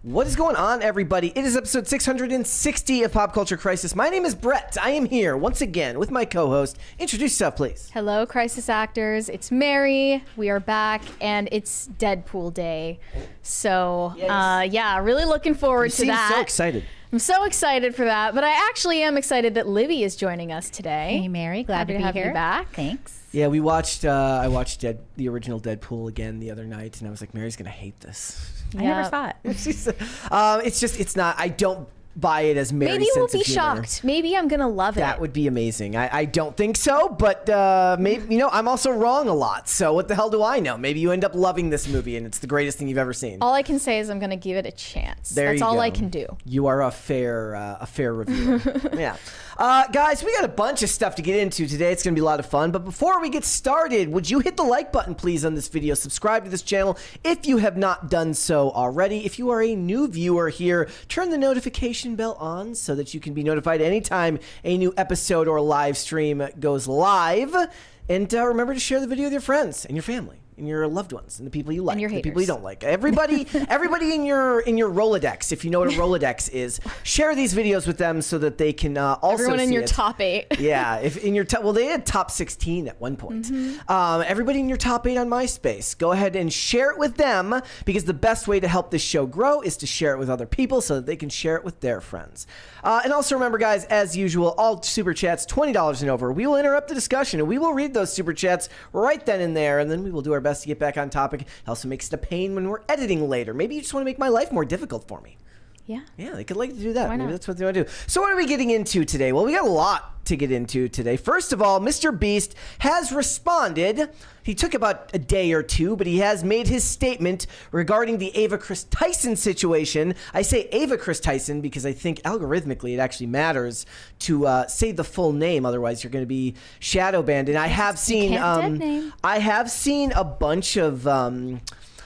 What is going on, everybody? It is episode 660 of Pop Culture Crisis. My name is Brett. I am here once again with my co-host. Introduce yourself, please. Hello, Crisis Actors. It's Mary. We are back, and it's Deadpool Day. So, yeah, really looking forward to that. You seem so excited. I'm so excited for that, but I actually am excited that Libby is joining us today. Hey, Mary. Glad to be have here. you back. Thanks. Yeah, we watched. I watched the original Deadpool again the other night, and I was like, Mary's gonna hate this. I never saw it. It's not. I don't buy it as Mary's Maybe sense we'll of be humor. shocked. Maybe I'm gonna love it. That would be amazing. I don't think so, but maybe I'm also wrong a lot. So what the hell do I know? Maybe you end up loving this movie, and it's the greatest thing you've ever seen. All I can say is I'm gonna give it a chance. That's all I can do. You are a fair reviewer. Yeah. Guys, we got a bunch of stuff to get into today. It's going to be a lot of fun. But before we get started, would you hit the like button, please, on this video? Subscribe to this channel if you have not done so already. If you are a new viewer here, turn the notification bell on so that you can be notified anytime a new episode or live stream goes live. And remember to share the video with your friends and your family. And your loved ones and the people you like, and your the people you don't like. Everybody in your Rolodex, if you know what a Rolodex is, share these videos with them so that they can also Everyone in see your it. top 8. Yeah, if in your well, they had top 16 at one point. Everybody in your top 8 on MySpace, go ahead and share it with them, because the best way to help this show grow is to share it with other people so that they can share it with their friends. And also remember, guys, as usual, all super chats $20 and over. We will interrupt the discussion and we will read those super chats right then and there, and then we will do our best to get back on topic. It also makes it a pain when we're editing later. Maybe you just want to make my life more difficult for me. Yeah, they could like to do that. Why not? Maybe that's what they want to do. So what are we getting into today? Well, we got a lot to get into today. First of all, MrBeast has responded. He took about a day or two, but he has made his statement regarding the Ava Kris Tyson situation. I say Ava Kris Tyson because I think algorithmically it actually matters to say the full name. Otherwise, you're going to be shadow banned. And I have seen a bunch of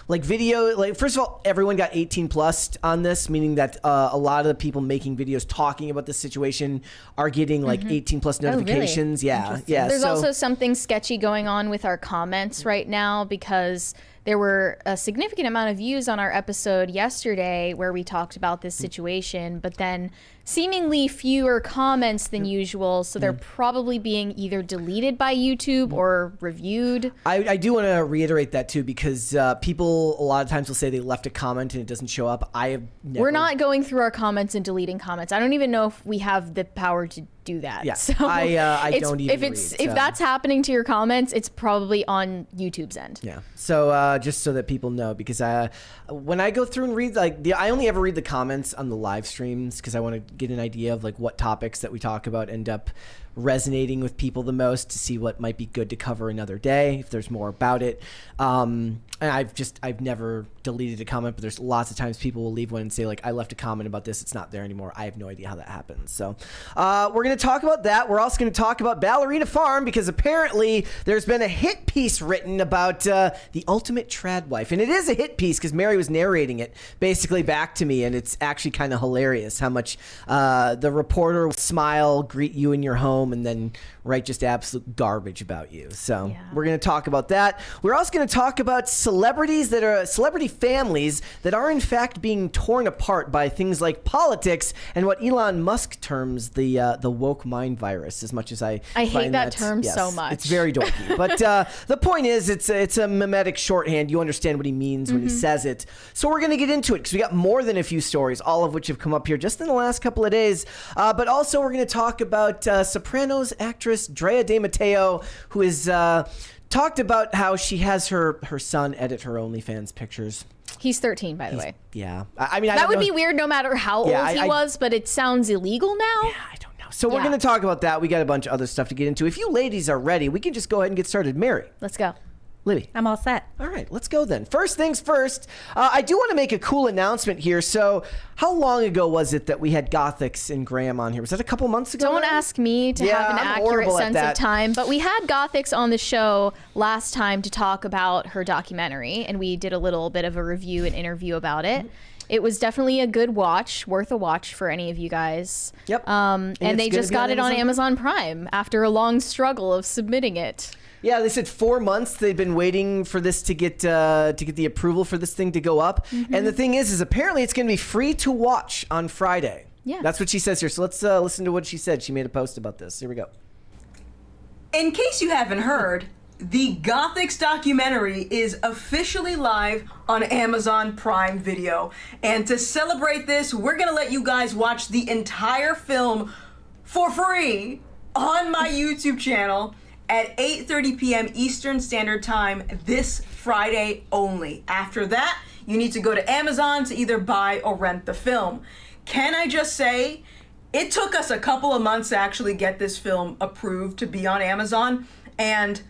video, first of all, everyone got 18 plus on this, meaning that a lot of the people making videos talking about this situation are getting 18 plus notifications. Really? Yeah. There's also something sketchy going on with our comments right now, because there were a significant amount of views on our episode yesterday where we talked about this situation, but then seemingly fewer comments than usual, so they're probably being either deleted by YouTube or reviewed. I do want to reiterate that too, because people a lot of times will say they left a comment and it doesn't show up. We're not going through our comments and deleting comments. I don't even know if we have the power to do that. Yeah, so I don't even if that's happening to your comments, it's probably on YouTube's end. Yeah. So just so that people know, because when I go through and read, I only ever read the comments on the live streams because I want to get an idea of what topics that we talk about end up resonating with people the most, to see what might be good to cover another day if there's more about it. And I've never deleted a comment, but there's lots of times people will leave one and say I left a comment about this, it's not there anymore. I have no idea how that happens. So we're going to talk about that. We're also going to talk about Ballerina Farm, because apparently there's been a hit piece written about the ultimate trad wife. And it is a hit piece because Mary was narrating it basically back to me, and it's actually kind of hilarious how much the reporter will smile, greet you in your home, and then write just absolute garbage about you. So we're going to talk about that. We're also going to talk about celebrity families that are in fact being torn apart by things like politics and what Elon Musk terms the woke mind virus. As much as I hate that term so much. It's very dorky. But the point is, it's a mimetic shorthand. You understand what he means when he says it. So we're going to get into it because we got more than a few stories, all of which have come up here just in the last couple of days. But also we're going to talk about Sopranos actress Drea De Matteo, who is talked about how she has her son edit her OnlyFans pictures. He's 13, by the way. Yeah. I mean, that would be weird no matter how old he was, but it sounds illegal now. Yeah, I don't know. So we're going to talk about that. We got a bunch of other stuff to get into. If you ladies are ready, we can just go ahead and get started. Mary. Let's go. Libby. I'm all set. All right, let's go then. First things first, I do want to make a cool announcement here. So how long ago was it that we had Gothix and Graham on here? Was that a couple months ago? Don't ask me to have an accurate sense of time, but we had Gothix on the show last time to talk about her documentary, and we did a little bit of a review and interview about it. It was definitely a good watch, worth a watch for any of you guys. Yep. And they just got it on Amazon Prime after a long struggle of submitting it. Yeah, they said 4 months they've been waiting for this to get the approval for this thing to go up. And the thing is apparently it's going to be free to watch on Friday. Yeah. That's what she says here. So let's listen to what she said. She made a post about this. Here we go. In case you haven't heard, the Gothix Documentary is officially live on Amazon Prime Video. And to celebrate this, we're going to let you guys watch the entire film for free on my YouTube channel at 8:30 p.m. Eastern Standard Time this Friday only. After that, you need to go to Amazon to either buy or rent the film. Can I just say, it took us a couple of months to actually get this film approved to be on Amazon, and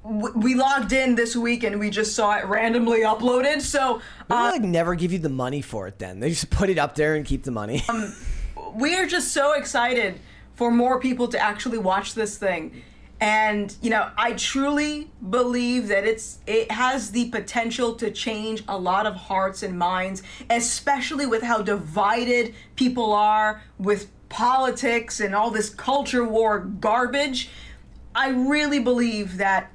we logged in this week and we just saw it randomly uploaded. So they like never give you the money for it then. They just put it up there and keep the money. We are just so excited for more people to actually watch this thing. And, you know, I truly believe that it has the potential to change a lot of hearts and minds, especially with how divided people are with politics and all this culture war garbage. I really believe that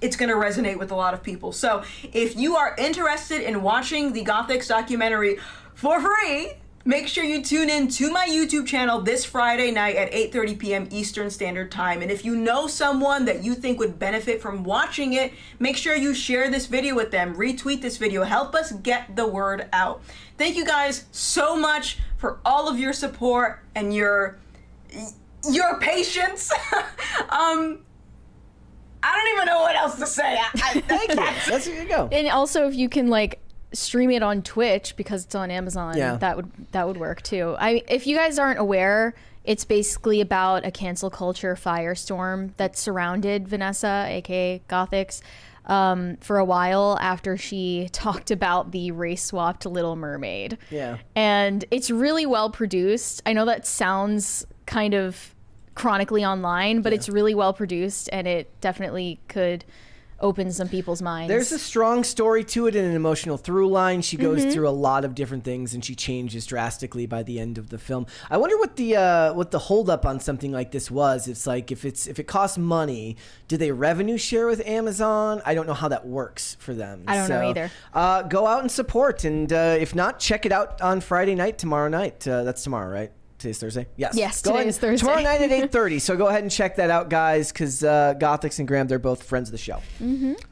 it's going to resonate with a lot of people. So if you are interested in watching the Gothix Documentary for free, make sure you tune in to my YouTube channel this Friday night at 8:30 p.m. Eastern Standard Time. And if you know someone that you think would benefit from watching it, make sure you share this video with them, retweet this video, help us get the word out. Thank you guys so much for all of your support and your patience. I don't even know what else to say. Thank you. That's where you go. And also, if you can like stream it on Twitch because it's on Amazon, yeah, that would work too. If you guys aren't aware, it's basically about a cancel culture firestorm that surrounded Vanessa, aka Gothix, for a while after she talked about the race swapped Little Mermaid. Yeah. And it's really well produced. I know that sounds kind of chronically online, but it's really well produced, and it definitely could open some people's minds. There's a strong story to it and an emotional through line. She goes through a lot of different things, and she changes drastically by the end of the film. I wonder what the holdup on something like this was. It's like if it costs money, do they revenue share with Amazon? I don't know how that works for them. I don't know either. Go out and support, and if not, check it out on Friday night, tomorrow night. That's tomorrow, right? Today's Thursday? Yes. Yes, today is Thursday. Tomorrow night at 8:30. So go ahead and check that out, guys, because Gothix and Graham, they're both friends of the show.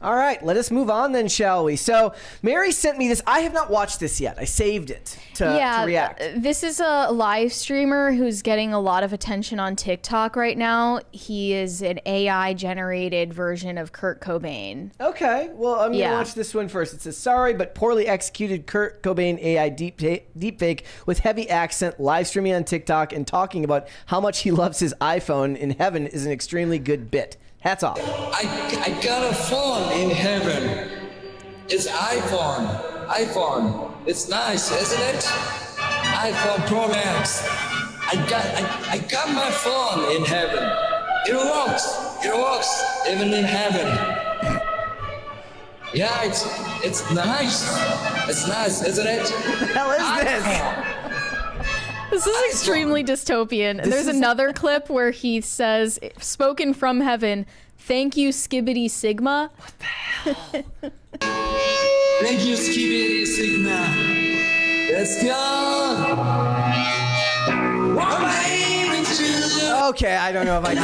All right, let us move on then, shall we? So Mary sent me this. I have not watched this yet. I saved it to react. This is a live streamer who's getting a lot of attention on TikTok right now. He is an AI-generated version of Kurt Cobain. Okay, well, I'm going to watch this one first. It says, sorry, but poorly executed Kurt Cobain AI deepfake with heavy accent live streaming on TikTok and talking about how much he loves his iPhone in heaven is an extremely good bit. Hats off. I got a phone in heaven. It's iPhone. It's nice, isn't it? iPhone Pro Max. I got my phone in heaven. It works even in heaven. Yeah, it's nice. It's nice, isn't it? What the hell is this? This is extremely dystopian. And there's another clip where he says, spoken from heaven, thank you, Skibbity Sigma. What the hell? Thank you, Skibbity Sigma. Let's go. Okay, I don't know if I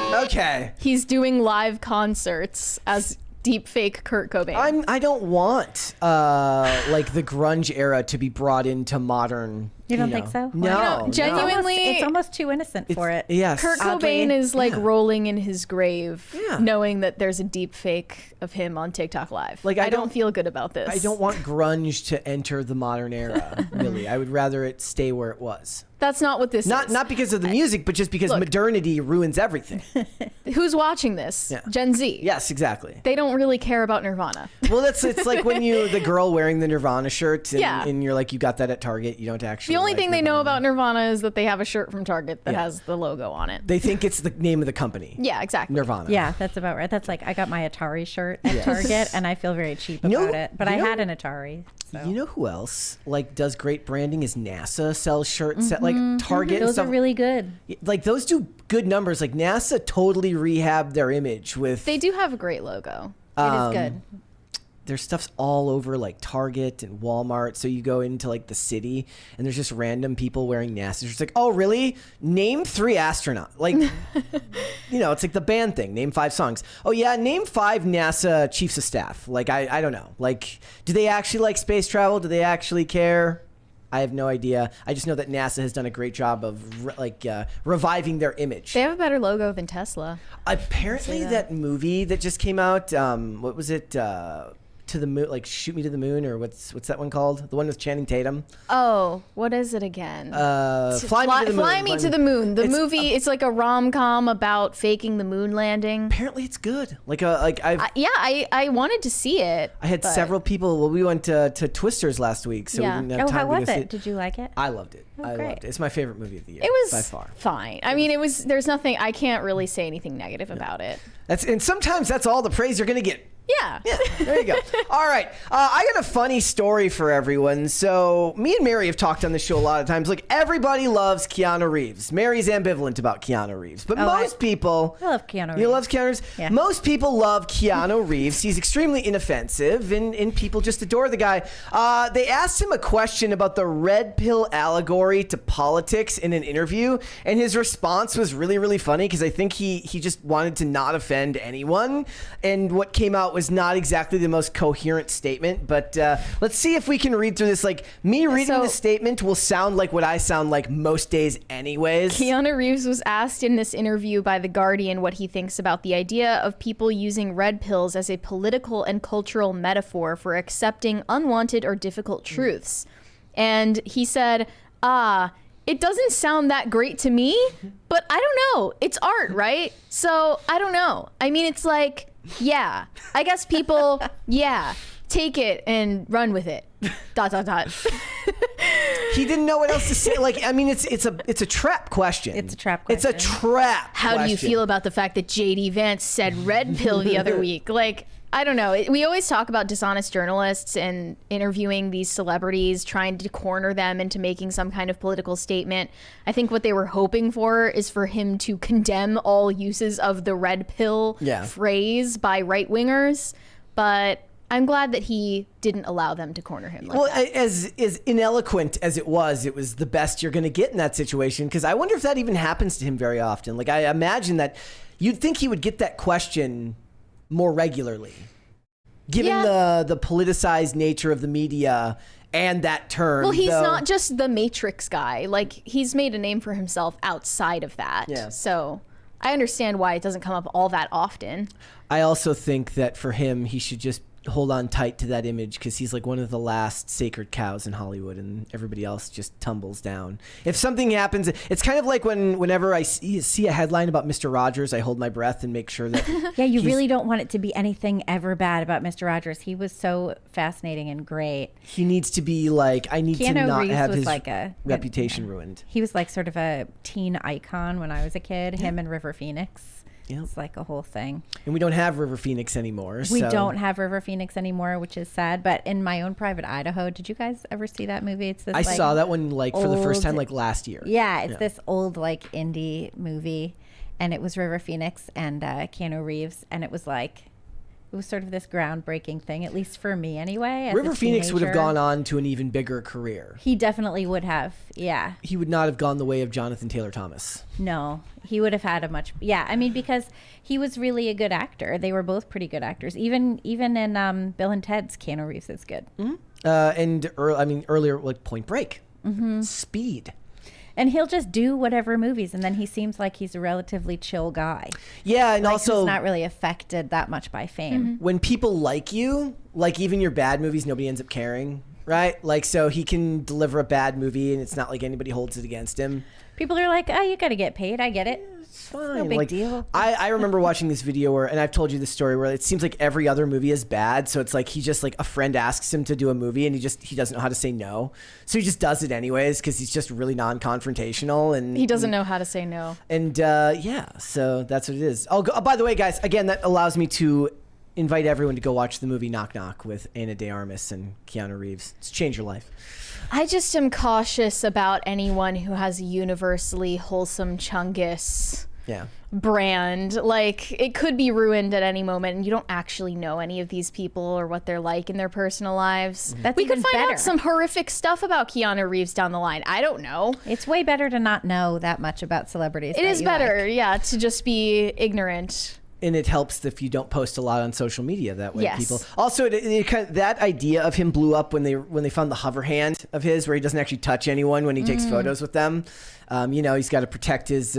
can. Okay. He's doing live concerts as deepfake Kurt Cobain. I don't want like the grunge era to be brought into modern. You don't think so? No, genuinely, it's almost too innocent for it. Yes. Kurt Cobain is like rolling in his grave, knowing that there's a deep fake of him on TikTok Live. Like I don't feel good about this. I don't want grunge to enter the modern era. Really, I would rather it stay where it was. That's not what this is. Not because of the music, but just because modernity ruins everything. Who's watching this? Yeah. Gen Z. Yes, exactly. They don't really care about Nirvana. Well, it's like when the girl wearing the Nirvana shirt, and you're like, you got that at Target. You don't actually. only like thing they know Nirvana. about Nirvana is that they have a shirt from Target that has the logo on it. They think it's the name of the company. Yeah, exactly. Nirvana. Yeah, that's about right. That's like I got my Atari shirt at Target, and I feel very cheap about it. But I had an Atari. So. You know who else like does great branding is NASA sells shirts at like Target. and Those stuff. are really good. Like those do good numbers. Like NASA totally rehabbed their image with They do have a great logo. It is good. their stuff's all over like Target and Walmart. So you go into like the city and there's just random people wearing NASA. It's like, oh really? Name 3 astronauts. Like, you know, it's like the band thing. Name 5 songs. Oh yeah, name 5 NASA chiefs of staff. Like I don't know. Like, do they actually like space travel? Do they actually care? I have no idea. I just know that NASA has done a great job of reviving their image. They have a better logo than Tesla. Apparently, that movie that just came out, what was it? To the moon, like Shoot Me to the Moon, or what's that one called? The one with Channing Tatum. Oh, what is it again? Fly Me to the Moon. Fly Me to the Moon. The movie. It's like a rom-com about faking the moon landing. Apparently, it's good. I wanted to see it. I had several people. Well, we went to Twisters last week, so Yeah. we didn't have time how to was go see it? Did you like it? I loved it. I great. loved it. It's my favorite movie of the year. It was by far. fine. I mean, it was. There's nothing. I can't really say anything negative about it. And sometimes that's all the praise you're gonna get. Yeah. Yeah, there you go. All right. I got a funny story for everyone. So me and Mary have talked on the show a lot of times. Like, everybody loves Keanu Reeves. Mary's ambivalent about Keanu Reeves. But most people... I love Keanu Reeves. You love Keanu Reeves? Yeah. Most people love Keanu Reeves. He's extremely inoffensive, and people just adore the guy. They asked him a question about the red pill allegory to politics in an interview, and his response was really, really funny because I think he just wanted to not offend anyone, and what came out was not exactly the most coherent statement, but let's see if we can read through this. Like, me reading the statement will sound like what I sound like most days anyways. Keanu Reeves was asked in this interview by The Guardian what he thinks about the idea of people using red pills as a political and cultural metaphor for accepting unwanted or difficult truths. And he said, it doesn't sound that great to me, but I don't know. It's art, right? So I don't know. I mean, it's like, yeah, I guess people, take it and run with it. ... He didn't know what else to say. Like, I mean, it's a trap question. It's a trap question. It's a trap How do you feel about the fact that JD Vance said red pill the other week? Like, I don't know. We always talk about dishonest journalists and interviewing these celebrities, trying to corner them into making some kind of political statement. I think what they were hoping for is for him to condemn all uses of the red pill phrase by right-wingers. But I'm glad that he didn't allow them to corner him like that. As ineloquent as it was the best you're going to get in that situation, because I wonder if that even happens to him very often. Like, I imagine that you'd think he would get that question more regularly, given the politicized nature of the media and that term. Well, he's not just the Matrix guy. Like, he's made a name for himself outside of that. Yeah. So I understand why it doesn't come up all that often. I also think that for him, he should just hold on tight to that image, because he's like one of the last sacred cows in Hollywood, and everybody else just tumbles down. If something happens, it's kind of like whenever I see a headline about Mr. Rogers, I hold my breath and make sure that Yeah, you really don't want it to be anything ever bad about Mr. Rogers. He was so fascinating and great. he needs to be like, I need to Keanu not Reeves have was his like a reputation ruined. He was like sort of a teen icon when I was a kid. Him and River Phoenix. Yeah. It's like a whole thing. And we don't have River Phoenix anymore. We so. don't have River Phoenix anymore, which is sad. But in My Own Private Idaho, did you guys ever see that movie? It's this. I saw that one like for the first old- time like last year. Yeah, it's this old like indie movie, and it was River Phoenix and Keanu Reeves, and it was like, it was sort of this groundbreaking thing, at least for me anyway. As River a Phoenix would have teenager. gone on to an even bigger career. He definitely would have. Yeah. He would not have gone the way of Jonathan Taylor Thomas. No, he would have had a much. Yeah, I mean, because he was really a good actor. They were both pretty good actors. Even in Bill and Ted's, Keanu Reeves is good. Earlier, like Point Break, Speed. And he'll just do whatever movies, and then he seems like he's a relatively chill guy. Yeah, and Like, also who's not really affected that much by fame. when people like you, like even your bad movies, nobody ends up caring. right? Like, so he can deliver a bad movie and it's not like anybody holds it against him. People are like, oh, you got to get paid. I get it. It's fine. No big like, deal. I remember watching this video where, and I've told you this story, where it seems like every other movie is bad. So it's like he just, like, a friend asks him to do a movie and he doesn't know how to say no. So he just does it anyways because he's just really non-confrontational. And He doesn't know how to say no. And yeah, so that's what it is. Oh, by the way, guys, again, that allows me to invite everyone to go watch the movie Knock Knock with Ana de Armas and Keanu Reeves. It's change your life. I just am cautious about anyone who has a universally wholesome Chungus brand. Like, it could be ruined at any moment, and you don't actually know any of these people or what they're like in their personal lives. We could find out some horrific stuff about Keanu Reeves down the line. I don't know. It's way better to not know that much about celebrities. It is better, to just be ignorant. And it helps if you don't post a lot on social media. That way, Yes. people. Also, that idea of him blew up when they found the hover hand of his, where he doesn't actually touch anyone when he takes photos with them. He's got to protect his.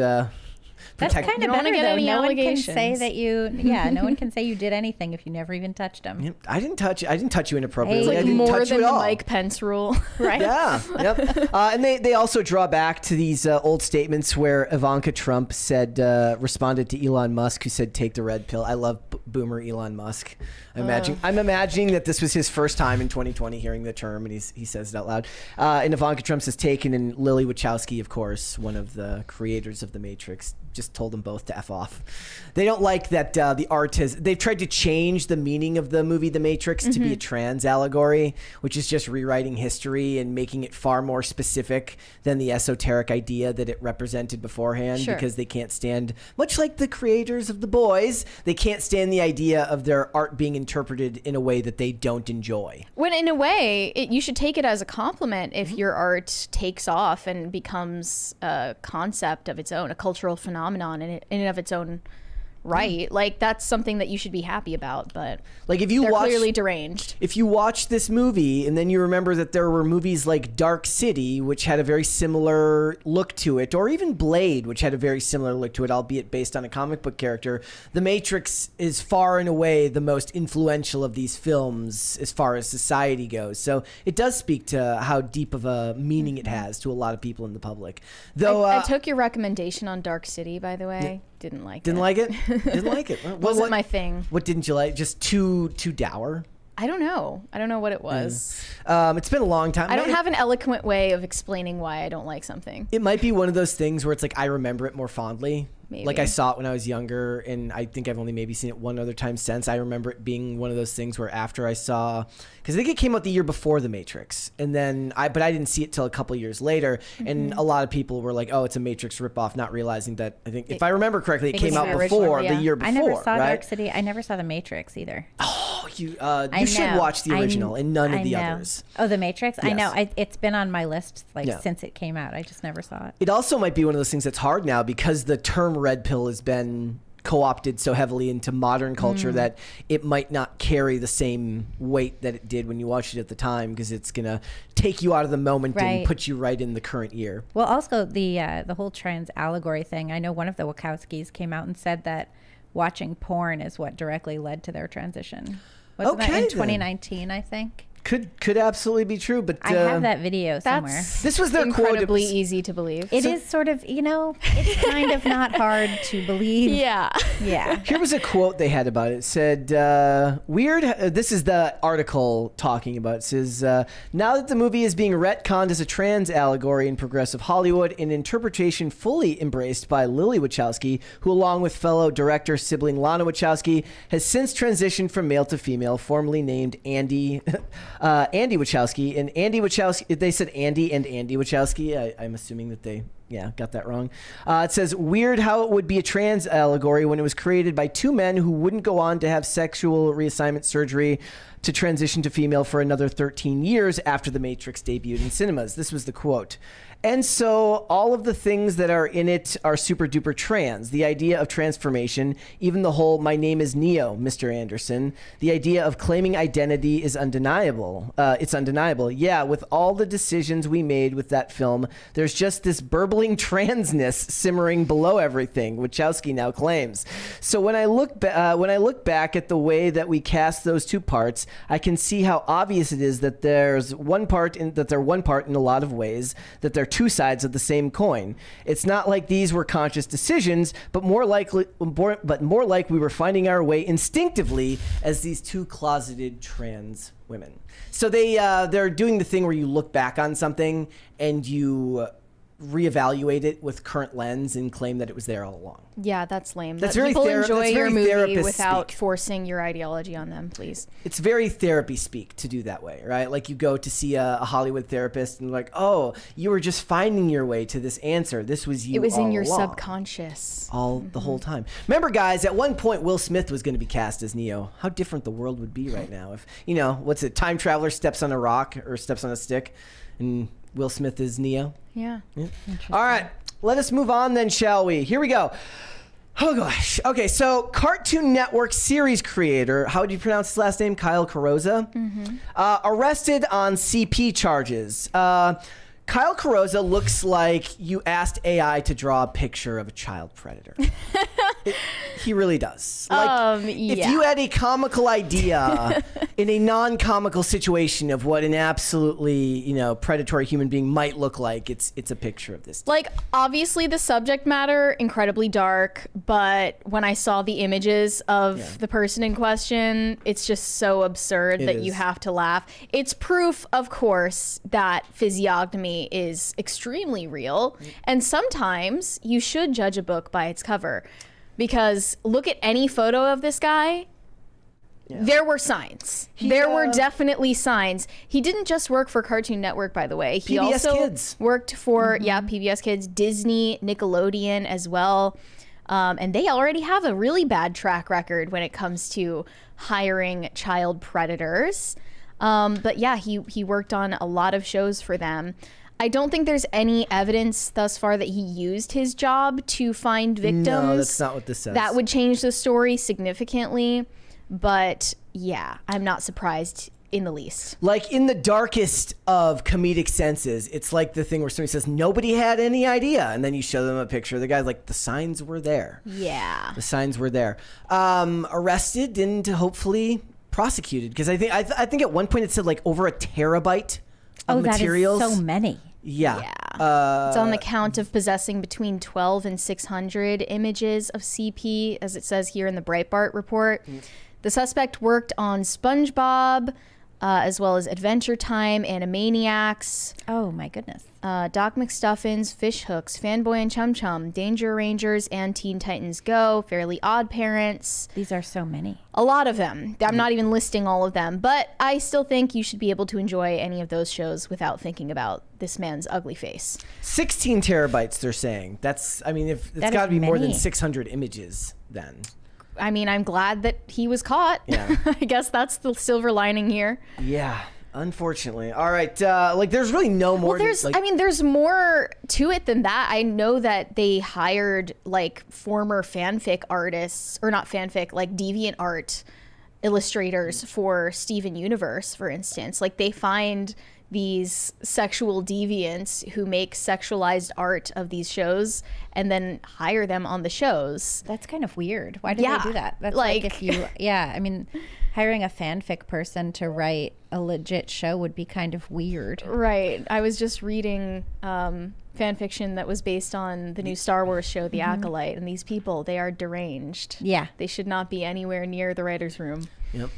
That's kind of better, get though. any No one can allegations. say that you. No one can say you did anything if you never even touched them. I didn't touch you inappropriately. Hey. I Like didn't more touch you than at the all. Mike Pence rule, right? Yeah, yep. And they also draw back to these old statements where Ivanka Trump responded to Elon Musk, who said, "Take the red pill." I love boomer Elon Musk. I'm imagining that this was his first time in 2020 hearing the term, and he says it out loud. And Ivanka Trump says, "Taken," and Lily Wachowski, of course, one of the creators of The Matrix, just told them both to F off. They don't like that the art they've tried to change the meaning of the movie The Matrix to be a trans allegory, which is just rewriting history and making it far more specific than the esoteric idea that it represented beforehand, Sure. because they can't stand, much like the creators of The Boys, they can't stand the idea of their art being interpreted in a way that they don't enjoy. When in a way, you should take it as a compliment if your art takes off and becomes a concept of its own, a cultural phenomenon in and of its own right. Like, that's something that you should be happy about. But Like, if you they're watch, clearly deranged. if you watch this movie and then you remember that there were movies like Dark City, which had a very similar look to it, or even Blade, which had a very similar look to it, albeit based on a comic book character, The Matrix is far and away the most influential of these films as far as society goes. So it does speak to how deep of a meaning it has to a lot of people in the public. Though I took your recommendation on Dark City, by the way. Didn't like it. Didn't like it? Didn't like it. Wasn't my thing. What didn't you like? Just too dour? I don't know. I don't know what it was. It's been a long time. I don't have an eloquent way of explaining why I don't like something. It might be one of those things where it's like I remember it more fondly. Maybe. Like I saw it when I was younger, and I think I've only maybe seen it one other time since. I remember it being one of those things where after I saw, because I think it came out the year before The Matrix, and then but I didn't see it till a couple years later, and a lot of people were like, "Oh, it's a Matrix ripoff," not realizing that I think if I remember correctly, it came out before the year before. I never saw right? Dark City. I never saw The Matrix either. Oh, you I should know. watch the original and none of I the know. others. Oh, The Matrix? I Yes. know. It's been on my list Yeah. since it came out. I just never saw it. It also might be one of those things that's hard now because the term red pill has been co-opted so heavily into modern culture that it might not carry the same weight that it did when you watched it at the time, because it's going to take you out of the moment and Right. put you right in the current year. Well, also the whole trans allegory thing. I know one of the Wachowskis came out and said that watching porn is what directly led to their transition. Wasn't that Okay, in then. 2019, I think? Could absolutely be true, but I have that video somewhere. That's this was their quote. incredibly easy to believe. It is sort of, it's kind of not hard to believe. Yeah. Yeah. Here was a quote they had about it. It said, weird. This is the article talking about it. It says, now that the movie is being retconned as a trans allegory in progressive Hollywood, an interpretation fully embraced by Lily Wachowski, who along with fellow director sibling Lana Wachowski, has since transitioned from male to female, formerly named Andy Wachowski. And Andy Wachowski, they said Andy and Andy Wachowski. I'm assuming that they got that wrong. It says, weird how it would be a trans allegory when it was created by two men who wouldn't go on to have sexual reassignment surgery to transition to female for another 13 years after The Matrix debuted in cinemas. This was the quote. And so all of the things that are in it are super duper trans. The idea of transformation, even the whole "my name is Neo, Mr. Anderson," the idea of claiming identity is undeniable. It's undeniable. Yeah, with all the decisions we made with that film, there's just this burbling swirling transness simmering below everything, Wachowski now claims. So when I look back at the way that we cast those two parts, I can see how obvious it is that they're one part in a lot of ways, that they're two sides of the same coin. It's not like these were conscious decisions, but more like we were finding our way instinctively as these two closeted trans women. So they're doing the thing where you look back on something and you reevaluate it with current lens and claim that it was there all along. Yeah, that's lame. That's very People enjoy that's your very movie therapist without speak. forcing your ideology on them, please. It's very therapy speak to do that way, right? Like you go to see a Hollywood therapist and like, oh, you were just finding your way to this answer. This was you. It was all in your along. subconscious. The whole time. Remember, guys, at one point Will Smith was going to be cast as Neo. How different the world would be right now if, time traveler steps on a rock or steps on a stick and Will Smith is Neo. Yeah. All right, let us move on then, shall we? Here we go. Oh gosh. Okay, so Cartoon Network series creator, how do you pronounce his last name? Kyle Carosa, arrested on CP charges. Kyle Carosa looks like you asked AI to draw a picture of a child predator. He really does. Like, if you had a comical idea in a non-comical situation of what an absolutely, predatory human being might look like, it's a picture of this. Like, obviously the subject matter, incredibly dark, but when I saw the images of the person in question, it's just so absurd that you have to laugh. It's proof, of course, that physiognomy is extremely real, and sometimes you should judge a book by its cover. Because look at any photo of this guy, there were signs. There were definitely signs. He didn't just work for Cartoon Network, by the way. He PBS also Kids. worked for, PBS Kids, Disney, Nickelodeon as well. And they already have a really bad track record when it comes to hiring child predators. But yeah, he worked on a lot of shows for them. I don't think there's any evidence thus far that he used his job to find victims. No, that's not what this says. That would change the story significantly. But yeah, I'm not surprised in the least. Like in the darkest of comedic senses, it's like the thing where somebody says, nobody had any idea. And then you show them a picture. The guy's like, the signs were there. Yeah. The signs were there. Arrested and hopefully prosecuted. Because I think at one point it said like over a terabyte of materials. That is so many. Yeah. It's on the count of possessing between 12 and 600 images of CP, as it says here in the Breitbart report. The suspect worked on SpongeBob, as well as Adventure Time, Animaniacs. Oh, my goodness. Doc McStuffins, Fish Hooks, Fanboy and Chum Chum, Danger Rangers, and Teen Titans Go, Fairly Odd Parents. These are so many. A lot of them. I'm not even listing all of them, but I still think you should be able to enjoy any of those shows without thinking about this man's ugly face. 16 terabytes, they're saying. It's got to be more than 600 images then. I mean, I'm glad that he was caught. Yeah. I guess that's the silver lining here. Yeah, unfortunately. All right, there's really no more. Well, there's more to it than that. I know that they hired former fanfic artists, or not fanfic, Deviant Art illustrators for Steven Universe, for instance. They find these sexual deviants who make sexualized art of these shows and then hire them on the shows. That's kind of weird. Why did they do that? That's if you, hiring a fanfic person to write a legit show would be kind of weird. Right. I was just reading fan fiction that was based on the new Star Wars show, The Acolyte, and these people, they are deranged. Yeah. They should not be anywhere near the writer's room. Yep.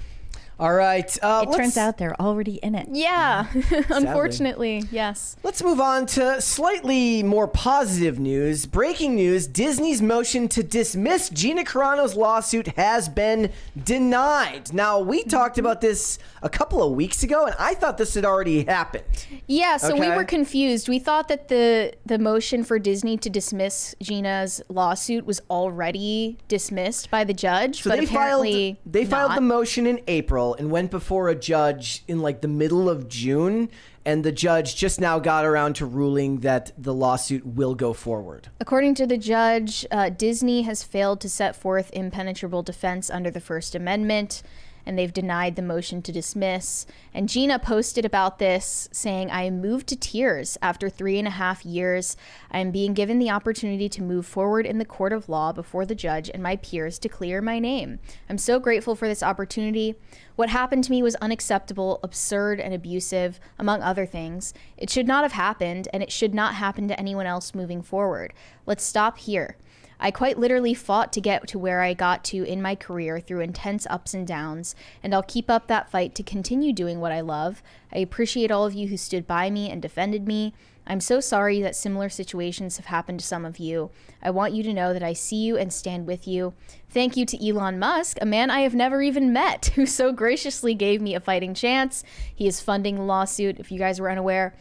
All right. It turns out they're already in it. Yeah, unfortunately, yes. Let's move on to slightly more positive news. Breaking news, Disney's motion to dismiss Gina Carano's lawsuit has been denied. Now, we talked about this a couple of weeks ago, and I thought this had already happened. Yeah, so we were confused. We thought that the motion for Disney to dismiss Gina's lawsuit was already dismissed by the judge, So but they apparently filed not. the motion in April and went before a judge in the middle of June, and the judge just now got around to ruling that the lawsuit will go forward. According to the judge, Disney has failed to set forth impenetrable defense under the First Amendment, and they've denied the motion to dismiss. And Gina posted about this saying, I am moved to tears after 3.5 years. I am being given the opportunity to move forward in the court of law before the judge and my peers to clear my name. I'm so grateful for this opportunity. What happened to me was unacceptable, absurd, and abusive, among other things. It should not have happened, and it should not happen to anyone else moving forward. Let's stop here. I quite literally fought to get to where I got to in my career through intense ups and downs, and I'll keep up that fight to continue doing what I love. I appreciate all of you who stood by me and defended me. I'm so sorry that similar situations have happened to some of you. I want you to know that I see you and stand with you. Thank you to Elon Musk, a man I have never even met, who so graciously gave me a fighting chance. He is funding the lawsuit, if you guys were unaware.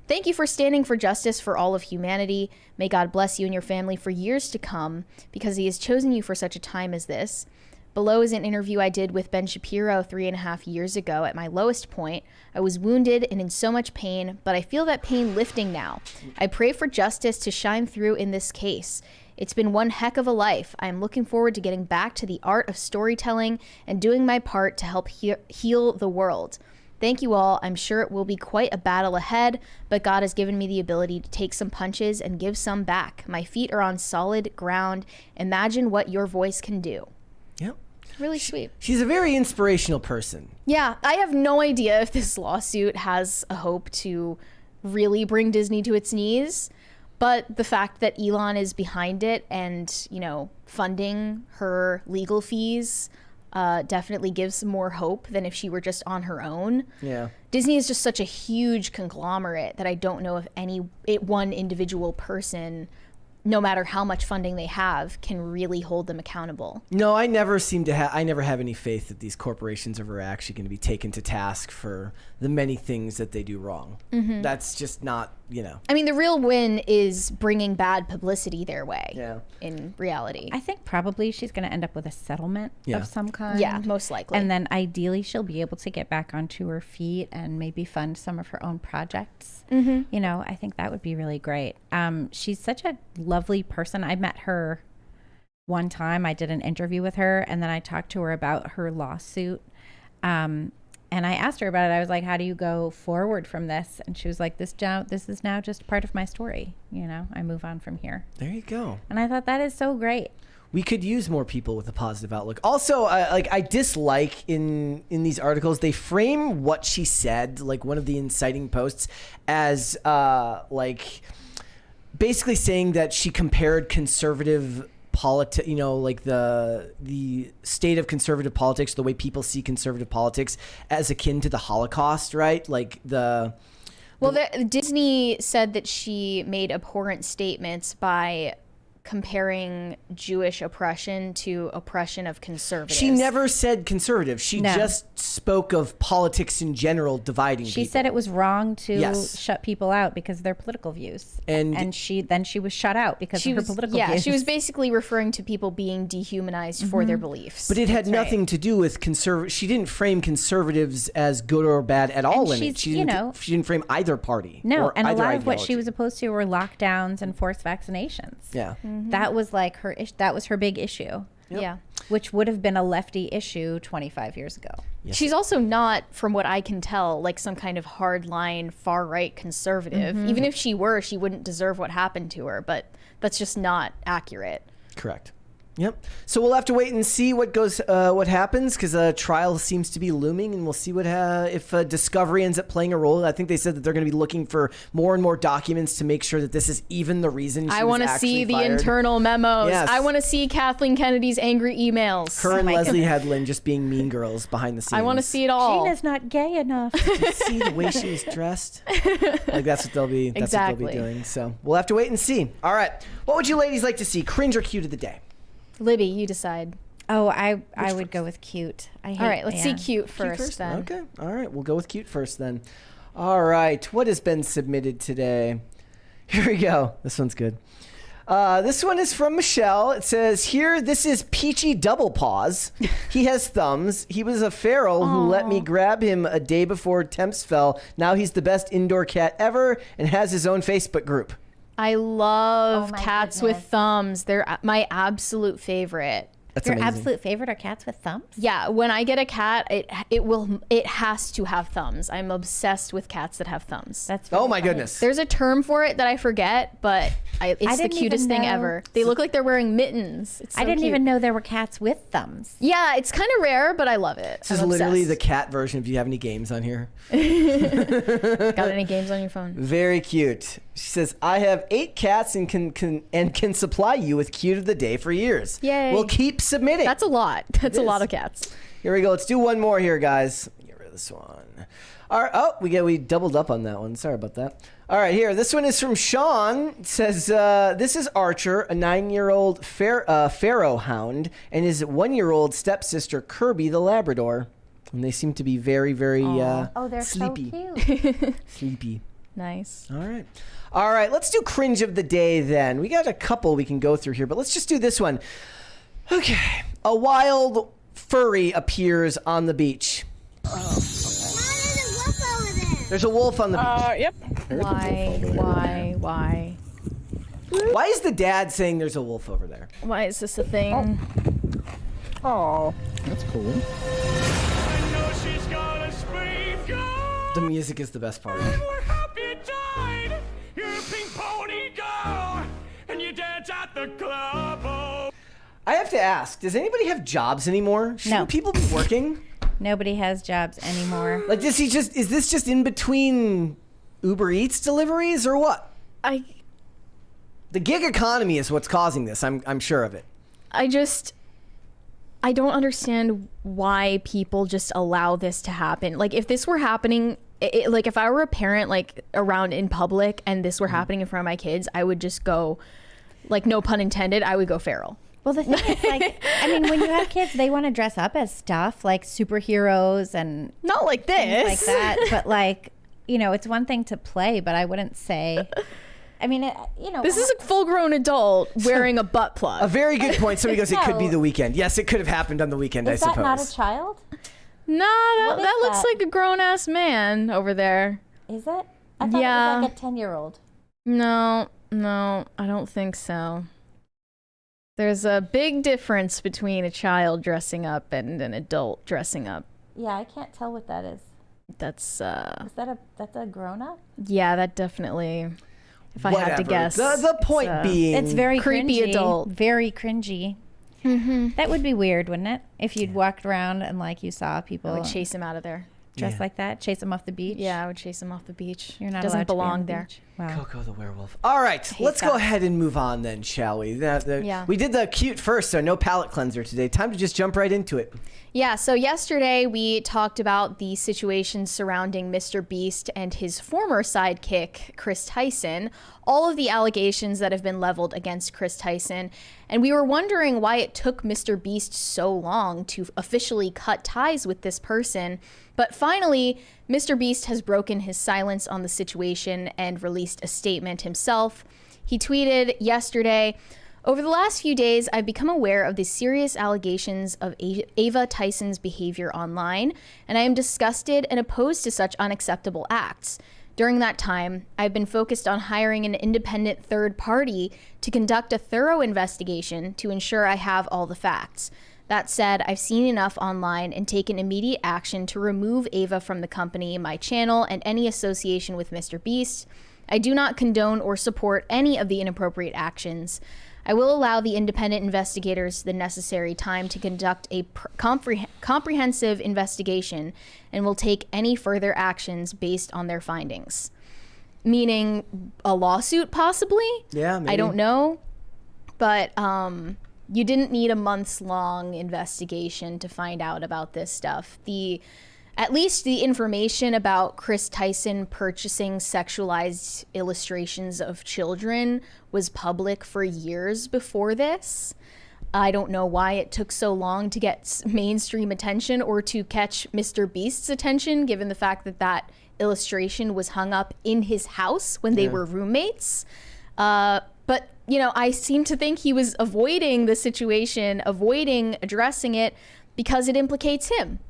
Thank you for standing for justice for all of humanity. May God bless you and your family for years to come, because he has chosen you for such a time as this. Below is an interview I did with Ben Shapiro 3.5 years ago at my lowest point. I was wounded and in so much pain, but I feel that pain lifting now. I pray for justice to shine through in this case. It's been one heck of a life. I am looking forward to getting back to the art of storytelling and doing my part to help heal the world. Thank you all. I'm sure it will be quite a battle ahead, but God has given me the ability to take some punches and give some back. My feet are on solid ground. Imagine what your voice can do. Yep. Really sweet. She's a very inspirational person. Yeah, I have no idea if this lawsuit has a hope to really bring Disney to its knees, but the fact that Elon is behind it and, you know, funding her legal fees definitely gives more hope than if she were just on her own. Yeah. Disney is just such a huge conglomerate that I don't know if one individual person, no matter how much funding they have, can really hold them accountable. No, I never have any faith that these corporations are actually going to be taken to task for the many things that they do wrong. Mm-hmm. That's just not, you know. I mean, the real win is bringing bad publicity their way. Yeah. In reality. I think probably she's going to end up with a settlement of some kind. Yeah, most likely. And then ideally she'll be able to get back onto her feet and maybe fund some of her own projects. Mm-hmm. You know, I think that would be really great. She's such a lovely person. I met her one time. I did an interview with her, and then I talked to her about her lawsuit. And I asked her about it. I was like, how do you go forward from this? And she was like, this is now just part of my story. You know, I move on from here. There you go. And I thought that is so great. We could use more people with a positive outlook. Also, I dislike in these articles, they frame what she said, like one of the inciting posts, as basically saying that she compared conservative politics, you know, like the state of conservative politics, the way people see conservative politics, as akin to the Holocaust, right? Like Disney said that she made abhorrent statements by comparing Jewish oppression to oppression of conservatives. She never said conservative. She just spoke of politics in general dividing people. She said it was wrong to shut people out because of their political views. And she was shut out because of her political views. Yeah, she was basically referring to people being dehumanized for their beliefs. But it had nothing to do with she didn't frame conservatives as good or bad at all in it. She didn't frame either party. No, or and a either lot of what she ideology. was opposed to were lockdowns and forced vaccinations. Yeah. That was like that was her big issue. Yep. Yeah. Which would have been a lefty issue 25 years ago. Yes. She's also not, from what I can tell, like some kind of hardline far-right conservative. Mm-hmm. Even if she were, she wouldn't deserve what happened to her, but that's just not accurate. Correct. Yep. So we'll have to wait and see what happens, because a trial seems to be looming, and we'll see if Discovery ends up playing a role. I think they said that they're going to be looking for more and more documents to make sure that this is even the reason I want to see the internal memos. Yes. I want to see Kathleen Kennedy's angry emails. Her and Leslie Headland just being mean girls behind the scenes. I want to see it all. Gina's not gay enough. Did you see the way she was dressed? Like that's what they'll be. That's what they'll be doing. So we'll have to wait and see. All right. What would you ladies like to see? Cringe or cute of the day? Libby, you decide. Oh, I would go with cute. All right, let's see cute first then. Okay. All right. We'll go with cute first then. All right. What has been submitted today? Here we go. This one's good. This one is from Michelle. It says, this is Peachy Double Paws. He has thumbs. He was a feral who let me grab him a day before temps fell. Now he's the best indoor cat ever and has his own Facebook group. I love cats with thumbs. They're my absolute favorite. That's Your amazing. absolute favorite are cats with thumbs? Yeah, when I get a cat, it has to have thumbs. I'm obsessed with cats that have thumbs. That's Oh really my funny. goodness. There's a term for it that I forget, but it's the didn't cutest even thing know. ever. They look like they're wearing mittens. It's so I didn't cute. even know there were cats with thumbs. Yeah, it's kind of rare, but I love it. This is literally the cat version. If you have any games on here, Got any games on your phone? very cute. She says, "I have 8 cats and can supply you with cute of the day for years. Yay. We'll keep submitting." That's a lot. That's a is. lot of cats. Here we go. Let's do one more here, guys. Get rid of this one. All right. Oh, we doubled up on that one. Sorry about that. All right, here. This one is from Sean. It says, this is Archer, a 9-year-old Pharaoh hound, and his 1-year-old stepsister, Kirby the Labrador. And they seem to be very, very Oh, they're sleepy. so cute. Sleepy. Nice. All right. All right, let's do cringe of the day then. We got a couple we can go through here, but let's just do this one. Okay. A wild furry appears on the beach. There's a wolf on the beach. Yep. Why? Why is the dad saying there's a wolf over there? Why is this a thing? Oh. That's cool. The music is the best part. I have to ask, does anybody have jobs anymore? Shouldn't No. people be working? Nobody has jobs anymore. Like, is this just in between Uber Eats deliveries or what? The gig economy is what's causing this. I'm sure of it. I don't understand why people just allow this to happen. Like, if this were happening, like if I were a parent, like around in public and this were happening in front of my kids, I would just go, like, no pun intended, I would go feral. Well, the thing is, like, I mean, when you have kids, they want to dress up as stuff like superheroes and Not like things like this. that. But, like, you know, it's one thing to play, but I wouldn't say. I mean, you know, This is a full-grown adult wearing a butt plug. A very good point. Somebody goes, it could be No. the weekend. Yes, it could have happened on the weekend, is I that suppose. not a child? No, What is that looks that? like a grown-ass man over there. Is it? I thought Yeah. it was like a 10-year-old. No, I don't think so. There's a big difference between a child dressing up and an adult dressing up. Yeah, I can't tell what that is. That's Is that that's a grown-up? yeah, that definitely. If I had to Whatever. guess, The point it's, being, It's very creepy cringy, adult. Very cringy. That would be weird, wouldn't it? If you'd walked around and like you saw people I would chase him out of there. dressed like that, chase them off the beach. Yeah, I would chase him off the beach. You're not Doesn't allowed to be on belong the there. beach. Wow. Coco the werewolf. All right, let's go that. ahead and move on then, shall we? Yeah. We did the cute first, so no palate cleanser today. Time to just jump right into it. Yeah, so yesterday we talked about the situation surrounding MrBeast and his former sidekick, Kris Tyson, all of the allegations that have been leveled against Kris Tyson, and we were wondering why it took MrBeast so long to officially cut ties with this person. But finally, MrBeast has broken his silence on the situation and released a statement himself. He tweeted yesterday, "Over the last few days, I've become aware of the serious allegations of Ava Tyson's behavior online, and I am disgusted and opposed to such unacceptable acts. During that time, I've been focused on hiring an independent third party to conduct a thorough investigation to ensure I have all the facts. That said, I've seen enough online and taken immediate action to remove Ava from the company, my channel, and any association with MrBeast. I do not condone or support any of the inappropriate actions. I will allow the independent investigators the necessary time to conduct a comprehensive investigation and will take any further actions based on their findings." Meaning a lawsuit, possibly? Yeah, maybe. I don't know. But you didn't need a months-long investigation to find out about this stuff. At least the information about Kris Tyson purchasing sexualized illustrations of children was public for years before this. I don't know why it took so long to get mainstream attention or to catch MrBeast's attention, given the fact that that illustration was hung up in his house when they were roommates. But, you know, I seem to think he was avoiding the situation, avoiding addressing it because it implicates him.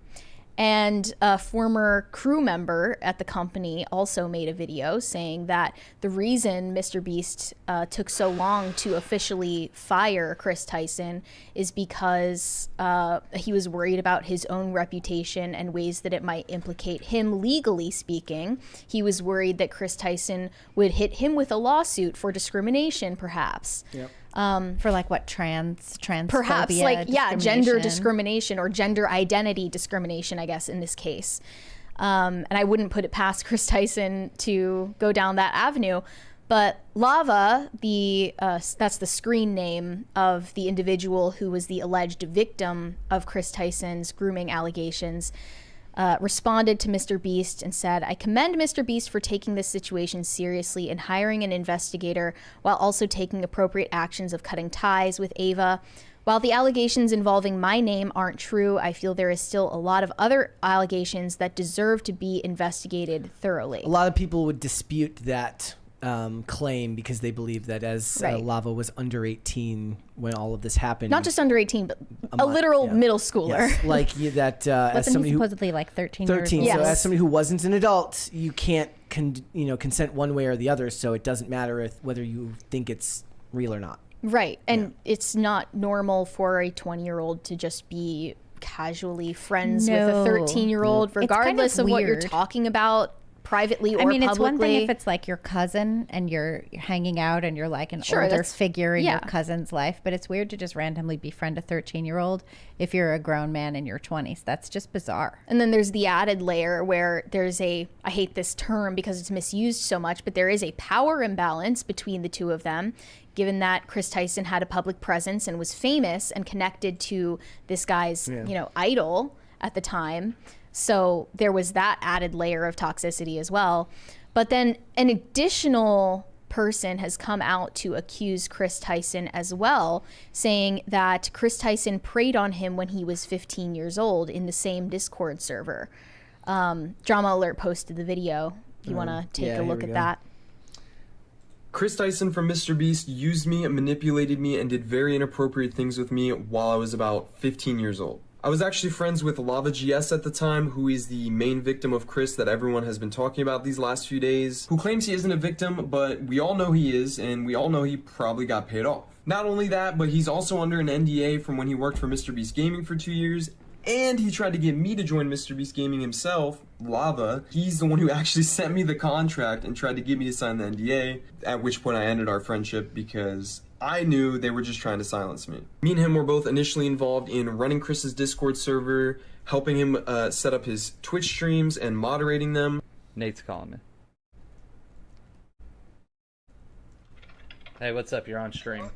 And a former crew member at the company also made a video saying that the reason MrBeast took so long to officially fire Kris Tyson is because he was worried about his own reputation and ways that it might implicate him legally speaking. He was worried that Kris Tyson would hit him with a lawsuit for discrimination, perhaps. Yep. For like what, transphobia, perhaps like, yeah, gender discrimination or gender identity discrimination, I guess, in this case. And I wouldn't put it past Kris Tyson to go down that avenue. But Lava, that's the screen name of the individual who was the alleged victim of Kris Tyson's grooming allegations, responded to MrBeast and said, "I commend MrBeast for taking this situation seriously and hiring an investigator while also taking appropriate actions of cutting ties with Ava. While the allegations involving my name aren't true, I feel there is still a lot of other allegations that deserve to be investigated thoroughly." A lot of people would dispute that claim because they believe that as Lava was under 18 when all of this happened. Not just under 18, but a literal middle schooler. Yes. Like that as somebody supposedly like 13 13. years So old. as somebody who wasn't an adult, you can't consent one way or the other. So it doesn't matter whether you think it's real or not. Right. And it's not normal for a 20-year-old to just be casually friends with a 13-year-old, regardless of what you're talking about privately or publicly. It's one thing if it's like your cousin and you're hanging out and you're like an older figure in your cousin's life, but it's weird to just randomly befriend a 13-year-old if you're a grown man in your 20s. That's just bizarre. And then there's the added layer where there's I hate this term because it's misused so much, but there is a power imbalance between the two of them, given that Kris Tyson had a public presence and was famous and connected to this guy's, idol at the time. So there was that added layer of toxicity as well. But then an additional person has come out to accuse Kris Tyson as well, saying that Kris Tyson preyed on him when he was 15 years old in the same Discord server. Drama Alert posted the video. You want to take a look at that? Kris Tyson from MrBeast used me, manipulated me, and did very inappropriate things with me while I was about 15 years old. I was actually friends with Lava GS at the time, who is the main victim of Kris that everyone has been talking about these last few days, who claims he isn't a victim, but we all know he is, and we all know he probably got paid off. Not only that, but he's also under an NDA from when he worked for MrBeast Gaming for 2 years, and he tried to get me to join MrBeast Gaming himself, Lava. He's the one who actually sent me the contract and tried to get me to sign the NDA, at which point I ended our friendship because I knew they were just trying to silence me. Me and him were both initially involved in running Kris's Discord server, helping him set up his Twitch streams and moderating them. Nate's calling me. Hey, what's up? You're on stream.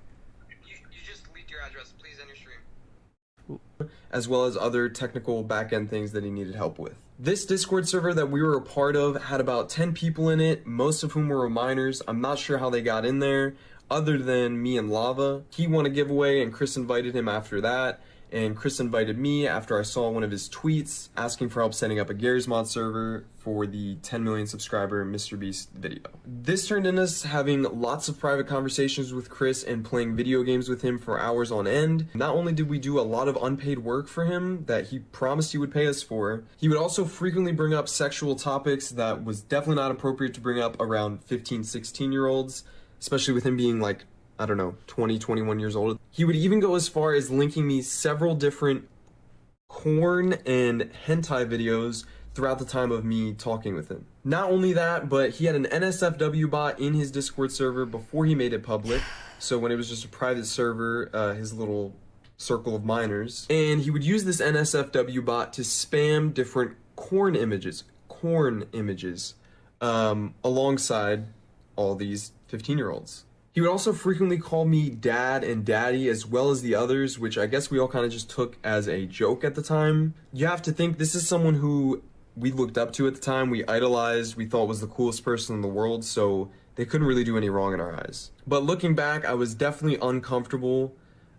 You just leaked your address. Please end your stream. As well as other technical back-end things that he needed help with. This Discord server that we were a part of had about 10 people in it, most of whom were minors. I'm not sure how they got in there, other than me and Lava. He won a giveaway and Kris invited him after that, and Kris invited me after I saw one of his tweets asking for help setting up a Garry's server for the 10 million subscriber MrBeast video. This turned into us having lots of private conversations with Kris and playing video games with him for hours on end. Not only did we do a lot of unpaid work for him that he promised he would pay us for, he would also frequently bring up sexual topics that was definitely not appropriate to bring up around 15, 16-year-olds, especially with him being like, I don't know, 20, 21 years old. He would even go as far as linking me several different porn and hentai videos throughout the time of me talking with him. Not only that, but he had an NSFW bot in his Discord server before he made it public. So when it was just a private server, his little circle of minors. And he would use this NSFW bot to spam different corn images, alongside all these 15-year-olds. He would also frequently call me dad and daddy, as well as the others, which I guess we all kind of just took as a joke at the time. You have to think this is someone who we looked up to at the time, we idolized, we thought was the coolest person in the world, so they couldn't really do any wrong in our eyes. But looking back, I was definitely uncomfortable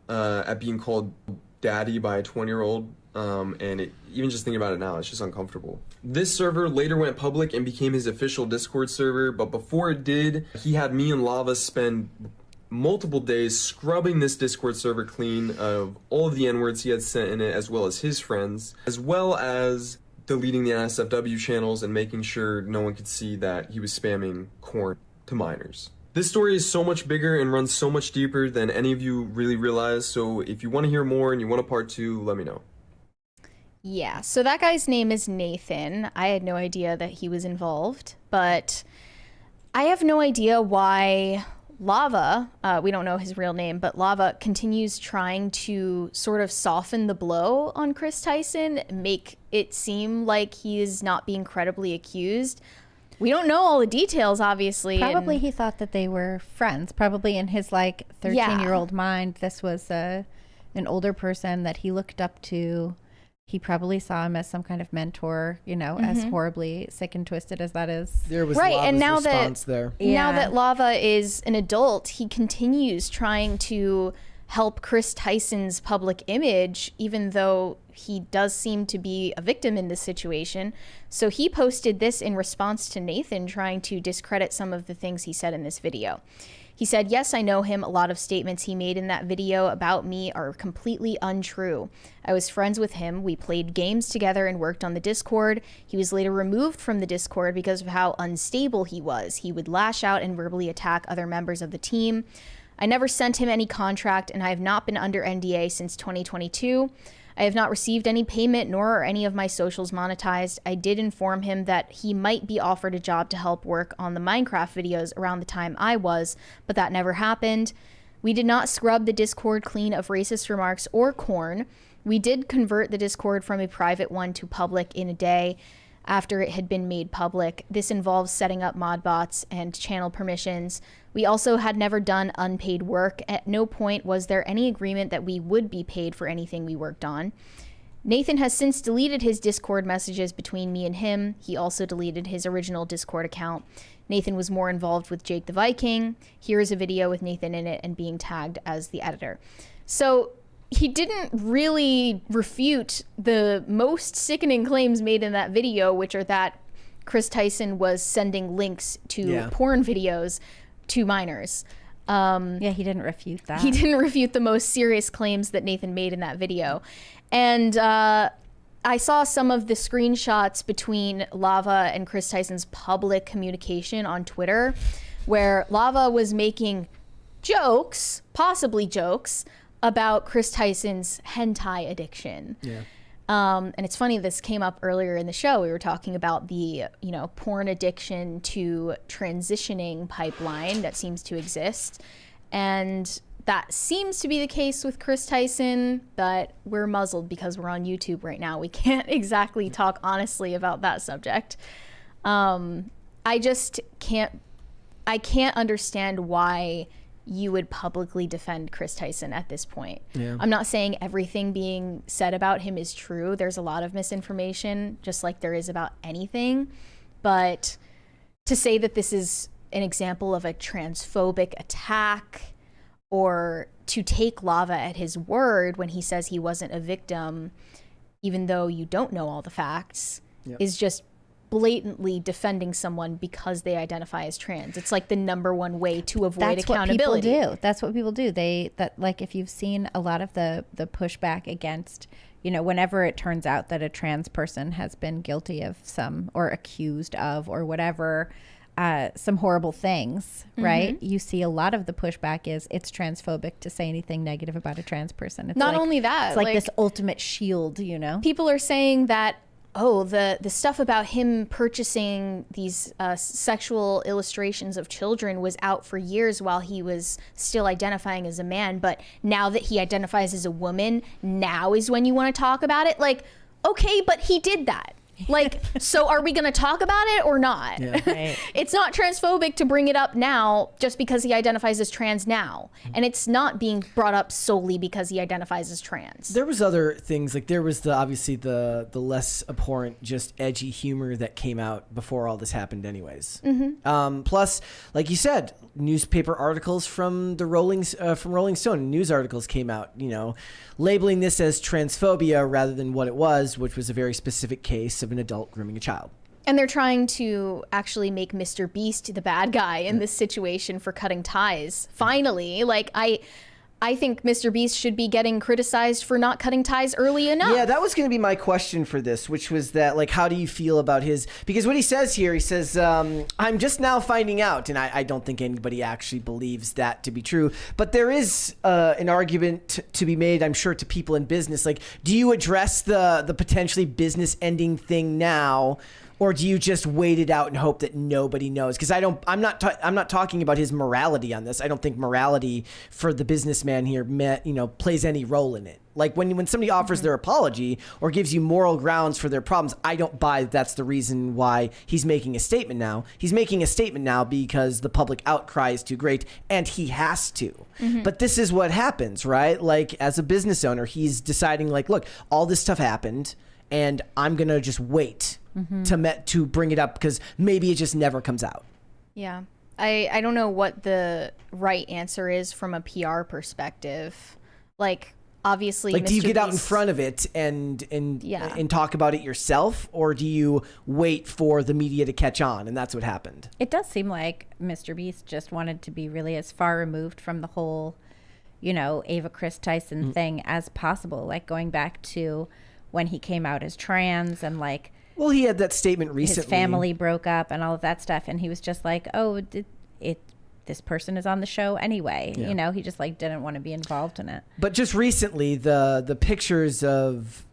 at being called daddy by a 20-year-old, and even just thinking about it now, it's just uncomfortable. This server later went public and became his official Discord server, but before it did, he had me and Lava spend multiple days scrubbing this Discord server clean of all of the N-words he had sent in it, as well as his friends, as well as deleting the NSFW channels and making sure no one could see that he was spamming corn to minors. This story is so much bigger and runs so much deeper than any of you really realize, so if you want to hear more and you want a part 2, let me know. Yeah, so that guy's name is Nathan. I had no idea that he was involved, but I have no idea why Lava, we don't know his real name, but Lava continues trying to sort of soften the blow on Kris Tyson, make it seem like he is not being credibly accused. We don't know all the details, obviously. Probably he thought that they were friends. Probably in his like 13-year-old mind, this was an older person that he looked up to. He probably saw him as some kind of mentor, you know, as horribly sick and twisted as that is. There was right, Lava's and now response that there. now that Lava is an adult, he continues trying to help Kris Tyson's public image, even though he does seem to be a victim in this situation. So he posted this in response to Nathan trying to discredit some of the things he said in this video. He said, "Yes, I know him. A lot of statements he made in that video about me are completely untrue. I was friends with him. We played games together and worked on the Discord. He was later removed from the Discord because of how unstable he was. He would lash out and verbally attack other members of the team. I never sent him any contract, and I have not been under NDA since 2022. I have not received any payment, nor are any of my socials monetized. I did inform him that he might be offered a job to help work on the Minecraft videos around the time I was, but that never happened. We did not scrub the Discord clean of racist remarks or corn. We did convert the Discord from a private one to public in a day after it had been made public. This involves setting up mod bots and channel permissions. We also had never done unpaid work. At no point was there any agreement that we would be paid for anything we worked on. Nathan has since deleted his Discord messages between me and him. He also deleted his original Discord account. Nathan was more involved with Jake the Viking. Here is a video with Nathan in it and being tagged as the editor." So he didn't really refute the most sickening claims made in that video, which are that Kris Tyson was sending links to porn videos to minors. Yeah, he didn't refute that. He didn't refute the most serious claims that Nathan made in that video. And I saw some of the screenshots between Lava and Kris Tyson's public communication on Twitter, where Lava was making jokes, possibly jokes, about Kris Tyson's hentai addiction. Yeah. And it's funny, this came up earlier in the show. We were talking about the, you know, porn addiction to transitioning pipeline that seems to exist. And that seems to be the case with Kris Tyson, but we're muzzled because we're on YouTube right now. We can't exactly talk honestly about that subject. I just can't understand why you would publicly defend Kris Tyson at this point. Yeah. I'm not saying everything being said about him is true. There's a lot of misinformation, just like there is about anything. But to say that this is an example of a transphobic attack, or to take Lava at his word when he says he wasn't a victim, even though you don't know all the facts, is just blatantly defending someone because they identify as trans. It's like the number one way to avoid accountability. That's what people do. Like if you've seen a lot of the pushback against, you know, whenever it turns out that a trans person has been guilty of some, or accused of, or whatever, some horrible things, right? You see a lot of the pushback is it's transphobic to say anything negative about a trans person. It's Not like, only that, it's like this ultimate shield, you know? People are saying that, oh, the stuff about him purchasing these sexual illustrations of children was out for years while he was still identifying as a man, but now that he identifies as a woman, now is when you want to talk about it? Like, okay, but he did that. Like, so are we going to talk about it or not? Yeah. Right. It's not transphobic to bring it up now just because he identifies as trans now. And it's not being brought up solely because he identifies as trans. There was other things, like there was obviously the less abhorrent, just edgy humor that came out before all this happened anyways. Plus, like you said, newspaper articles from Rolling Stone, news articles came out, you know, labeling this as transphobia rather than what it was, which was a very specific case of an adult grooming a child. And they're trying to actually make MrBeast the bad guy in this situation for cutting ties. Finally, like I I think MrBeast should be getting criticized for not cutting ties early enough. Yeah, that was going to be my question for this, which was that, like, how do you feel about his... Because what he says here, he says, I'm just now finding out, and I don't think anybody actually believes that to be true, but there is an argument to be made, I'm sure, to people in business. Like, do you address the potentially business-ending thing now, or do you just wait it out and hope that nobody knows? Because I'm not talking about his morality on this. I don't think morality for the businessman here, plays any role in it. Like when somebody offers their apology or gives you moral grounds for their problems, I don't buy that's the reason why he's making a statement now. He's making a statement now because the public outcry is too great, and he has to. But this is what happens, right? Like, as a business owner, he's deciding, like, look, all this stuff happened, and I'm gonna just wait to bring it up because maybe it just never comes out. Yeah. I don't know what the right answer is from a PR perspective. Like, obviously, like, Mr. do you get out in Beast- front of it and talk about it yourself, or do you wait for the media to catch on? And that's what happened. It does seem like MrBeast just wanted to be really as far removed from the whole, Ava Kris Tyson thing as possible. Like, going back to when he came out as trans and, like, well, he had that statement recently. His family broke up and all of that stuff, and he was just like, "Oh, this person is on the show anyway." Yeah. He just, like, didn't want to be involved in it. But just recently, the pictures of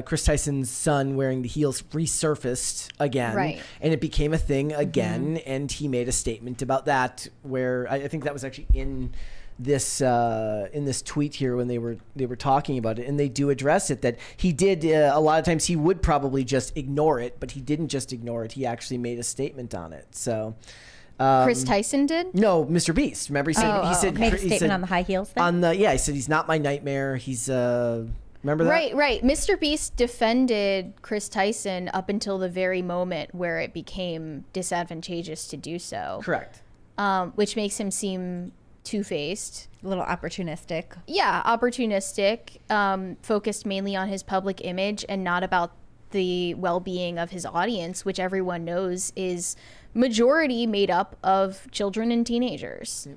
Kris Tyson's son wearing the heels resurfaced again, Right. and it became a thing again. And he made a statement about that, where I think that was actually in this tweet here when they were talking about it, and they do address it, that he did a lot of times he would probably just ignore it, but he didn't just ignore it. He actually made a statement on it. So Kris Tyson did? no, MrBeast. Remember, he said Made a statement on the high heels thing? he said he's not my nightmare. He's remember that? Right. MrBeast defended Kris Tyson up until the very moment where it became disadvantageous to do so. Correct. Which makes him seem two-faced. A little opportunistic. Yeah, opportunistic, focused mainly on his public image and not about the well-being of his audience, which everyone knows is majority made up of children and teenagers.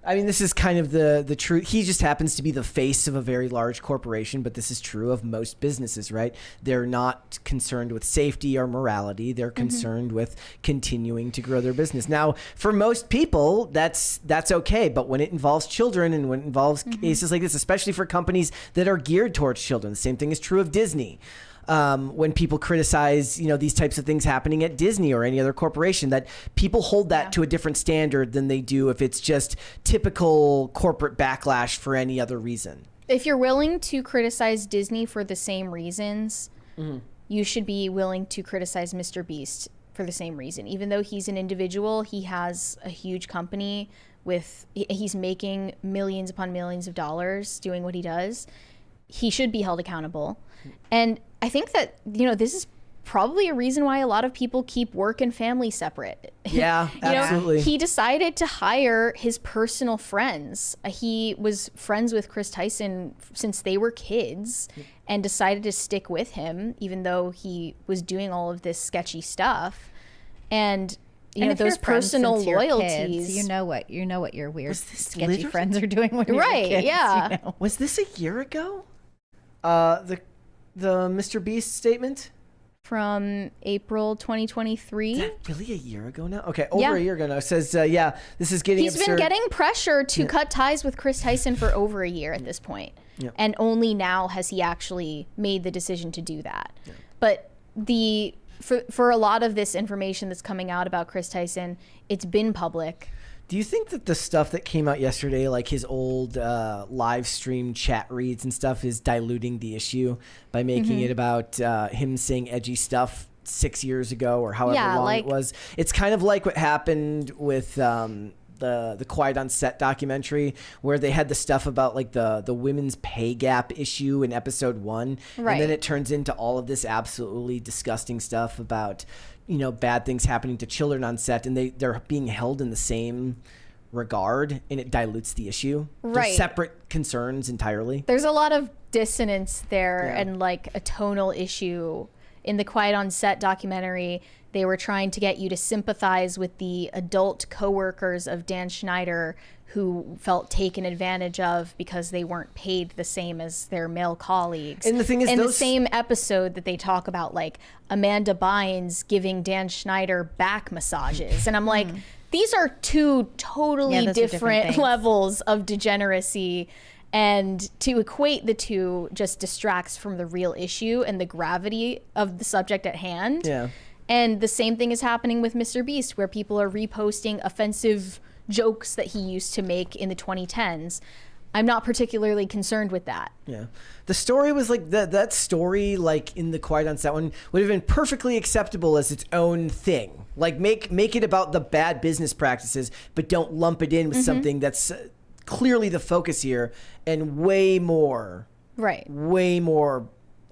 I mean, this is kind of the truth. He just happens to be the face of a very large corporation, but this is true of most businesses, right? They're not concerned with safety or morality. They're concerned with continuing to grow their business. Now, for most people, that's okay. But when it involves children and when it involves cases like this, especially for companies that are geared towards children, the same thing is true of Disney. When people criticize, these types of things happening at Disney or any other corporation, that people hold that to a different standard than they do if it's just typical corporate backlash for any other reason. If you're willing to criticize Disney for the same reasons, you should be willing to criticize MrBeast for the same reason. Even though he's an individual, he has a huge company he's making millions upon millions of dollars doing what he does. He should be held accountable. And I think that, this is probably a reason why a lot of people keep work and family separate. Yeah, absolutely. He decided to hire his personal friends. He was friends with Kris Tyson since they were kids and decided to stick with him, even though he was doing all of this sketchy stuff. And if those you're friends since since you're loyalties. kids, you know what your weird sketchy literally- friends are doing when you're Right, kids, yeah. Was this a year ago? The MrBeast statement? From April 2023. Is that really a year ago now? Okay, over a year ago now. It says, this is getting He's absurd. been getting pressure to cut ties with Kris Tyson for over a year at this point. Yeah. And only now has he actually made the decision to do that. Yeah. But for a lot of this information that's coming out about Kris Tyson, it's been public. Do you think that the stuff that came out yesterday, like his old live stream chat reads and stuff, is diluting the issue by making it about him saying edgy stuff 6 years ago or however long it was? It's kind of like what happened with the Quiet on Set documentary, where they had the stuff about like the women's pay gap issue in episode 1. Right. And then it turns into all of this absolutely disgusting stuff about bad things happening to children on set, and they're being held in the same regard, and it dilutes the issue. Right. They're separate concerns entirely. There's a lot of dissonance there and like a tonal issue. In the Quiet on Set documentary, they were trying to get you to sympathize with the adult coworkers of Dan Schneider who felt taken advantage of because they weren't paid the same as their male colleagues. And the thing is, in the same episode that they talk about, like, Amanda Bynes giving Dan Schneider back massages. And I'm like, these are two totally different levels of degeneracy. And to equate the two just distracts from the real issue and the gravity of the subject at hand. Yeah. And the same thing is happening with MrBeast, where people are reposting offensive jokes that he used to make in the 2010s. I'm not particularly concerned with that. Yeah. The story was like that story, like in the Quiet on Set one, would have been perfectly acceptable as its own thing. Like make it about the bad business practices, but don't lump it in with something that's clearly the focus here and way more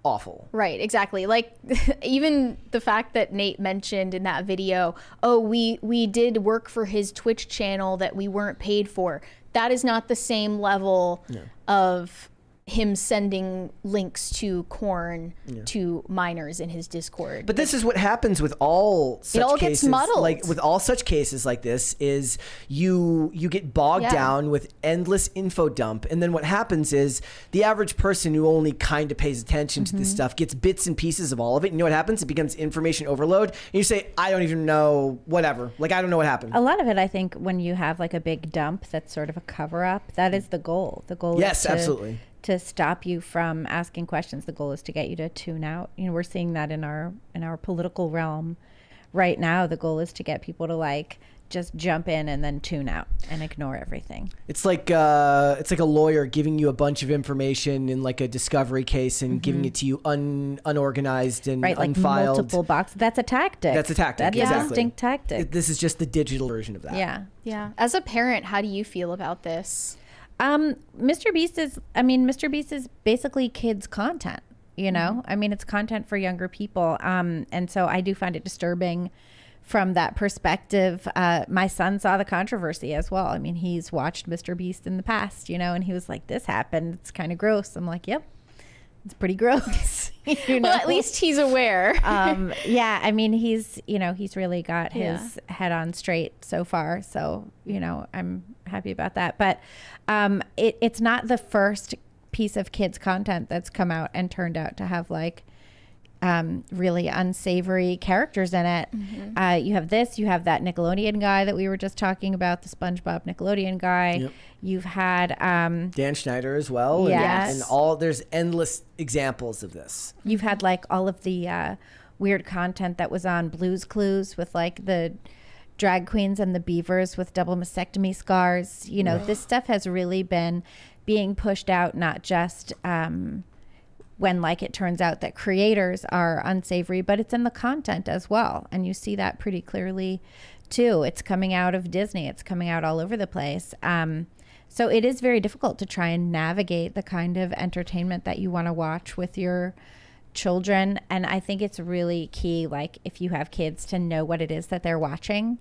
awful. Right, exactly. Like, even the fact that Nate mentioned in that video, oh, we did work for his Twitch channel that we weren't paid for. That is not the same level of him sending links to Korn to minors in his Discord. But this is what happens with all such cases. Gets muddled. Like with all such cases like this is you get bogged down with endless info dump, and then what happens is the average person who only kind of pays attention to this stuff gets bits and pieces of all of it. You know what happens? It becomes information overload, and you say, I don't even know, whatever. Like, I don't know what happened. A lot of it, I think, when you have like a big dump that's sort of a cover up, that is the goal. The goal is absolutely. To stop you from asking questions. The goal is to get you to tune out. You know, we're seeing that in our political realm right now. The goal is to get people to like just jump in and then tune out and ignore everything. It's like a lawyer giving you a bunch of information in like a discovery case and giving it to you unorganized and like unfiled. Multiple boxes. That's a tactic. That's a distinct tactic. This is just the digital version of that. Yeah. As a parent, how do you feel about this? MrBeast is basically kids content, you know? I mean, it's content for younger people. And so I do find it disturbing from that perspective. My son saw the controversy as well. I mean, he's watched MrBeast in the past, you know, and he was like, this happened. It's kind of gross. I'm like, yep, it's pretty gross. You know? Well, at least he's aware. Yeah, I mean, he's really got his head on straight so far. So, you know, I'm happy about that. But it's not the first piece of kids content that's come out and turned out to have like really unsavory characters in it. You have this, you have that Nickelodeon guy that we were just talking about, the SpongeBob Nickelodeon guy. Yep. You've had Dan Schneider as well. Yes. And there's endless examples of this. You've had like all of the weird content that was on Blue's Clues with like the drag queens and the beavers with double mastectomy scars. You know, this stuff has really been being pushed out, not just when like it turns out that creators are unsavory, but it's in the content as well. And you see that pretty clearly too. It's coming out of Disney. It's coming out all over the place. So it is very difficult to try and navigate the kind of entertainment that you want to watch with your children. And I think it's really key, like if you have kids, to know what it is that they're watching,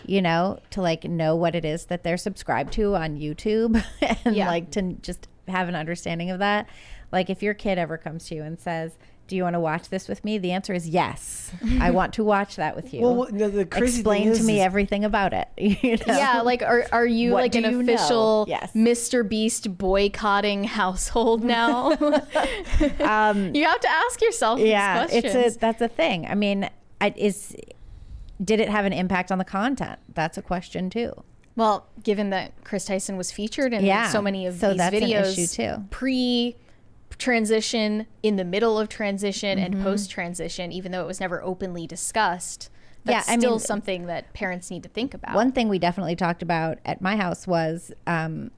you know, to like know what it is that they're subscribed to on YouTube and like to just have an understanding of that. Like if your kid ever comes to you and says, do you want to watch this with me? The answer is yes. I want to watch that with you. Well, no, the crazy Explain thing to me everything about it. You know? Yeah, like are you What like do an you official know? Yes. MrBeast boycotting household now? You have to ask yourself these questions. that's a thing. I mean, did it have an impact on the content? That's a question too. Well, given that Kris Tyson was featured in so many of these that's videos, an issue too. Pre-transition, in the middle of transition, and post-transition, even though it was never openly discussed, that's still something that parents need to think about. One thing we definitely talked about at my house was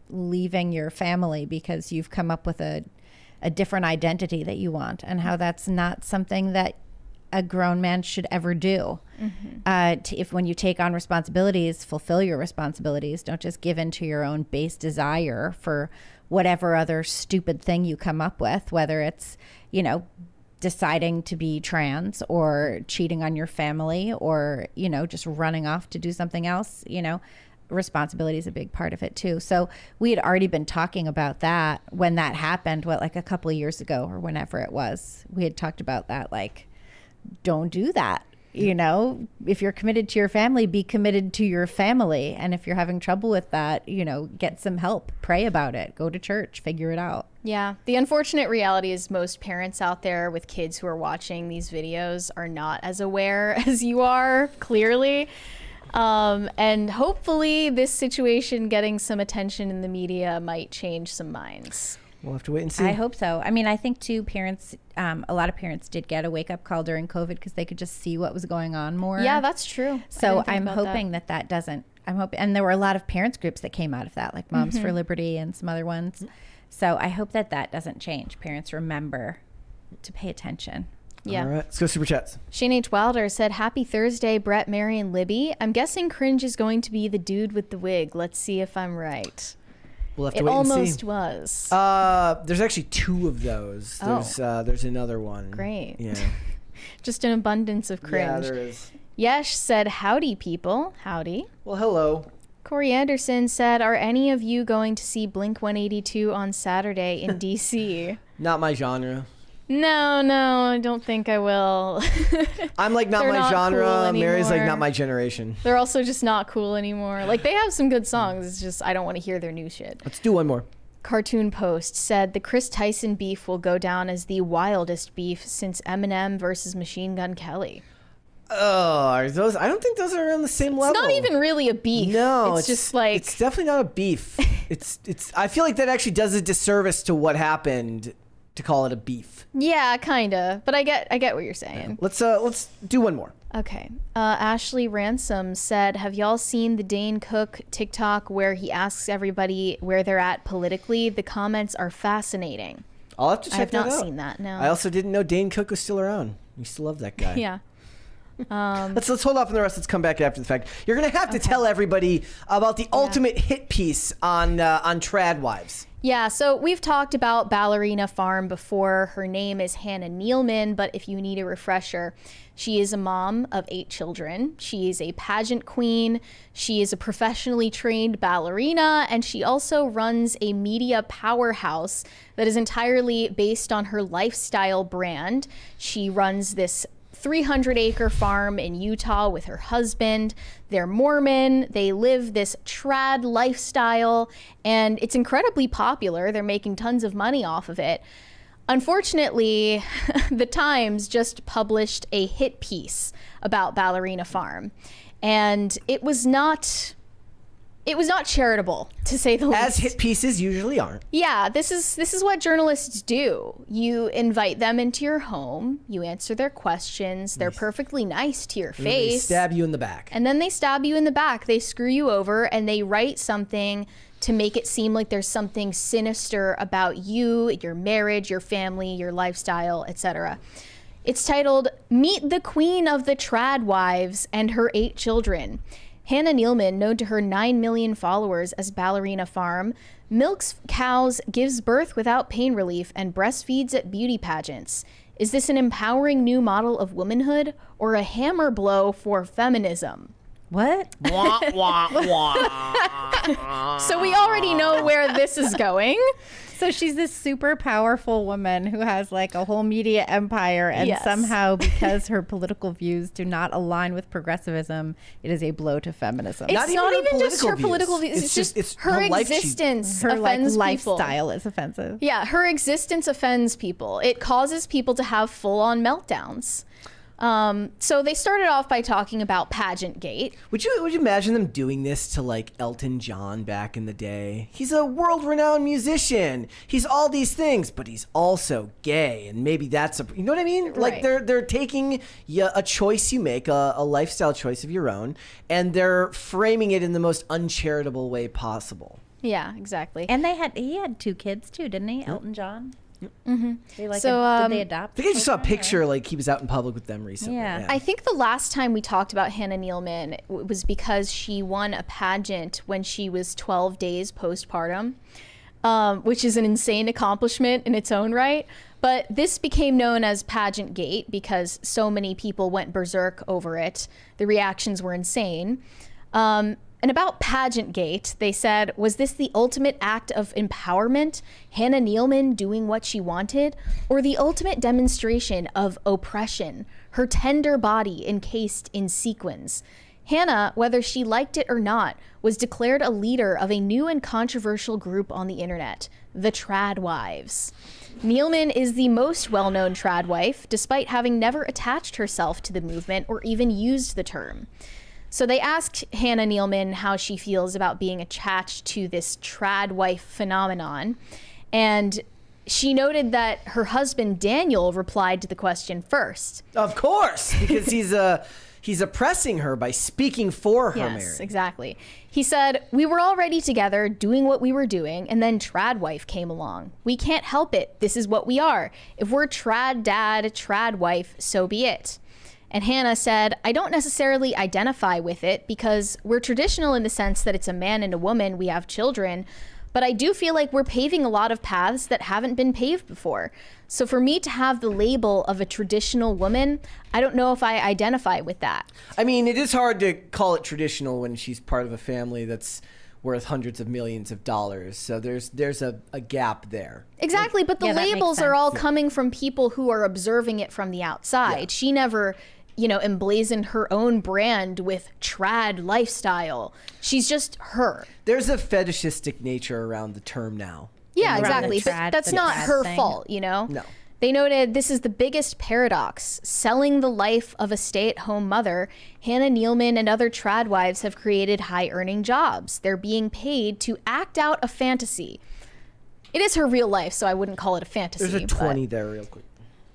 leaving your family because you've come up with a different identity that you want, and how that's not something that a grown man should ever do. If when you take on responsibilities, fulfill your responsibilities. Don't just give in to your own base desire for whatever other stupid thing you come up with, whether it's, you know, deciding to be trans or cheating on your family or, you know, just running off to do something else. You know, responsibility is a big part of it too. So we had already been talking about that when that happened, like a couple of years ago or whenever it was. We had talked about that, like, don't do that. You know, if you're committed to your family, be committed to your family. And if you're having trouble with that, you know, get some help, pray about it, go to church, figure it out. Yeah. The unfortunate reality is most parents out there with kids who are watching these videos are not as aware as you are, clearly. And hopefully this situation getting some attention in the media might change some minds. We'll have to wait and see. I hope so. I mean, I think too, parents, a lot of parents did get a wake up call during COVID because they could just see what was going on more. Yeah, that's true. So I'm hoping that doesn't, I'm hoping, and there were a lot of parents groups that came out of that, like Moms for Liberty and some other ones. So I hope that doesn't change. Parents remember to pay attention. Yeah. All right, let's go super chats. Shane H. Wilder said, "Happy Thursday, Brett, Mary, and Libby. I'm guessing Cringe is going to be the dude with the wig. Let's see if I'm right." We'll have to It wait and see. almost was. There's actually 2 of those. There's another one. Great. Yeah. Just an abundance of cringe. Yeah, there is. Yesh said, "Howdy, people." Howdy. Well, hello. Corey Anderson said, "Are any of you going to see Blink 182 on Saturday in DC?" Not my genre. No, I don't think I will. I'm like, not They're my not genre. cool Mary's like, anymore. not my generation. They're also just not cool anymore. Like, they have some good songs. It's just, I don't want to hear their new shit. Let's do one more. Cartoon Post said, "The Chris Tyson beef will go down as the wildest beef since Eminem versus Machine Gun Kelly." Oh, are those? I don't think those are on the same level. It's not even really a beef. No, it's just like, it's definitely not a beef. it's. I feel like that actually does a disservice to what happened to call it a beef. yeah, kinda. But I get what you're saying. Let's do one more. Okay. Ashley Ransom said, "Have y'all seen the Dane Cook TikTok where he asks everybody where they're at politically? The comments are fascinating." I'll have to check I have that not out. seen that. No. I also didn't know Dane Cook was still around. We still love that guy. Yeah. Let's hold off on the rest. Let's come back after the fact. You're gonna have to tell everybody about the ultimate hit piece on Trad Wives. Yeah, so we've talked about Ballerina Farm before. Her name is Hannah Nealman, but if you need a refresher, she is a mom of 8 children. She is a pageant queen. She is a professionally trained ballerina, and she also runs a media powerhouse that is entirely based on her lifestyle brand. She runs this 300-acre farm in Utah with her husband. They're Mormon. They live this trad lifestyle, and it's incredibly popular. They're making tons of money off of it. Unfortunately, the Times just published a hit piece about Ballerina Farm, and it was not charitable, to say the least. As hit pieces usually aren't. Yeah, this is what journalists do. You invite them into your home, you answer their questions, they're perfectly nice to your They face, stab you in the back. and then they stab you in the back. They screw you over, and they write something to make it seem like there's something sinister about you, your marriage, your family, your lifestyle, etc. It's titled, "Meet the Queen of the Trad Wives and Her 8 Children." Hannah Nealman, known to her 9 million followers as Ballerina Farm, milks cows, gives birth without pain relief, and breastfeeds at beauty pageants. Is this an empowering new model of womanhood or a hammer blow for feminism? What? Wah, wah, wah. So we already know where this is going. So she's this super powerful woman who has like a whole media empire, and Yes. somehow, because her political views do not align with progressivism, it is a blow to feminism. It's Not not, even her even just her political political views. views. It's It's just- just it's her her life she- existence Her like offends people. lifestyle is offensive. Yeah, her existence offends people. It causes people to have full-on meltdowns. So they started off by talking about Pageant Gate. Would you imagine them doing this to like Elton John back in the day? He's a world-renowned musician. He's all these things, but he's also gay, and maybe that's you know what I mean? Like Right. they're taking a choice you make, a lifestyle choice of your own, and they're framing it in the most uncharitable way possible. Yeah, exactly. And he had 2 kids too, didn't he? Elton John. They like So, did they adopt? I think I just saw a children, or- picture like he was out in public with them recently. Yeah. I think the last time we talked about Hannah Nealman was because she won a pageant when she was 12 days postpartum, which is an insane accomplishment in its own right. But this became known as Pageant Gate because so many people went berserk over it. The reactions were insane. And And about Pageant Gate, they said, was this the ultimate act of empowerment, Hannah Nealman doing what she wanted, or the ultimate demonstration of oppression, her tender body encased in sequins? Hannah, whether she liked it or not, was declared a leader of a new and controversial group on the internet, the Trad Wives. Nealman is the most well-known trad wife, despite having never attached herself to the movement or even used the term. So they asked Hannah Nealman how she feels about being attached to this trad wife phenomenon, and she noted that her husband Daniel replied to the question first. Of course, because he's oppressing her by speaking for her. Yes, Mary. exactly. He said, "We were already together doing what we were doing, and then trad wife came along. We can't help it. This is what we are. If we're trad dad, trad wife, so be it." And Hannah said, "I don't necessarily identify with it because we're traditional in the sense that it's a man and a woman, we have children, but I do feel like we're paving a lot of paths that haven't been paved before. So for me to have the label of a traditional woman, I don't know if I identify with that." I mean, it is hard to call it traditional when she's part of a family that's worth hundreds of millions of dollars. So there's a gap there. Exactly, but the Yeah, that makes labels are sense. all coming from people who are observing it from the outside. Yeah. She never, emblazoned her own brand with trad lifestyle. She's just her. There's a fetishistic nature around the term now. Yeah, Around the exactly. trad- But that's the not trad her thing. fault, No. They noted this is the biggest paradox. Selling the life of a stay-at-home mother, Hannah Nealman and other trad wives have created high-earning jobs. They're being paid to act out a fantasy. It is her real life, so I wouldn't call it a fantasy. There's a but- 20 there real quick.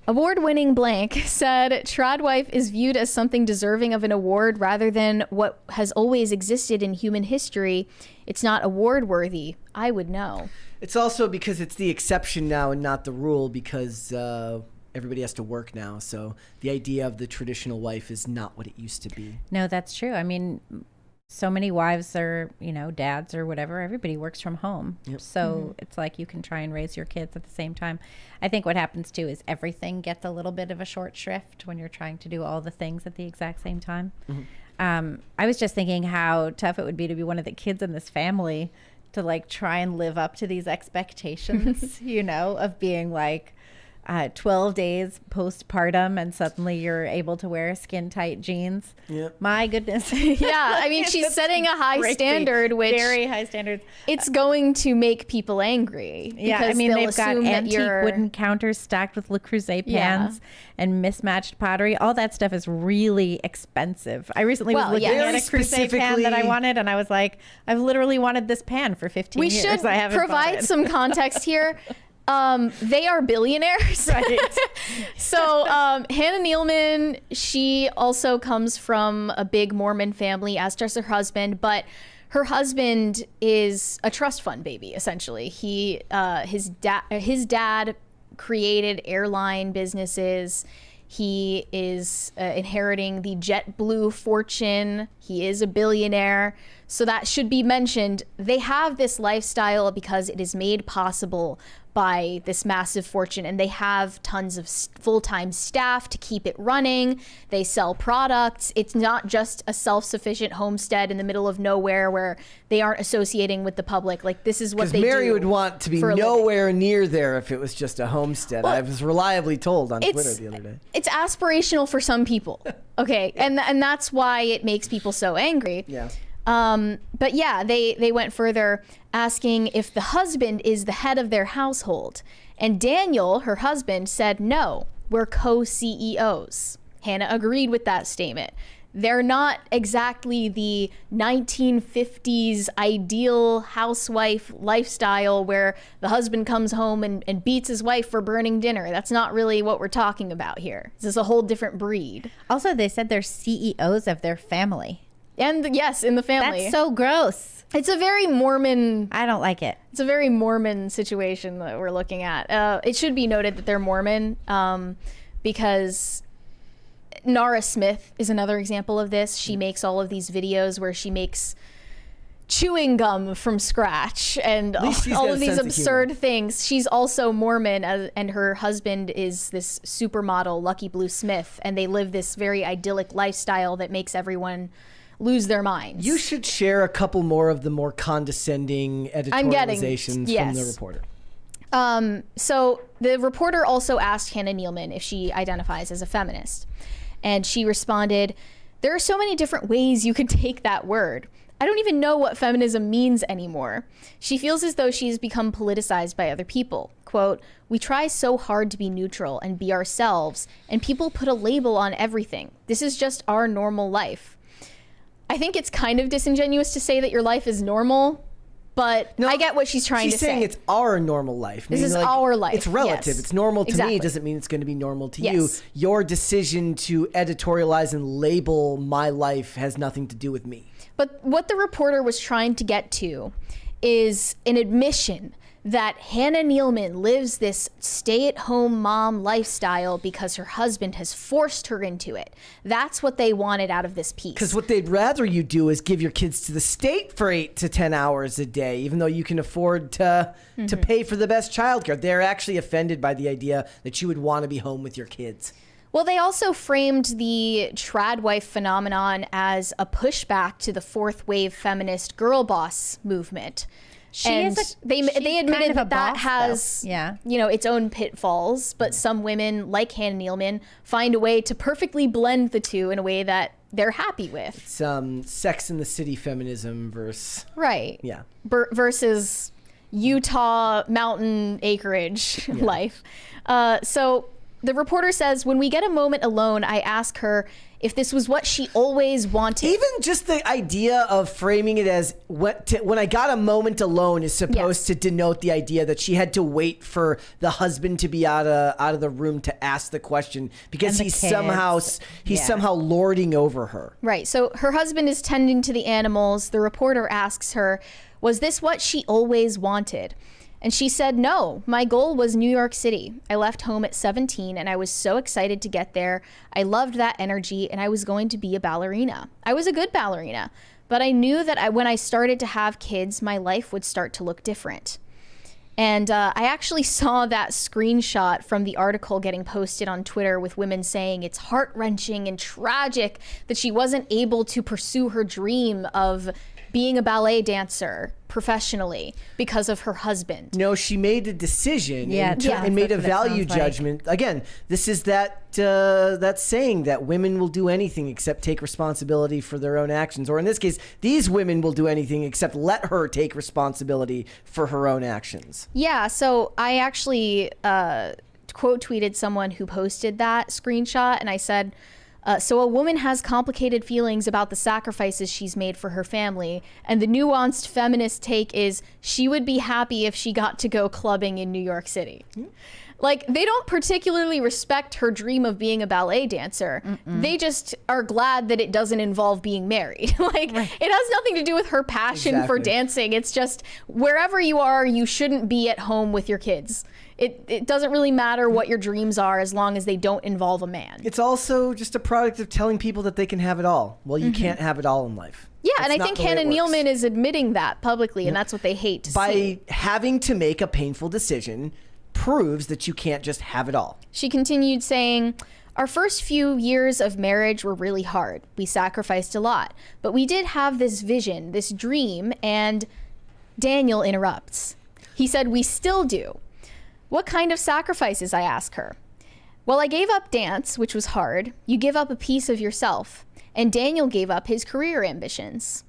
Award-winning blank said Tradwife is viewed as something deserving of an award rather than what has always existed in human history. It's not award-worthy. I would know. It's also because it's the exception now and not the rule because everybody has to work now. So the idea of the traditional wife is not what it used to be. No, that's true. I mean, so many wives or, dads or whatever, everybody works from home. Yep. So it's like you can try and raise your kids at the same time. I think what happens too is everything gets a little bit of a short shrift when you're trying to do all the things at the exact same time. I was just thinking how tough it would be to be one of the kids in this family to try and live up to these expectations, of being 12 days postpartum and suddenly you're able to wear skin tight jeans. Yep. My goodness. Yeah, I mean, she's setting a high Crazy. standard, which Very high standards. it's going to make people angry. Yeah, I because mean, they'll they've got assume that antique you're- wooden counters stacked with Le Creuset Yeah. pans and mismatched pottery. All that stuff is really expensive. I recently was Well, looking yeah. at a Very Creuset pan that I specifically- wanted, and I was like, I've literally wanted this pan for 15 We years. should I haven't bought provide it. some context here. They are billionaires. Right. So Hannah Nealman, she also comes from a big Mormon family, as does her husband, but her husband is a trust fund baby, essentially. His dad created airline businesses. He is inheriting the JetBlue fortune. He is a billionaire. So that should be mentioned. They have this lifestyle because it is made possible by this massive fortune, and they have tons of full-time staff to keep it running. They sell products. It's not just a self-sufficient homestead in the middle of nowhere where they aren't associating with the public. This is what Because they Mary do would want to be for a living. nowhere near there if it was just a homestead. Well, I was reliably told on Twitter it's the other day. it's aspirational for some people. Okay, and that's why it makes people so angry. Yeah. But yeah, they went further, asking if the husband is the head of their household. And Daniel, her husband, said, no, we're co-CEOs. Hannah agreed with that statement. They're not exactly the 1950s ideal housewife lifestyle where the husband comes home and beats his wife for burning dinner. That's not really what we're talking about here. This is a whole different breed. Also, they said they're CEOs of their family. And yes, in the family. That's so gross. It's a very Mormon. I don't like it. It's a very Mormon situation that we're looking at. It should be noted that they're Mormon because Nara Smith is another example of this. She makes all of these videos where she makes chewing gum from scratch and least she's all got of a these sense of absurd humor. things. She's also Mormon, and her husband is this supermodel, Lucky Blue Smith, and they live this very idyllic lifestyle that makes everyone lose their minds. You should share a couple more of the more condescending editorializations from the reporter. So the reporter also asked Hannah Nealman if she identifies as a feminist. And she responded, "There are so many different ways you could take that word. I don't even know what feminism means anymore." She feels as though she has become politicized by other people. Quote, "We try so hard to be neutral and be ourselves, and people put a label on everything. This is just our normal life." I think it's kind of disingenuous to say that your life is normal, but I get what she's trying to say. She's saying it's our normal life. This is our life. It's relative. Yes. It's normal to Exactly. me. It doesn't mean it's going to be normal to you. Yes. Your decision to editorialize and label my life has nothing to do with me. But what the reporter was trying to get to is an admission that Hannah Nealman lives this stay-at-home mom lifestyle because her husband has forced her into it. That's what they wanted out of this piece. Because what they'd rather you do is give your kids to the state for 8 to 10 hours a day, even though you can afford to pay for the best childcare. They're actually offended by the idea that you would want to be home with your kids. Well, they also framed the trad wife phenomenon as a pushback to the fourth wave feminist girl boss movement. They admitted that has its own pitfalls, but some women like Hannah Nealman find a way to perfectly blend the two in a way that they're happy with. It's Sex in the City feminism versus versus Utah mountain acreage life. So the reporter says, "When we get a moment alone, I ask her if this was what she always wanted." Even just the idea of framing it as when I got a moment alone is supposed to denote the idea that she had to wait for the husband to be out of the room to ask the question because he's somehow lording over her. Right. So her husband is tending to the animals. The reporter asks her, "Was this what she always wanted?" And she said, "No, my goal was New York City. I left home at 17 and I was so excited to get there. I loved that energy and I was going to be a ballerina. I was a good ballerina, but I knew that when I started to have kids, my life would start to look different." And I actually saw that screenshot from the article getting posted on Twitter with women saying it's heart-wrenching and tragic that she wasn't able to pursue her dream of being a ballet dancer professionally because of her husband. No, she made a decision and made a value judgment. Again, this is that saying that women will do anything except take responsibility for their own actions. Or in this case, these women will do anything except let her take responsibility for her own actions. Yeah, so I actually quote tweeted someone who posted that screenshot, and I said, "So a woman has complicated feelings about the sacrifices she's made for her family, and the nuanced feminist take is she would be happy if she got to go clubbing in New York City." Like, they don't particularly respect her dream of being a ballet dancer. They just are glad that it doesn't involve being married. It has nothing to do with her passion for dancing. It's just wherever you are, you shouldn't be at home with your kids. It doesn't really matter what your dreams are as long as they don't involve a man. It's also just a product of telling people that they can have it all. Well, you can't have it all in life. Yeah, That's and I think Hannah Nealman is admitting that publicly, and that's what they hate to see. By having to make a painful decision proves that you can't just have it all. She continued saying, "Our first few years of marriage were really hard. We sacrificed a lot, but we did have this vision, this dream," and Daniel interrupts. He said, "We still do." "What kind of sacrifices?" I ask her. "Well, I gave up dance, which was hard. You give up a piece of yourself. And Daniel gave up his career ambitions."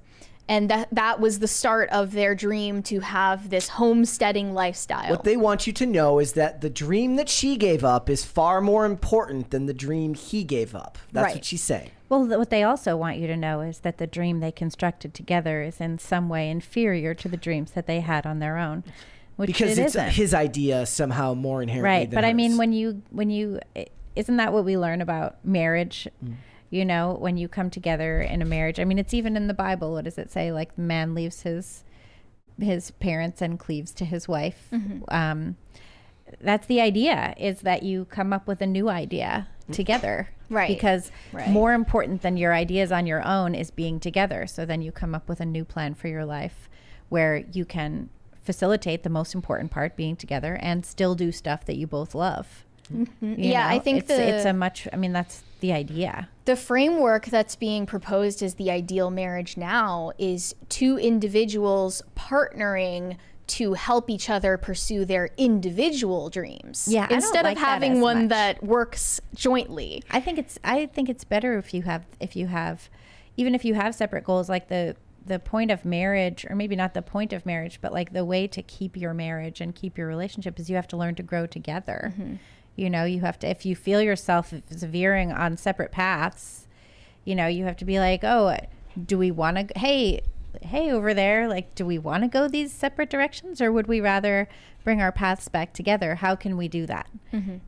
And that was the start of their dream to have this homesteading lifestyle. What they want you to know is that the dream that she gave up is far more important than the dream he gave up. That's what she's saying. Well, what they also want you to know is that the dream they constructed together is in some way inferior to the dreams that they had on their own. Because it's his idea somehow more inherently than but hers. I mean, when you isn't that what we learn about marriage? You know, when you come together in a marriage, I mean, it's even in the Bible. What does it say? Like, the man leaves his parents and cleaves to his wife. That's the idea, is that you come up with a new idea together. Right. Because more important than your ideas on your own is being together. So then you come up with a new plan for your life where you can facilitate the most important part, being together, and still do stuff that you both love. I think it's a much, I mean, that's the idea. The framework that's being proposed as the ideal marriage now is two individuals partnering to help each other pursue their individual dreams. Yeah, I don't instead like of that having as one much. that works jointly. I think it's better if you have even if you have separate goals, like the point of marriage, or maybe not the point of marriage, but like the way to keep your marriage and keep your relationship is you have to learn to grow together. You know, you have to, if you feel yourself veering on separate paths, you know, you have to be like, oh, do we want to, hey over there, like, do we want to go these separate directions, or would we rather bring our paths back together? How can we do that?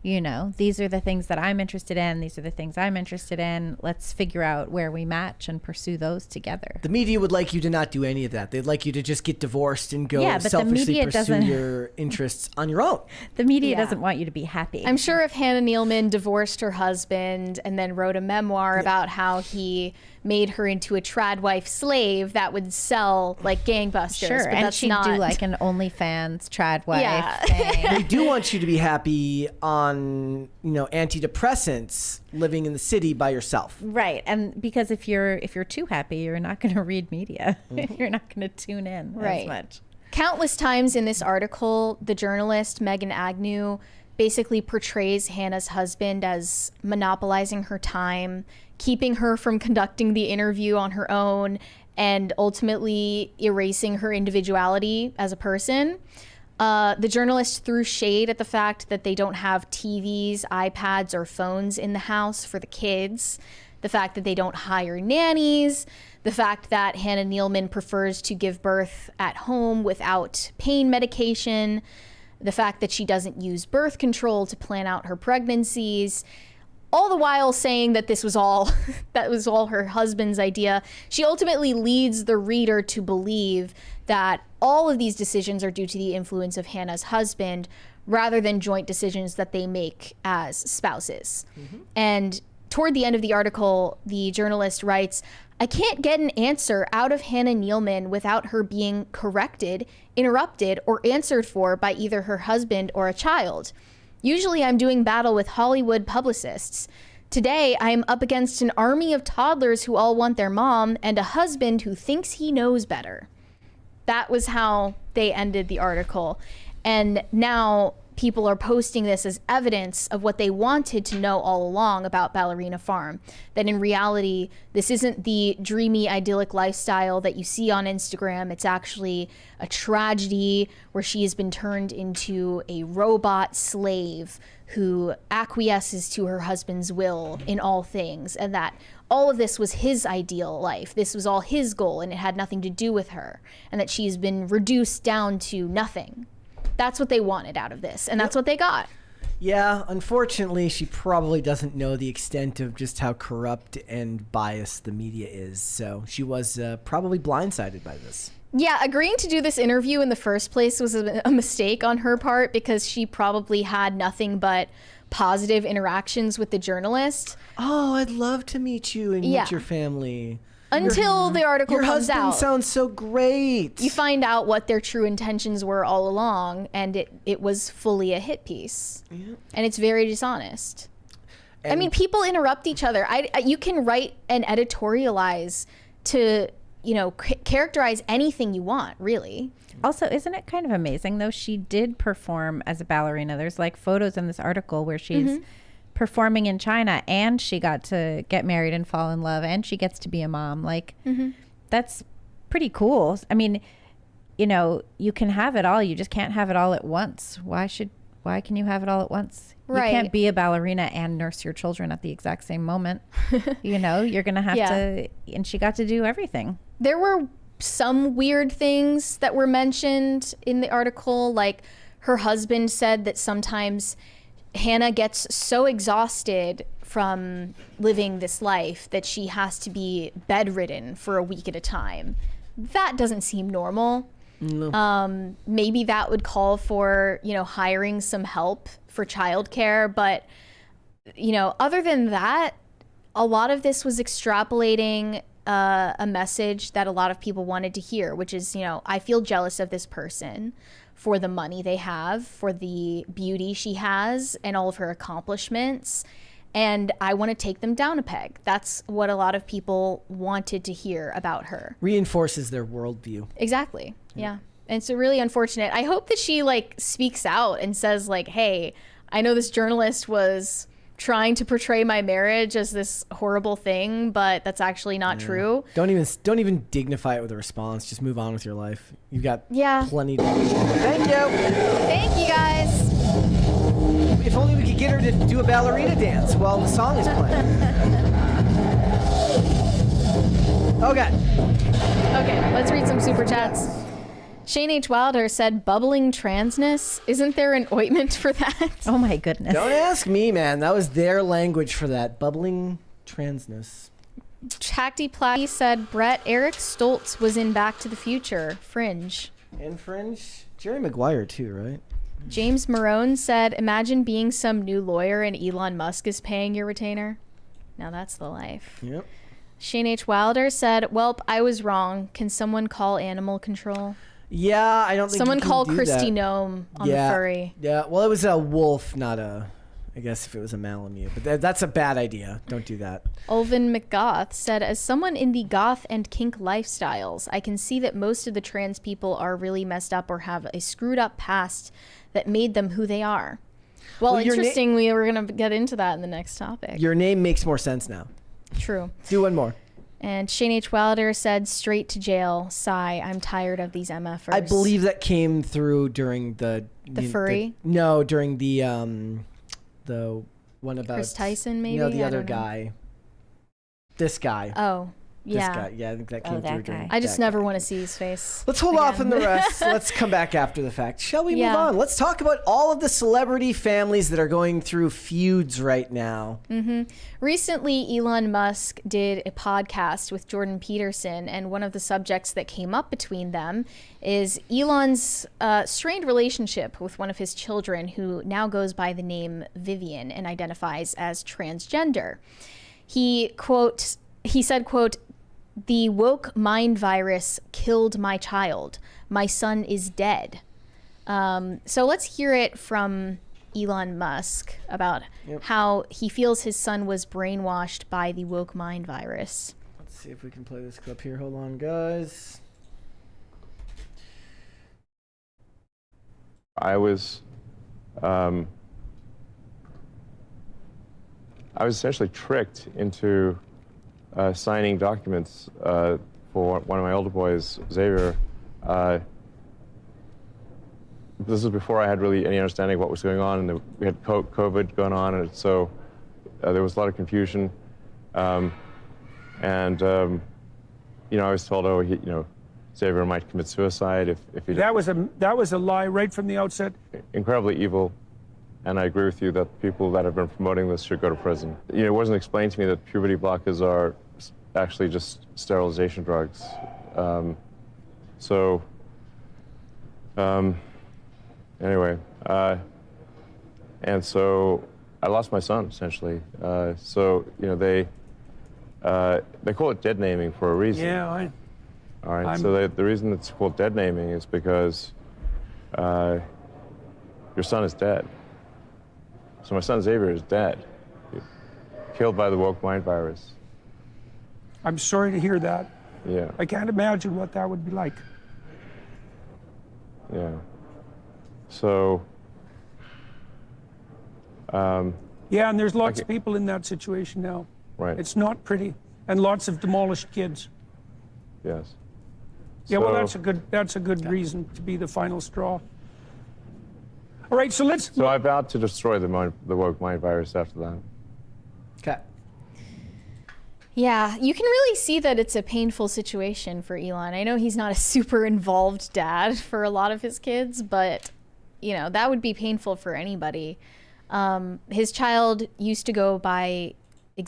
You know, these are the things that I'm interested in. These are the things I'm interested in. Let's figure out where we match and pursue those together. The media would like you to not do any of that. They'd like you to just get divorced and go Yeah, but the selfishly media pursue doesn't- your interests on your own. The media Yeah. doesn't want you to be happy. I'm sure if Hannah Nealman divorced her husband and then wrote a memoir about how he made her into a trad wife slave, that would sell like gangbusters. Sure, but and that's she'd not do like an OnlyFans trad wife Yeah. thing. They do want you to be happy on, you know, antidepressants, living in the city by yourself. Right, and because if you're too happy, you're not going to read media. You're not going to tune in Right. as much. Countless times in this article, the journalist Megan Agnew basically portrays Hannah's husband as monopolizing her time, keeping her from conducting the interview on her own, and ultimately erasing her individuality as a person. The journalist threw shade at the fact that they don't have TVs, iPads, or phones in the house for the kids, the fact that they don't hire nannies, the fact that Hannah Nealman prefers to give birth at home without pain medication, the fact that she doesn't use birth control to plan out her pregnancies, all the while saying that this was all that was all her husband's idea. She ultimately leads the reader to believe that all of these decisions are due to the influence of Hannah's husband rather than joint decisions that they make as spouses. And toward the end of the article, the journalist writes, "I can't get an answer out of Hannah Nealman without her being corrected, interrupted, or answered for by either her husband or a child. Usually I'm doing battle with Hollywood publicists. Today I am up against an army of toddlers who all want their mom and a husband who thinks he knows better." That was how they ended the article. And now people are posting this as evidence of what they wanted to know all along about Ballerina Farm. That in reality, this isn't the dreamy, idyllic lifestyle that you see on Instagram. It's actually a tragedy where she has been turned into a robot slave who acquiesces to her husband's will in all things, and that all of this was his ideal life. This was all his goal, and it had nothing to do with her, and that she's been reduced down to nothing. That's what they wanted out of this, and that's what they got. Yeah, unfortunately, she probably doesn't know the extent of just how corrupt and biased the media is. So she was probably blindsided by this. Yeah, agreeing to do this interview in the first place was a mistake on her part because she probably had nothing but positive interactions with the journalist. Oh, I'd love to meet you and Yeah. meet your family. Until the article Your comes husband out. sounds so great. You find out what their true intentions were all along, and it was fully a hit piece. And it's very dishonest. I mean, people interrupt each other. You can write and editorialize to, you know, characterize anything you want, really. Also, isn't it kind of amazing, though? She did perform as a ballerina. There's like photos in this article where she's performing in China, and she got to get married and fall in love, and she gets to be a mom. Like, that's pretty cool. I mean, you know, you can have it all. You just can't have it all at once. Why can you have it all at once? Right. You can't be a ballerina and nurse your children at the exact same moment. You know, you're going to have to, and she got to do everything. There were some weird things that were mentioned in the article, like her husband said that sometimes Hannah gets so exhausted from living this life that she has to be bedridden for a week at a time. That doesn't seem normal. No. Maybe that would call for, you know, hiring some help for childcare. But, you know, other than that, a lot of this was extrapolating a message that a lot of people wanted to hear, which is, you know, I feel jealous of this person for the money they have, for the beauty she has, and all of her accomplishments. and I want to take them down a peg. That's what a lot of people wanted to hear about her. Reinforces their worldview. Exactly. Yeah. And it's really unfortunate. I hope that she like speaks out and says like, hey, I know this journalist was trying to portray my marriage as this horrible thing, but that's actually not true. Don't even dignify it with a response. Just move on with your life. You've got plenty to do. Thank you. Thank you guys. If only we could get her to do a ballerina dance while the song is playing. Okay, let's read some super chats. Shane H. Wilder said, bubbling transness. Isn't there an ointment for that? Oh my goodness. Don't ask me, man. That was their language for that. Bubbling transness. Chakti Platy said, Brett, Eric Stoltz was in Back to the Future. Fringe. And Fringe? Jerry Maguire too, right? James Marone said, imagine being some new lawyer and Elon Musk is paying your retainer. Now that's the life. Yep. Shane H. Wilder said, welp, I was wrong. Can someone call animal control? Yeah, I don't think someone you can call do Christy that. Gnome on the furry. Yeah, well, it was a wolf, not a... I guess if it was a Malamute. But that's a bad idea. Don't do that. Ulvin McGoth said, as someone in the goth and kink lifestyles, I can see that most of the trans people are really messed up or have a screwed up past that made them who they are. Well, interestingly, we're going to get into that in the next topic. Your name makes more sense now. True. Do one more. And Shane H. Wilder said, straight to jail. Sigh, I'm tired of these MFers. I believe that came through during the furry? During the one about... Chris Tyson, maybe? No, the other guy. This guy. Oh, yeah. This guy. Yeah, I think that came through during I just never want to see his face. Let's hold off on the rest. Let's come back after the fact. Shall we move on? Let's talk about all of the celebrity families that are going through feuds right now. Recently, Elon Musk did a podcast with Jordan Peterson, and one of the subjects that came up between them is Elon's strained relationship with one of his children, who now goes by the name Vivian and identifies as transgender. He said, quote, the woke mind virus killed my child. My son is dead. So let's hear it from Elon Musk about how he feels his son was brainwashed by the woke mind virus. Let's see if we can play this clip here. Hold on, guys. I was essentially tricked into signing documents for one of my older boys, Xavier. This was before I had really any understanding of what was going on, and we had COVID going on, and so there was a lot of confusion. I was told, Xavier might commit suicide if he. That was a lie right from the outset. Incredibly evil. And I agree with you that people that have been promoting this should go to prison. It wasn't explained to me that puberty blockers are actually just sterilization drugs. Anyway, and so I lost my son, essentially. They call it dead naming for a reason. Yeah, all right, so the reason it's called dead naming is because your son is dead. So my son Xavier is dead, killed by the woke mind virus. I'm sorry to hear that. Yeah. I can't imagine what that would be like. Yeah. So. Yeah, and there's lots of people in that situation now. Right. It's not pretty, and lots of demolished kids. Yes. Yeah, well, that's a good reason to be the final straw. All right, so I vowed to destroy the woke mind virus after that. Okay. Yeah, you can really see that it's a painful situation for Elon. I know he's not a super involved dad for a lot of his kids, but that would be painful for anybody. His child used to go by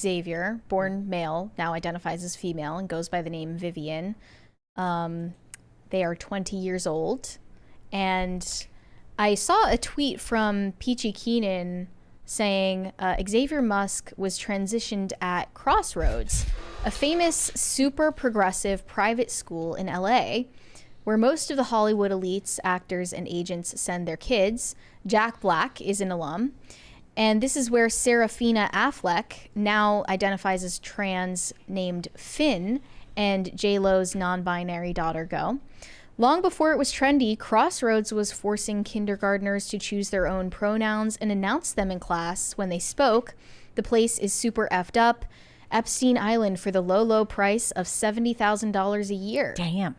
Xavier, born male, now identifies as female and goes by the name Vivian. They are 20 years old, and I saw a tweet from Peachy Keenan saying Xavier Musk was transitioned at Crossroads, a famous super progressive private school in LA, where most of the Hollywood elites, actors, and agents send their kids. Jack Black is an alum. And this is where Serafina Affleck now identifies as trans, named Finn, and J-Lo's non-binary daughter go. Long before it was trendy, Crossroads was forcing kindergartners to choose their own pronouns and announce them in class when they spoke. The place is super effed up. Epstein Island for the low, low price of $70,000 a year. Damn.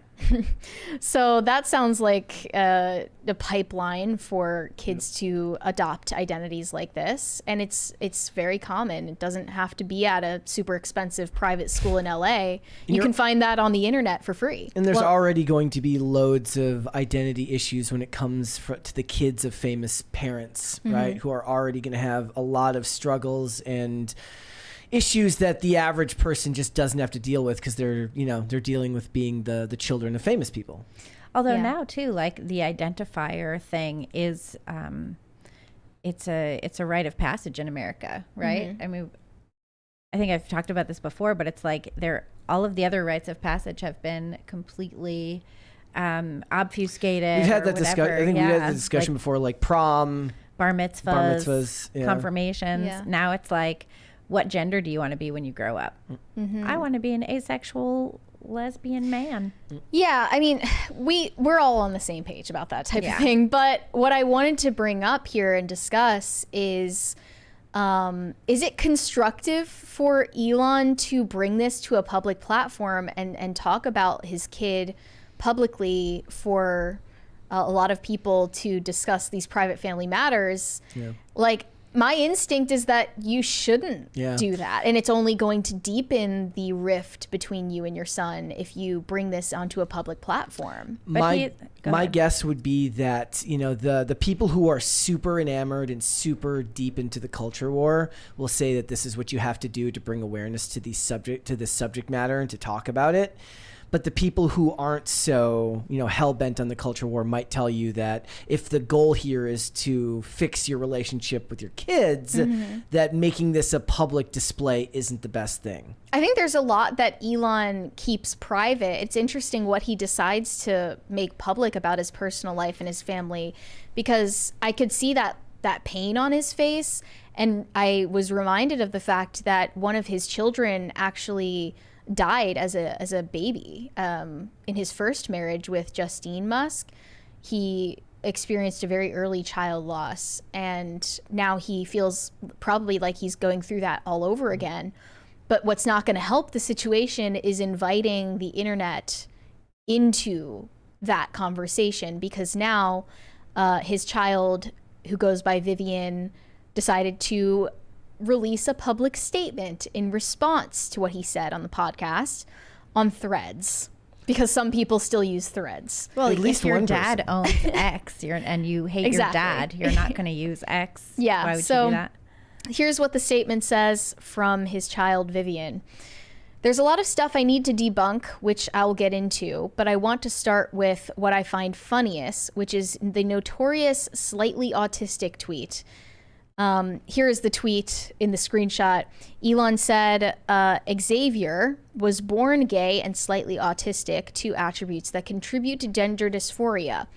So that sounds like a pipeline for kids to adopt identities like this. And it's very common. It doesn't have to be at a super expensive private school in LA. You can find that on the internet for free. And there's already going to be loads of identity issues when it comes to the kids of famous parents, right? Who are already going to have a lot of struggles and issues that the average person just doesn't have to deal with because they're dealing with being the children of famous people. Although now too, like the identifier thing is, it's a rite of passage in America, right? I mean, I think I've talked about this before, but it's like all of the other rites of passage have been completely obfuscated. We've had that discussion. I think we had the discussion before, like prom, bar mitzvahs, yeah. confirmations. Yeah. Now it's like, what gender do you want to be when you grow up? I want to be an asexual lesbian man. Yeah, I mean, we're all on the same page about that type of thing. But what I wanted to bring up here and discuss is it constructive for Elon to bring this to a public platform and talk about his kid publicly for a lot of people to discuss these private family matters? Yeah. Like, my instinct is that you shouldn't do that. And it's only going to deepen the rift between you and your son if you bring this onto a public platform. My guess would be that, the people who are super enamored and super deep into the culture war will say that this is what you have to do to bring awareness to this subject matter and to talk about it. But the people who aren't so, hell-bent on the culture war might tell you that if the goal here is to fix your relationship with your kids, that making this a public display isn't the best thing. I think there's a lot that Elon keeps private. It's interesting what he decides to make public about his personal life and his family, because I could see that pain on his face. And I was reminded of the fact that one of his children actually died as a baby in his first marriage with Justine Musk. He experienced a very early child loss, and now he feels probably like he's going through that all over again. But what's not going to help the situation is inviting the internet into that conversation, because now his child, who goes by Vivian, decided to release a public statement in response to what he said on the podcast on Threads, because some people still use Threads. Well, at least if your dad owns X and you hate your dad, you're not going to use X. Yeah. Why would you do that? Here's what the statement says from his child, Vivian. There's a lot of stuff I need to debunk, which I'll get into, but I want to start with what I find funniest, which is the notorious slightly autistic tweet. Here is the tweet in the screenshot. Elon said, Xavier was born gay and slightly autistic, 2 attributes that contribute to gender dysphoria.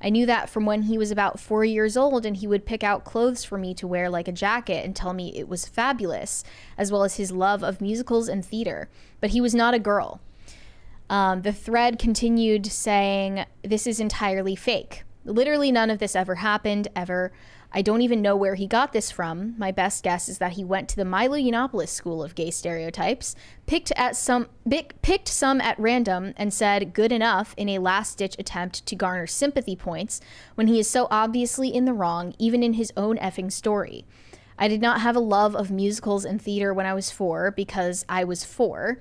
I knew that from when he was about 4 years old, and he would pick out clothes for me to wear like a jacket and tell me it was fabulous, as well as his love of musicals and theater. But he was not a girl. The thread continued saying, this is entirely fake. Literally none of this ever happened, ever. I don't even know where he got this from. My best guess is that he went to the Milo Yiannopoulos School of Gay Stereotypes, picked some at random, and said good enough in a last-ditch attempt to garner sympathy points when he is so obviously in the wrong, even in his own effing story. I did not have a love of musicals and theater when I was 4 because I was 4.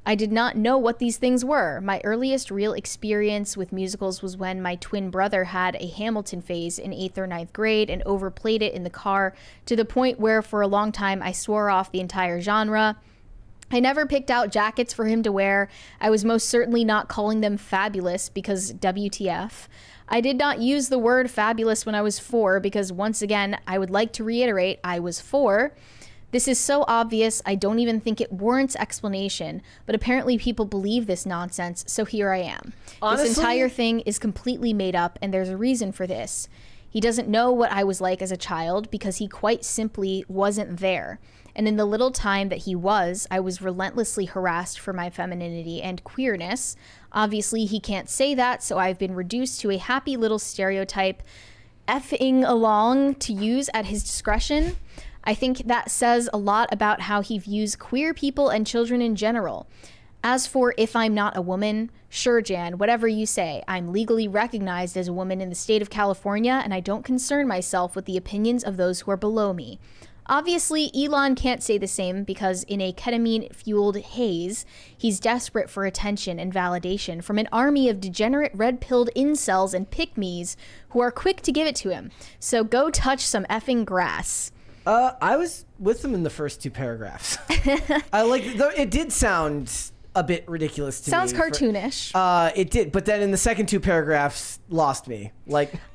I did not know what these things were. My earliest real experience with musicals was when my twin brother had a Hamilton phase in 8th or 9th grade and overplayed it in the car to the point where for a long time I swore off the entire genre. I never picked out jackets for him to wear. I was most certainly not calling them fabulous because WTF. I did not use the word fabulous when I was 4 because, once again, I would like to reiterate, I was 4. This is so obvious, I don't even think it warrants explanation, but apparently people believe this nonsense, so here I am. Honestly, this entire thing is completely made up, and there's a reason for this. He doesn't know what I was like as a child because he quite simply wasn't there. And in the little time that he was, I was relentlessly harassed for my femininity and queerness. Obviously, he can't say that, so I've been reduced to a happy little stereotype, effing along, to use at his discretion. I think that says a lot about how he views queer people and children in general. As for if I'm not a woman, sure, Jan, whatever you say. I'm legally recognized as a woman in the state of California, and I don't concern myself with the opinions of those who are below me. Obviously, Elon can't say the same because in a ketamine-fueled haze, he's desperate for attention and validation from an army of degenerate red-pilled incels and pick-me's who are quick to give it to him. So go touch some effing grass. I was with them in the first 2 paragraphs. It did sound a bit ridiculous to me. Sounds cartoonish. It did, but then in the second 2 paragraphs lost me.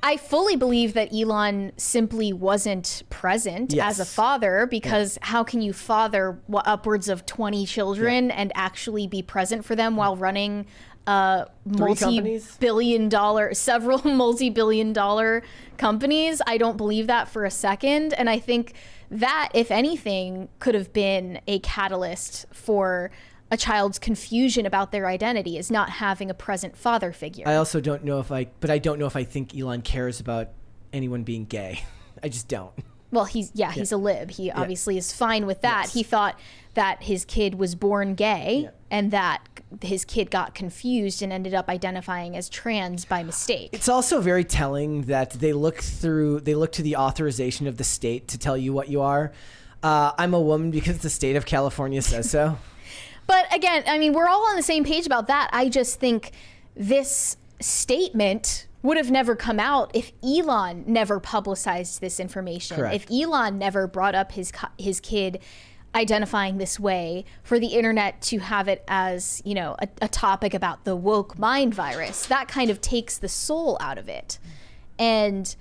I fully believe that Elon simply wasn't present as a father, because how can you father upwards of 20 children and actually be present for them while running several multi-billion dollar companies? I don't believe that for a second. And I think that, if anything, could have been a catalyst for a child's confusion about their identity, is not having a present father figure. I also don't know if I don't know if I think Elon cares about anyone being gay. I just don't. Well, he's a lib. He obviously is fine with that. Yes. He thought that his kid was born gay and that his kid got confused and ended up identifying as trans by mistake. It's also very telling that they look to the authorization of the state to tell you what you are. I'm a woman because the state of California says so. But again, I mean, we're all on the same page about that. I just think this statement would have never come out if Elon never publicized this information. Correct. If Elon never brought up his kid identifying this way for the internet to have it as, a topic about the woke mind virus. That kind of takes the soul out of it. And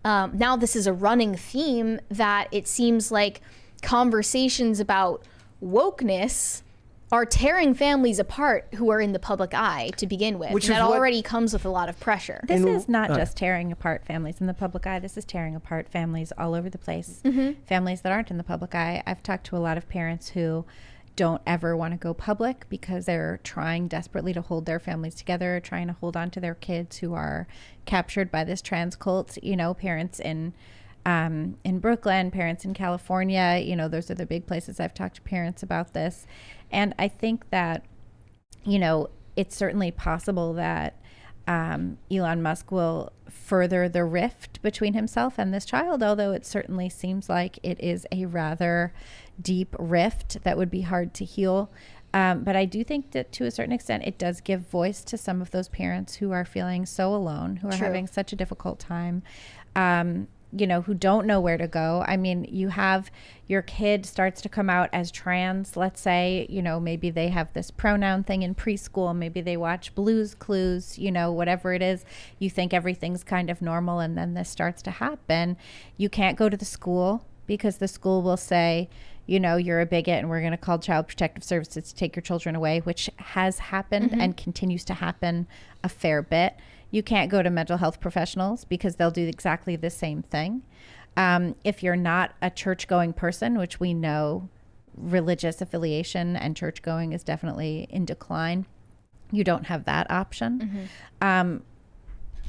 now this is a running theme that it seems like conversations about wokeness are tearing families apart who are in the public eye to begin with. Which already comes with a lot of pressure. This is not just tearing apart families in the public eye. This is tearing apart families all over the place. Mm-hmm. Families that aren't in the public eye. I've talked to a lot of parents who don't ever want to go public because they're trying desperately to hold their families together, trying to hold on to their kids who are captured by this trans cult. Parents in Brooklyn, parents in California, those are the big places I've talked to parents about this. And I think that, it's certainly possible that Elon Musk will further the rift between himself and this child, although it certainly seems like it is a rather deep rift that would be hard to heal. But I do think that to a certain extent, it does give voice to some of those parents who are feeling so alone, who are having such a difficult time. Who don't know where to go. I mean, you have your kid starts to come out as trans, let's say, maybe they have this pronoun thing in preschool, maybe they watch Blue's Clues, whatever it is, you think everything's kind of normal, and then this starts to happen. You can't go to the school because the school will say, you're a bigot and we're going to call Child Protective Services to take your children away, which has happened and continues to happen a fair bit. You can't go to mental health professionals because they'll do exactly the same thing. If you're not a church-going person, which we know religious affiliation and church-going is definitely in decline, you don't have that option. Mm-hmm.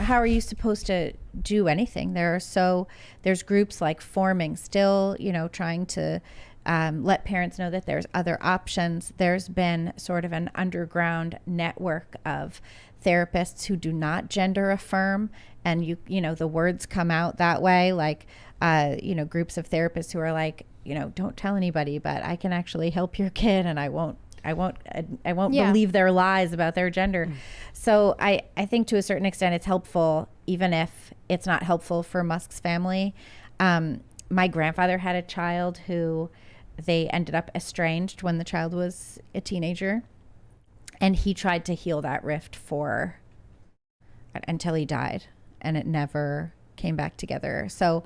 How are you supposed to do anything? There's groups like forming still, trying to let parents know that there's other options. There's been sort of an underground network of therapists who do not gender affirm, and the words come out that way, like groups of therapists who are like, don't tell anybody, but I can actually help your kid, and I won't believe their lies about their gender. So I think to a certain extent it's helpful, even if it's not helpful for Musk's family. My grandfather had a child who they ended up estranged when the child was a teenager. And he tried to heal that rift until he died, and it never came back together. So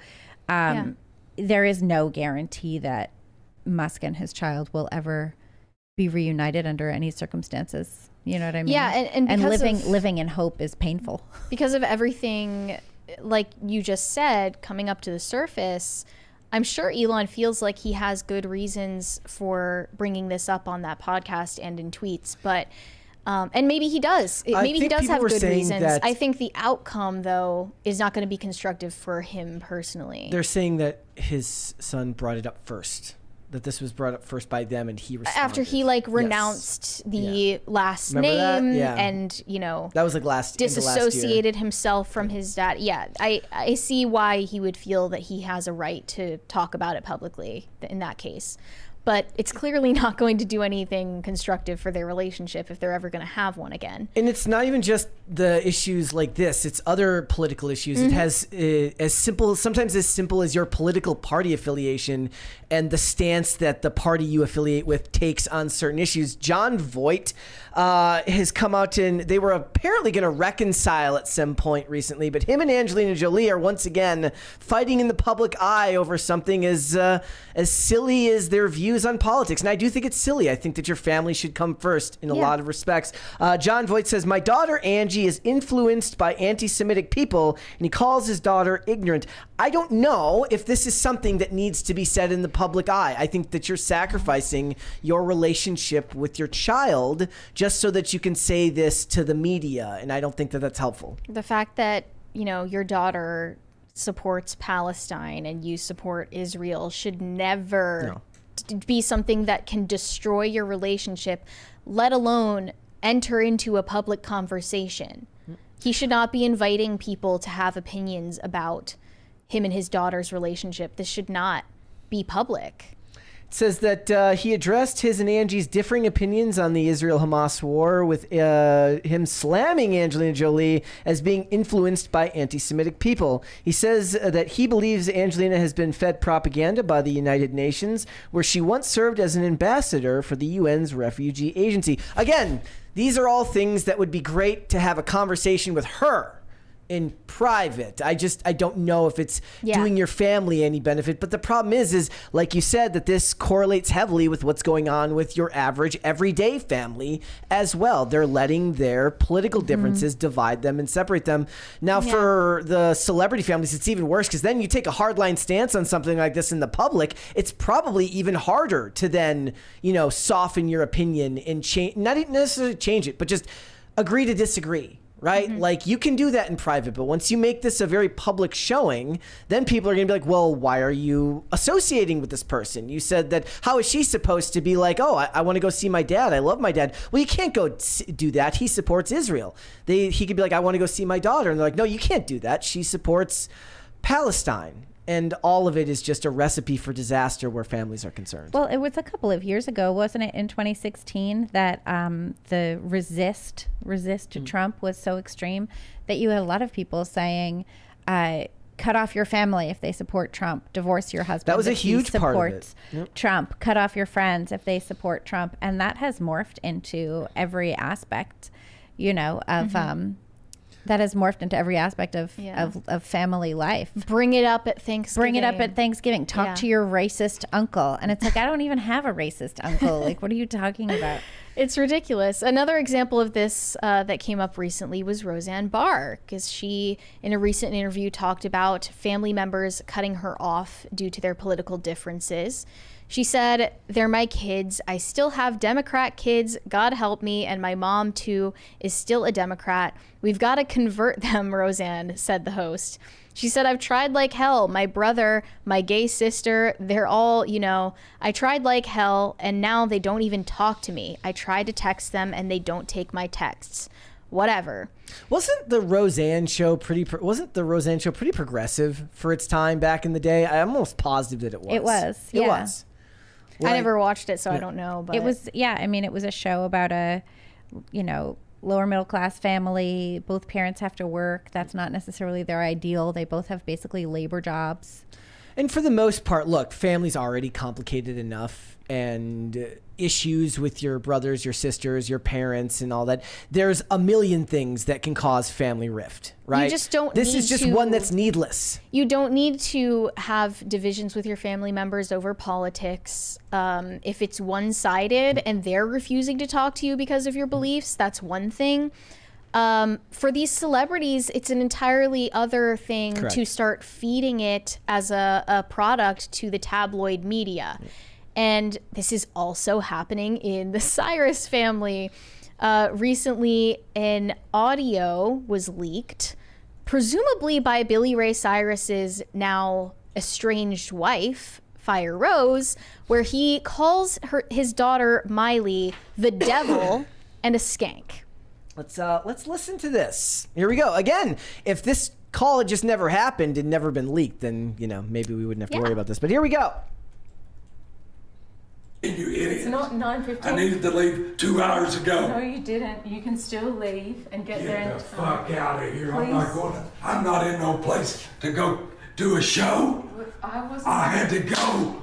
there is no guarantee that Musk and his child will ever be reunited under any circumstances. You know what I mean? Yeah, and living in hope is painful. Because of everything like you just said, coming up to the surface, I'm sure Elon feels like he has good reasons for bringing this up on that podcast and in tweets, but and maybe he does. Maybe he does have good reasons. I think the outcome, though, is not going to be constructive for him personally. They're saying that his son brought it up first. That this was brought up first by them, and he responded. After he renounced the last name and, you know, that was like disassociated himself from his dad. Yeah, I see why he would feel that he has a right to talk about it publicly in that case. But it's clearly not going to do anything constructive for their relationship if they're ever going to have one again. And it's not even just the issues like this. It's other political issues. It has sometimes as simple as your political party affiliation and the stance that the party you affiliate with takes on certain issues. Jon Voight has come out and they were apparently going to reconcile at some point recently, but him and Angelina Jolie are once again fighting in the public eye over something as silly as their views on politics. And I do think it's silly. I think that your family should come first in a lot of respects. Jon Voight says, my daughter Angie is influenced by anti-Semitic people, and he calls his daughter ignorant. I don't know if this is something that needs to be said in the public eye. I think that you're sacrificing your relationship with your child just so that you can say this to the media, and I don't think that that's helpful. The fact that, you know, your daughter supports Palestine and you support Israel should never be something that can destroy your relationship, let alone enter into a public conversation. He should not be inviting people to have opinions about him and his daughter's relationship. This should not be public. It says that he addressed his and Angie's differing opinions on the Israel-Hamas war with him slamming Angelina Jolie as being influenced by anti-Semitic people. He says that he believes Angelina has been fed propaganda by the United Nations, where she once served as an ambassador for the UN's refugee agency. Again, these are all things that would be great to have a conversation with her in private. I don't know if it's doing your family any benefit, but the problem is like you said, that this correlates heavily with what's going on with your average everyday family as well. They're letting their political differences divide them and separate them. Now for the celebrity families, it's even worse, because then you take a hardline stance on something like this in the public, it's probably even harder to then, you know, soften your opinion and change, not necessarily change it, but just agree to disagree. Right? Like, you can do that in private, but once you make this a very public showing, then people are going to be like, well, why are you associating with this person? You said that, how is she supposed to be like, oh, I want to go see my dad. I love my dad. Well, you can't go do that. He supports Israel. He could be like, I want to go see my daughter. And they're like, no, you can't do that. She supports Palestine. And all of it is just a recipe for disaster where families are concerned. Well, it was a couple of years ago, wasn't it, in 2016, that the resist to Trump was so extreme that you had a lot of people saying, cut off your family if they support Trump, divorce your husband. That was a huge part of it. Trump, cut off your friends if they support Trump. And that has morphed into every aspect, you know, of... that has morphed into every aspect of family life. Bring it up at Thanksgiving. Talk to your racist uncle. And it's like, I don't even have a racist uncle. Like, what are you talking about? It's ridiculous. Another example of this that came up recently was Roseanne Barr, because she, in a recent interview, talked about family members cutting her off due to their political differences. She said, they're my kids. I still have Democrat kids. God help me. And my mom, too, is still a Democrat. We've got to convert them, Roseanne, said the host. She said, I've tried like hell. My brother, my gay sister, they're all, you know, I tried like hell, and now they don't even talk to me. I try to text them, and they don't take my texts. Whatever. Wasn't the Roseanne show pretty progressive for its time back in the day? I'm almost positive that it was. It was. It was. I never watched it, so I don't know. But it was, I mean, it was a show about a, you know, lower middle class family. Both parents have to work. That's not necessarily their ideal. They both have basically labor jobs. And for the most part, look, family's already complicated enough, and issues with your brothers, your sisters, your parents, and all that. There's a million things that can cause family rift, right? You just don't. This is just one that's needless. You don't need to have divisions with your family members over politics. If it's one-sided and they're refusing to talk to you because of your beliefs, that's one thing. For these celebrities, it's an entirely other thing to start feeding it as a product to the tabloid media. And this is also happening in the Cyrus family. Recently, an audio was leaked, presumably by Billy Ray Cyrus's now estranged wife, Fire Rose, where he calls his daughter Miley the devil and a skank. Let's listen to this. Here we go. Again, if this call had just never happened and never been leaked, then maybe we wouldn't have to worry about this. But here we go. You idiot. It's not 9:15. I needed to leave 2 hours ago. No, you didn't. You can still leave and get there in time. Get the fuck out of here. Please. I'm not in no place to go do a show. I had to go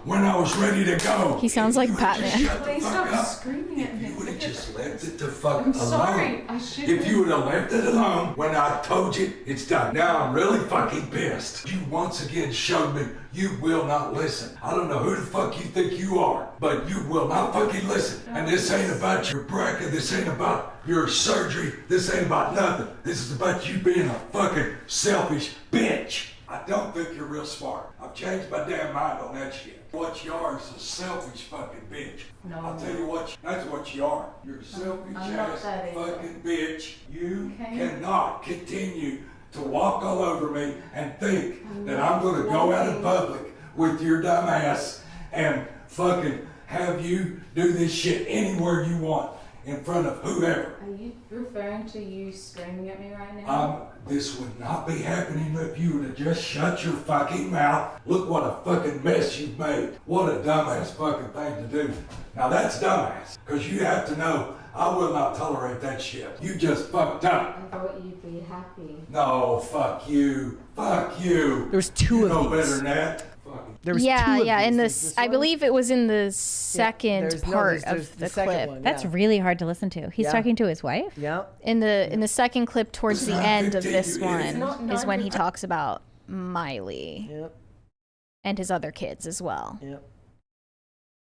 when I was ready to go. He sounds like Batman. Please stop screaming at me. You would have just left it the fuck I'm alone. sorry. I shouldn't. If you would have left it alone when I told you it's done. Now I'm really fucking pissed. You once again showed me you will not listen. I don't know who the fuck you think you are, but you will not fucking listen. And this ain't about your bracket. This ain't about your surgery. This ain't about nothing. This is about you being a fucking selfish bitch. I don't think you're real smart. I've changed my damn mind on that shit. What you are is a selfish fucking bitch. No. I'll tell you what, that's what you are. You're a selfish ass fucking bitch. You cannot continue to walk all over me and think that I'm gonna go out in public with your dumb ass and fucking have you do this shit anywhere you want in front of whoever. Are you referring to you screaming at me right now? This would not be happening if you would have just shut your fucking mouth. Look what a fucking mess you've made. What a dumbass fucking thing to do. Now that's dumbass, because you have to know I will not tolerate that shit. You just fucked up. I thought you'd be happy. No, fuck you. Fuck you. There's two of You know these. better than that. There was two of In these. this, I believe it was in the second part of the second clip. one, That's really hard to listen to. He's talking to his wife. Yeah. In the second clip towards the end of this one not is when he 9:15. talks about Miley Yep. and his other kids as well. Yep.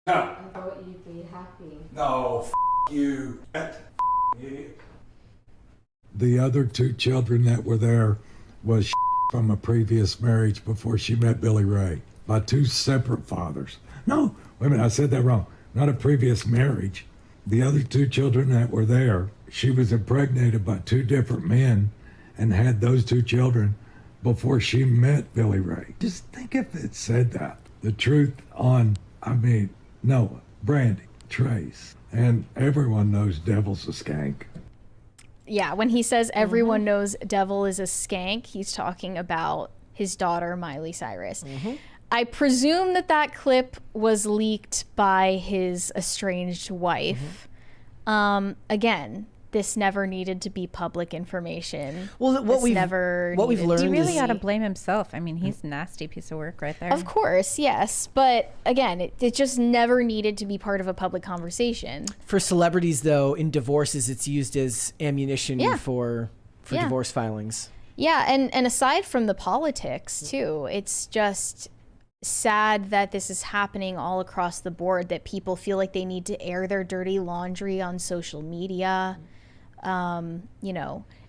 No. I thought you'd be happy. No, you. The other two children that were there was from a previous marriage before she met Billy Ray by two separate fathers. No, wait a minute, I said that wrong. Not a previous marriage. The other two children that were there, she was impregnated by two different men and had those two children before she met Billy Ray. Just think if it said that. The truth on, Noah, Brandy, Trace, and everyone knows Devil's a skank. Yeah, when he says everyone knows Devil is a skank, he's talking about his daughter, Miley Cyrus. I presume that clip was leaked by his estranged wife. Again, this never needed to be public information. Well, what we've learned He really is ought to blame himself. I mean, he's a nasty piece of work right there. Of course, yes. But again, it just never needed to be part of a public conversation. for celebrities though. In divorces, it's used as ammunition for divorce filings. Yeah, and aside from the politics too, it's just sad that this is happening all across the board, that people feel like they need to air their dirty laundry on social media,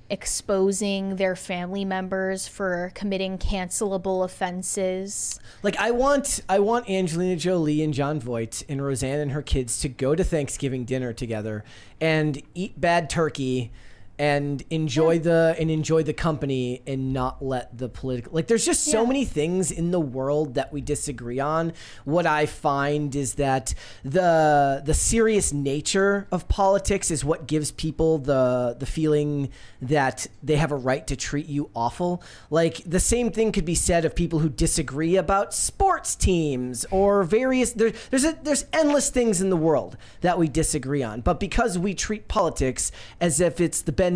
exposing their family members for committing cancelable offenses. Like I want Angelina Jolie and Jon Voight and Roseanne and her kids to go to Thanksgiving dinner together and eat bad turkey and enjoy the company and not let the political, like there's just so many things in the world that we disagree on. What I find is that the serious nature of politics is what gives people the feeling that they have a right to treat you awful. Like the same thing could be said of people who disagree about sports teams or various there's endless things in the world that we disagree on, but because we treat politics as if it's the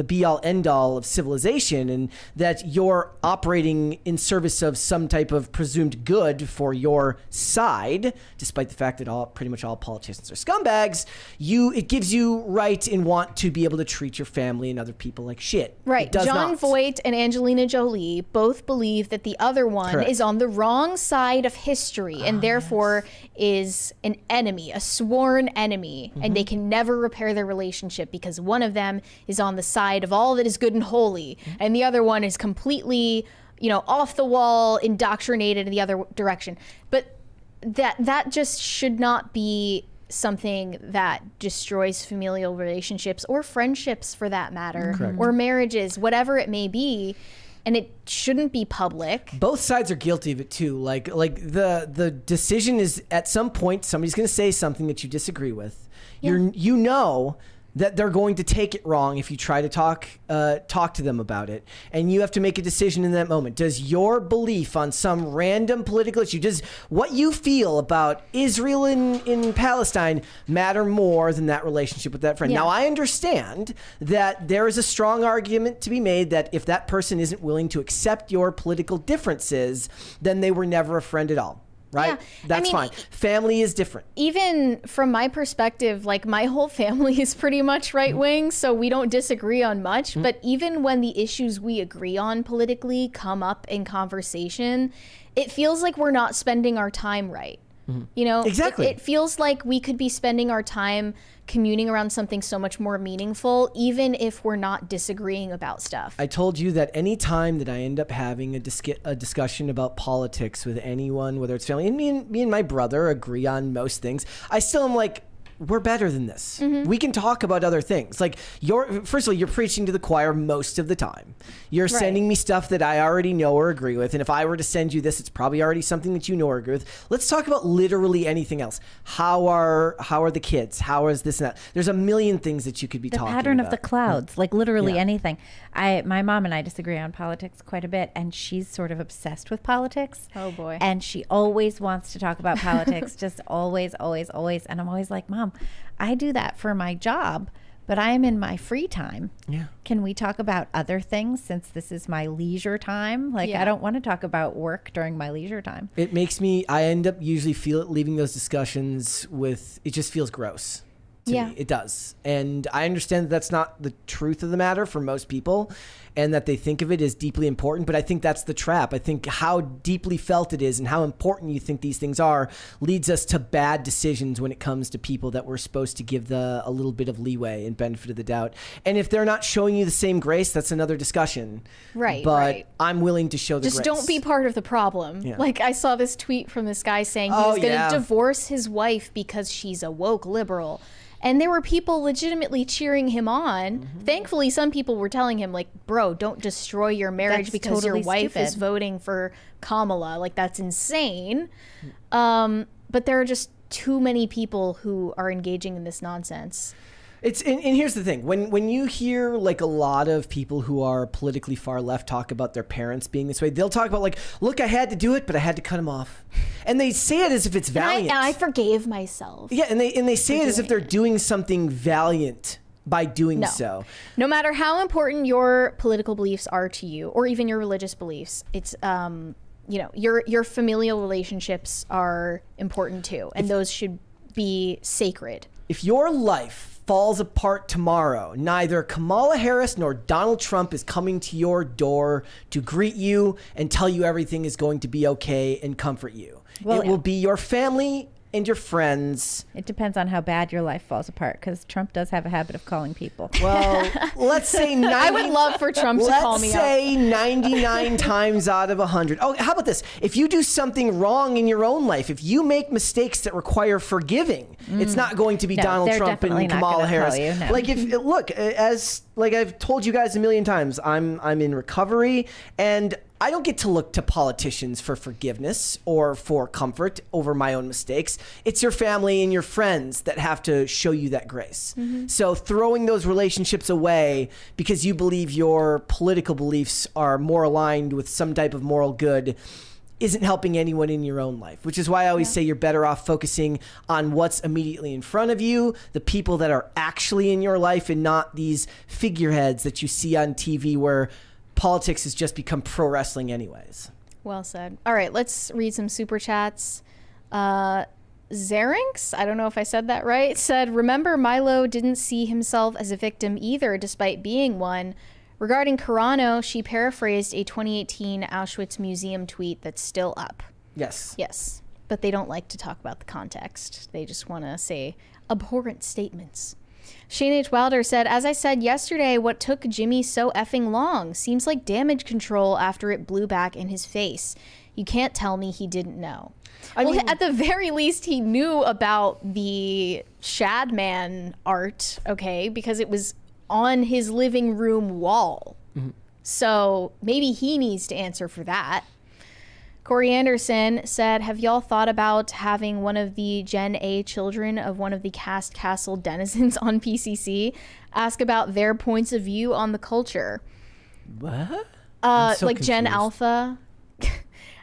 be all end all of civilization and that you're operating in service of some type of presumed good for your side, despite the fact that pretty much all politicians are scumbags, it gives you right and want to be able to treat your family and other people like shit. Right. It does Jon not. Voight and Angelina Jolie both believe that the other one Correct. is on the wrong side of history and therefore is an enemy, a sworn enemy, and they can never repair their relationship because one of them is on the side of all that is good and holy, and the other one is completely, off the wall, indoctrinated in the other direction. But that just should not be something that destroys familial relationships or friendships, for that matter, Correct. or marriages, whatever it may be. And it shouldn't be public. Both sides are guilty of it too. Like the decision is, at some point somebody's going to say something that you disagree with. Yeah. You know that they're going to take it wrong if you try to talk to them about it, and you have to make a decision in that moment. Does your belief on some random political issue, does what you feel about Israel in Palestine matter more than that relationship with that friend? Yeah. Now, I understand that there is a strong argument to be made that if that person isn't willing to accept your political differences, then they were never a friend at all. Right? Yeah. That's fine. Family is different. Even from my perspective, like, my whole family is pretty much right wing, so we don't disagree on much. But even when the issues we agree on politically come up in conversation, it feels like we're not spending our time right. Exactly. It feels like we could be spending our time communing around something so much more meaningful, even if we're not disagreeing about stuff. I told you that any time that I end up having a discussion about politics with anyone, whether it's family, and me and my brother agree on most things, I still am like, we're better than this. We can talk about other things. Like, first of all, you're preaching to the choir most of the time. You're sending me stuff that I already know or agree with. And if I were to send you this, it's probably already something that you know or agree with. Let's talk about literally anything else. How are the kids? How is this and that? There's a million things that you could be talking about. The pattern of the clouds, like literally anything. My mom and I disagree on politics quite a bit, and she's sort of obsessed with politics. Oh boy. And she always wants to talk about politics, just always, always, always. And I'm always like, Mom, I do that for my job, but I am in my free time. Yeah. Can we talk about other things since this is my leisure time? Like, I don't want to talk about work during my leisure time. It makes me, I end up usually leaving those discussions with, it just feels gross. To me. It does. And I understand that that's not the truth of the matter for most people, and that they think of it as deeply important, but I think that's the trap. I think how deeply felt it is and how important you think these things are leads us to bad decisions when it comes to people that we're supposed to give a little bit of leeway and benefit of the doubt. And if they're not showing you the same grace, that's another discussion. Right. But I'm willing to show the Just grace. don't be part of the problem. Yeah. Like, I saw this tweet from this guy saying he was going to divorce his wife because she's a woke liberal. And there were people legitimately cheering him on. Thankfully, some people were telling him, like, bro, don't destroy your marriage because totally your wife is stupid. voting for Kamala. Like, that's insane. But there are just too many people who are engaging in this nonsense. And here's the thing. When you hear like a lot of people who are politically far left talk about their parents being this way, they'll talk about like, look, I had to do it, but I had to cut them off. And they say it as if it's valiant. And I forgave myself. Yeah, and they say it as if they're doing something valiant by doing so. No matter how important your political beliefs are to you, or even your religious beliefs, it's your familial relationships are important too, and those should be sacred. If your life falls apart tomorrow, neither Kamala Harris nor Donald Trump is coming to your door to greet you and tell you everything is going to be okay and comfort you. Well, it will be your family and your friends. It depends on how bad your life falls apart, because Trump does have a habit of calling people. Well, let's say 90, I would love for Trump to call me Let's say 99 times out of 100. Oh, how about this? If you do something wrong in your own life, if you make mistakes that require forgiving, it's not going to be Donald Trump and Kamala Harris. Like, as I've told you guys a million times, I'm in recovery, and I don't get to look to politicians for forgiveness or for comfort over my own mistakes. It's your family and your friends that have to show you that grace. So throwing those relationships away because you believe your political beliefs are more aligned with some type of moral good isn't helping anyone in your own life, which is why I always say you're better off focusing on what's immediately in front of you, the people that are actually in your life, and not these figureheads that you see on TV where politics has just become pro wrestling anyways. Well said. All right, let's read some super chats. Xerinx, I don't know if I said that right, said, remember Milo didn't see himself as a victim either, despite being one. Regarding Carano, she paraphrased a 2018 Auschwitz Museum tweet that's still up. Yes. Yes, but they don't like to talk about the context. They just want to say abhorrent statements. Shane H. Wilder said, as I said yesterday, what took Jimmy so effing long? Seems like damage control after it blew back in his face. You can't tell me he didn't know. I mean, at the very least, he knew about the Shadman art, okay, because it was on his living room wall. Mm-hmm. So maybe he needs to answer for that. Corey Anderson said, have y'all thought about having one of the Gen A children of one of the Cast Castle denizens on PCC ask about their points of view on the culture? What? Like confused. Gen Alpha.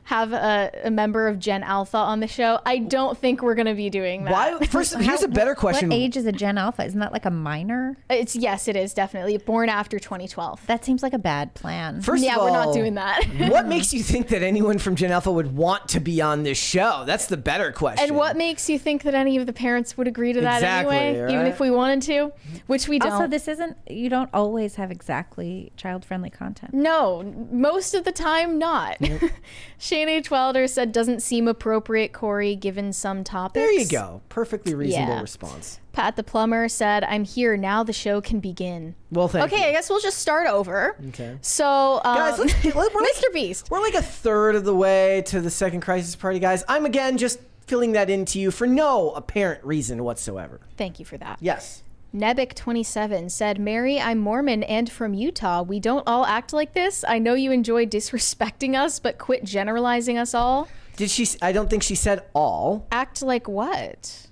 Have a member of Gen Alpha on the show. I don't think we're going to be doing that. Why? First, here's a better question. What age is a Gen Alpha? Isn't that like a minor? Yes, it is definitely born after 2012. That seems like a bad plan. First of all, we're not doing that. What makes you think that anyone from Gen Alpha would want to be on this show? That's the better question. And what makes you think that any of the parents would agree to that exactly, anyway, right? Even if we wanted to, which we don't. Also, this isn't. You don't always have exactly child-friendly content. No, most of the time not. Yep. Shane H. Wilder said, doesn't seem appropriate, Corey, given some topics. There you go. Perfectly reasonable response. Pat the Plumber said, I'm here. Now the show can begin. Well, thank you. Okay, I guess we'll just start over. Okay. So, guys, MrBeast. We're like a third of the way to the second crisis party, guys. I'm, again, just filling that into you for no apparent reason whatsoever. Thank you for that. Yes. Nebik27 said, Mary, I'm Mormon and from Utah. We don't all act like this. I know you enjoy disrespecting us, but quit generalizing us all. Did she? I don't think she said all. Act like what?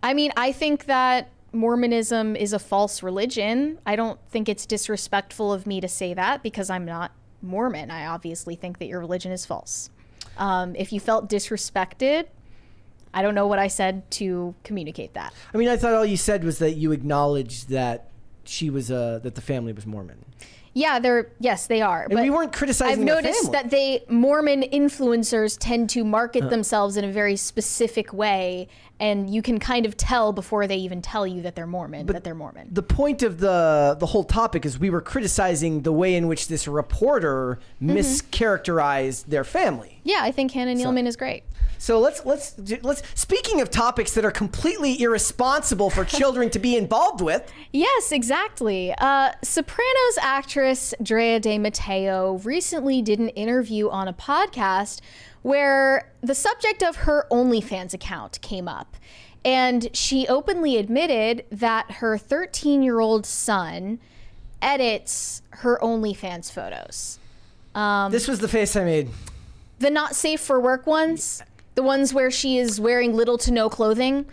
I mean, I think that Mormonism is a false religion. I don't think it's disrespectful of me to say that because I'm not Mormon. I obviously think that your religion is false. If you felt disrespected, I don't know what I said to communicate that. I mean, I thought all you said was that you acknowledged that she was that the family was Mormon. Yeah, yes, they are. And we weren't criticizing I've noticed that Mormon influencers tend to market themselves in a very specific way, and you can kind of tell before they even tell you that they're Mormon, that they're Mormon. The point of the whole topic is we were criticizing the way in which this reporter mischaracterized their family. Yeah, I think Hannah Nealman is great. So let's speaking of topics that are completely irresponsible for children to be involved with. Yes, exactly. Sopranos actress Drea De Matteo recently did an interview on a podcast where the subject of her OnlyFans account came up. And she openly admitted that her 13-year-old son edits her OnlyFans photos. This was the face I made. The not safe for work ones? The ones where she is wearing little to no clothing?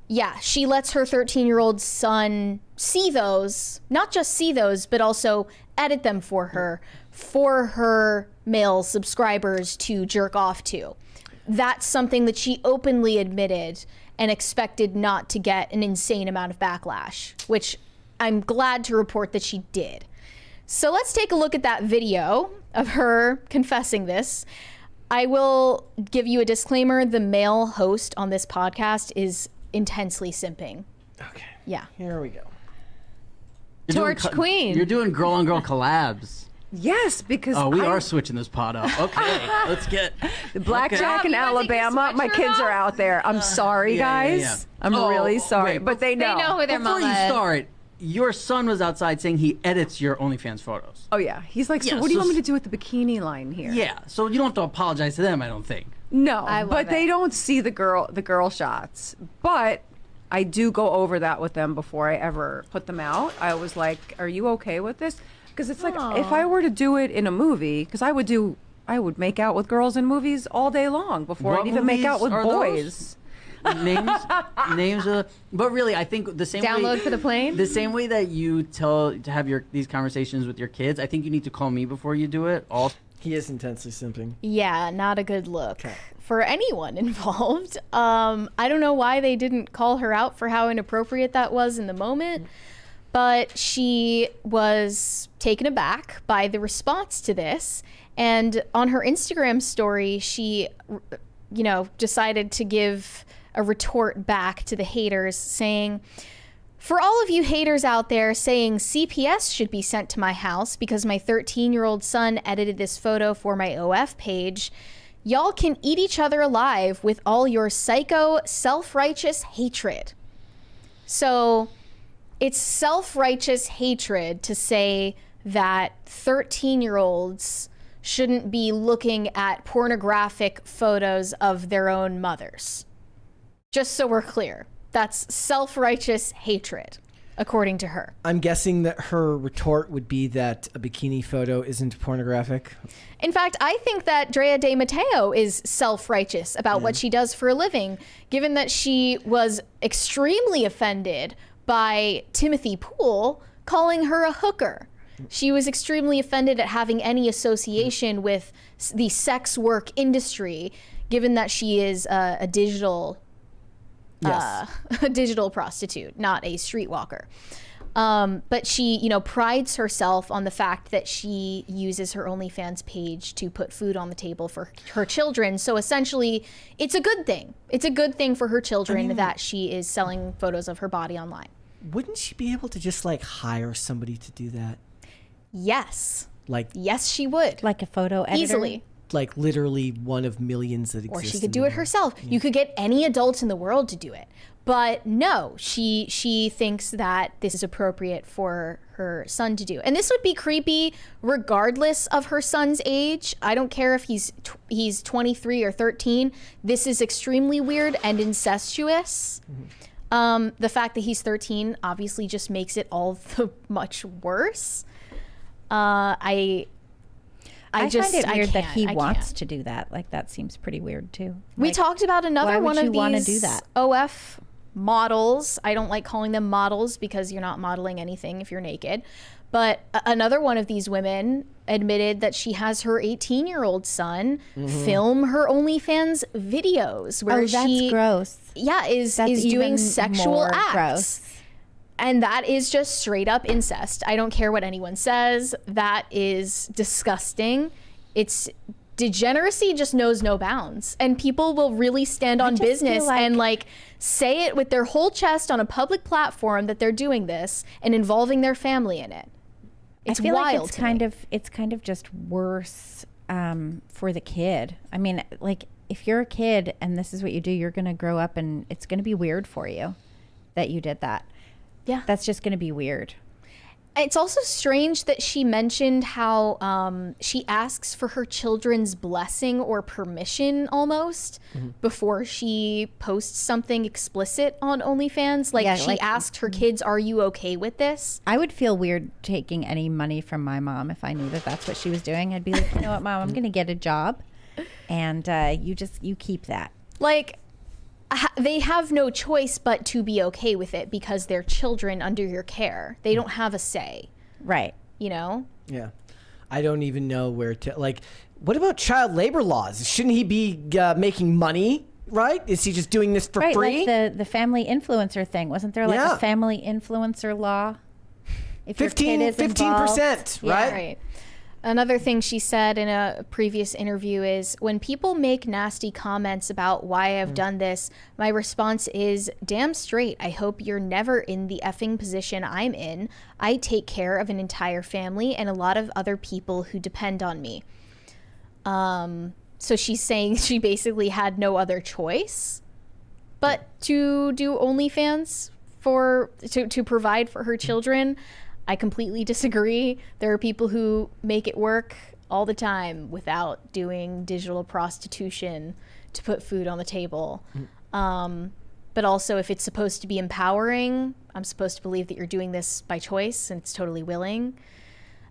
Yeah, she lets her 13-year-old son see those, not just see those, but also edit them for her male subscribers to jerk off to. That's something that she openly admitted and expected not to get an insane amount of backlash, which I'm glad to report that she did. So let's take a look at that video of her confessing this. I will give you a disclaimer. The male host on this podcast is intensely simping. Okay. Yeah. Here we go. Torch Queen. You're doing girl on girl collabs. Yes, because we are switching this pot up. Okay, let's get the blackjack in Alabama. My kids are out there. I'm sorry, guys. Yeah. I'm really sorry, but they know. They know who their Before mama you is. start, your son was outside saying he edits your OnlyFans photos. Oh yeah, he's like, so Yeah, what do you so- want me to do with the bikini line here? Yeah, so you don't have to apologize to them, I don't think. No, I love but they it. don't see the girl shots. But I do go over that with them before I ever put them out. I was like, are you okay with this? Because it's like, if I were to do it in a movie, because I would make out with girls in movies all day long before What I'd even make out with movies are boys. names but really I think the same Download way, for the plane? the same way that you tell to have these conversations with your kids, I think you need to call me before you do it. He is intensely simping. Yeah, not a good look for anyone involved. I don't know why they didn't call her out for how inappropriate that was in the moment, but she was taken aback by the response to this. And on her Instagram story, she, decided to give a retort back to the haters saying, for all of you haters out there saying CPS should be sent to my house because my 13-year-old son edited this photo for my OF page, y'all can eat each other alive with all your psycho, self-righteous hatred. So It's self-righteous hatred to say that 13-year-olds shouldn't be looking at pornographic photos of their own mothers. Just so we're clear, that's self-righteous hatred, according to her. I'm guessing that her retort would be that a bikini photo isn't pornographic. In fact, I think that Drea De Matteo is self-righteous about what she does for a living, given that she was extremely offended by Timothy Poole calling her a hooker. She was extremely offended at having any association with the sex work industry, given that she is a digital a digital prostitute, not a streetwalker. But she, prides herself on the fact that she uses her OnlyFans page to put food on the table for her children. So essentially, it's a good thing. It's a good thing for her children that she is selling photos of her body online. Wouldn't she be able to just hire somebody to do that? Yes. Yes, she would. Like a photo editor? Easily. Like literally one of millions that exist. Or she could do it herself. Yeah. You could get any adult in the world to do it. But no, she thinks that this is appropriate for her son to do. And this would be creepy regardless of her son's age. I don't care if he's 23 or 13. This is extremely weird and incestuous. Mm-hmm. The fact that he's 13 obviously just makes it all the much worse. I find it weird that he wants to do that. That seems pretty weird too. We talked about another one of these do that? OF models. I don't like calling them models because you're not modeling anything if you're naked. But another one of these women admitted that she has her 18-year-old son film her OnlyFans videos where that's gross. Yeah, is doing sexual acts. Gross. And that is just straight up incest. I don't care what anyone says. That is disgusting. It's degeneracy just knows no bounds. And people will really stand on business and say it with their whole chest on a public platform that they're doing this and involving their family in it. It's I feel wild. Like it's kind of just worse for the kid. I mean, if you're a kid and this is what you do, you're going to grow up and it's going to be weird for you that you did that. Yeah. That's just going to be weird. It's also strange that she mentioned how she asks for her children's blessing or permission almost before she posts something explicit on OnlyFans. She asked her kids, "Are you okay with this?" I would feel weird taking any money from my mom if I knew that that's what she was doing. I'd be like, you know what, Mom, I'm going to get a job and you keep that. They have no choice but to be okay with it because they're children under your care. They don't have a say. Right. Yeah. I don't even know where to, what about child labor laws? Shouldn't he be making money, right? Is he just doing this for free? Like the family influencer thing. Wasn't there a family influencer law? If 15%, right? Right. Another thing she said in a previous interview is, when people make nasty comments about why I've done this, my response is, damn straight, I hope you're never in the effing position I'm in. I take care of an entire family and a lot of other people who depend on me. So she's saying she basically had no other choice but to do OnlyFans to provide for her children. I completely disagree. There are people who make it work all the time without doing digital prostitution to put food on the table. But also, if it's supposed to be empowering, I'm supposed to believe that you're doing this by choice and it's totally willing.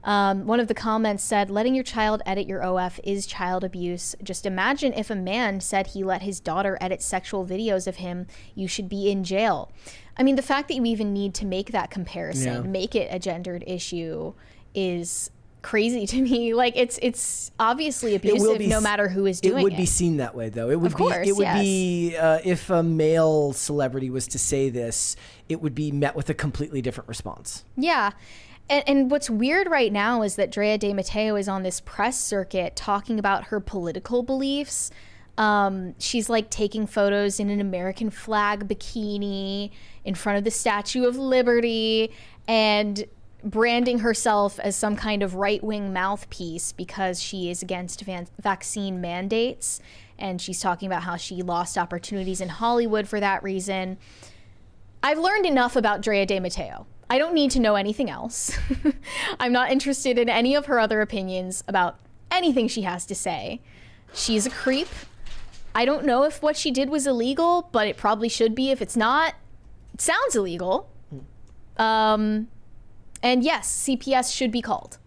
One of the comments said, letting your child edit your OF is child abuse. Just imagine if a man said he let his daughter edit sexual videos of him, you should be in jail. I mean, the fact that you even need to make that comparison, make it a gendered issue, is crazy to me. It's obviously abusive no matter who is doing it. It would be seen that way, though. It would be if a male celebrity was to say this, it would be met with a completely different response. Yeah. And what's weird right now is that Drea De Matteo is on this press circuit talking about her political beliefs. She's taking photos in an American flag bikini in front of the Statue of Liberty and branding herself as some kind of right-wing mouthpiece because she is against vaccine mandates. And she's talking about how she lost opportunities in Hollywood for that reason. I've learned enough about Drea De Matteo. I don't need to know anything else. I'm not interested in any of her other opinions about anything she has to say. She's a creep. I don't know if what she did was illegal, but it probably should be. If it's not, it sounds illegal. And yes, CPS should be called.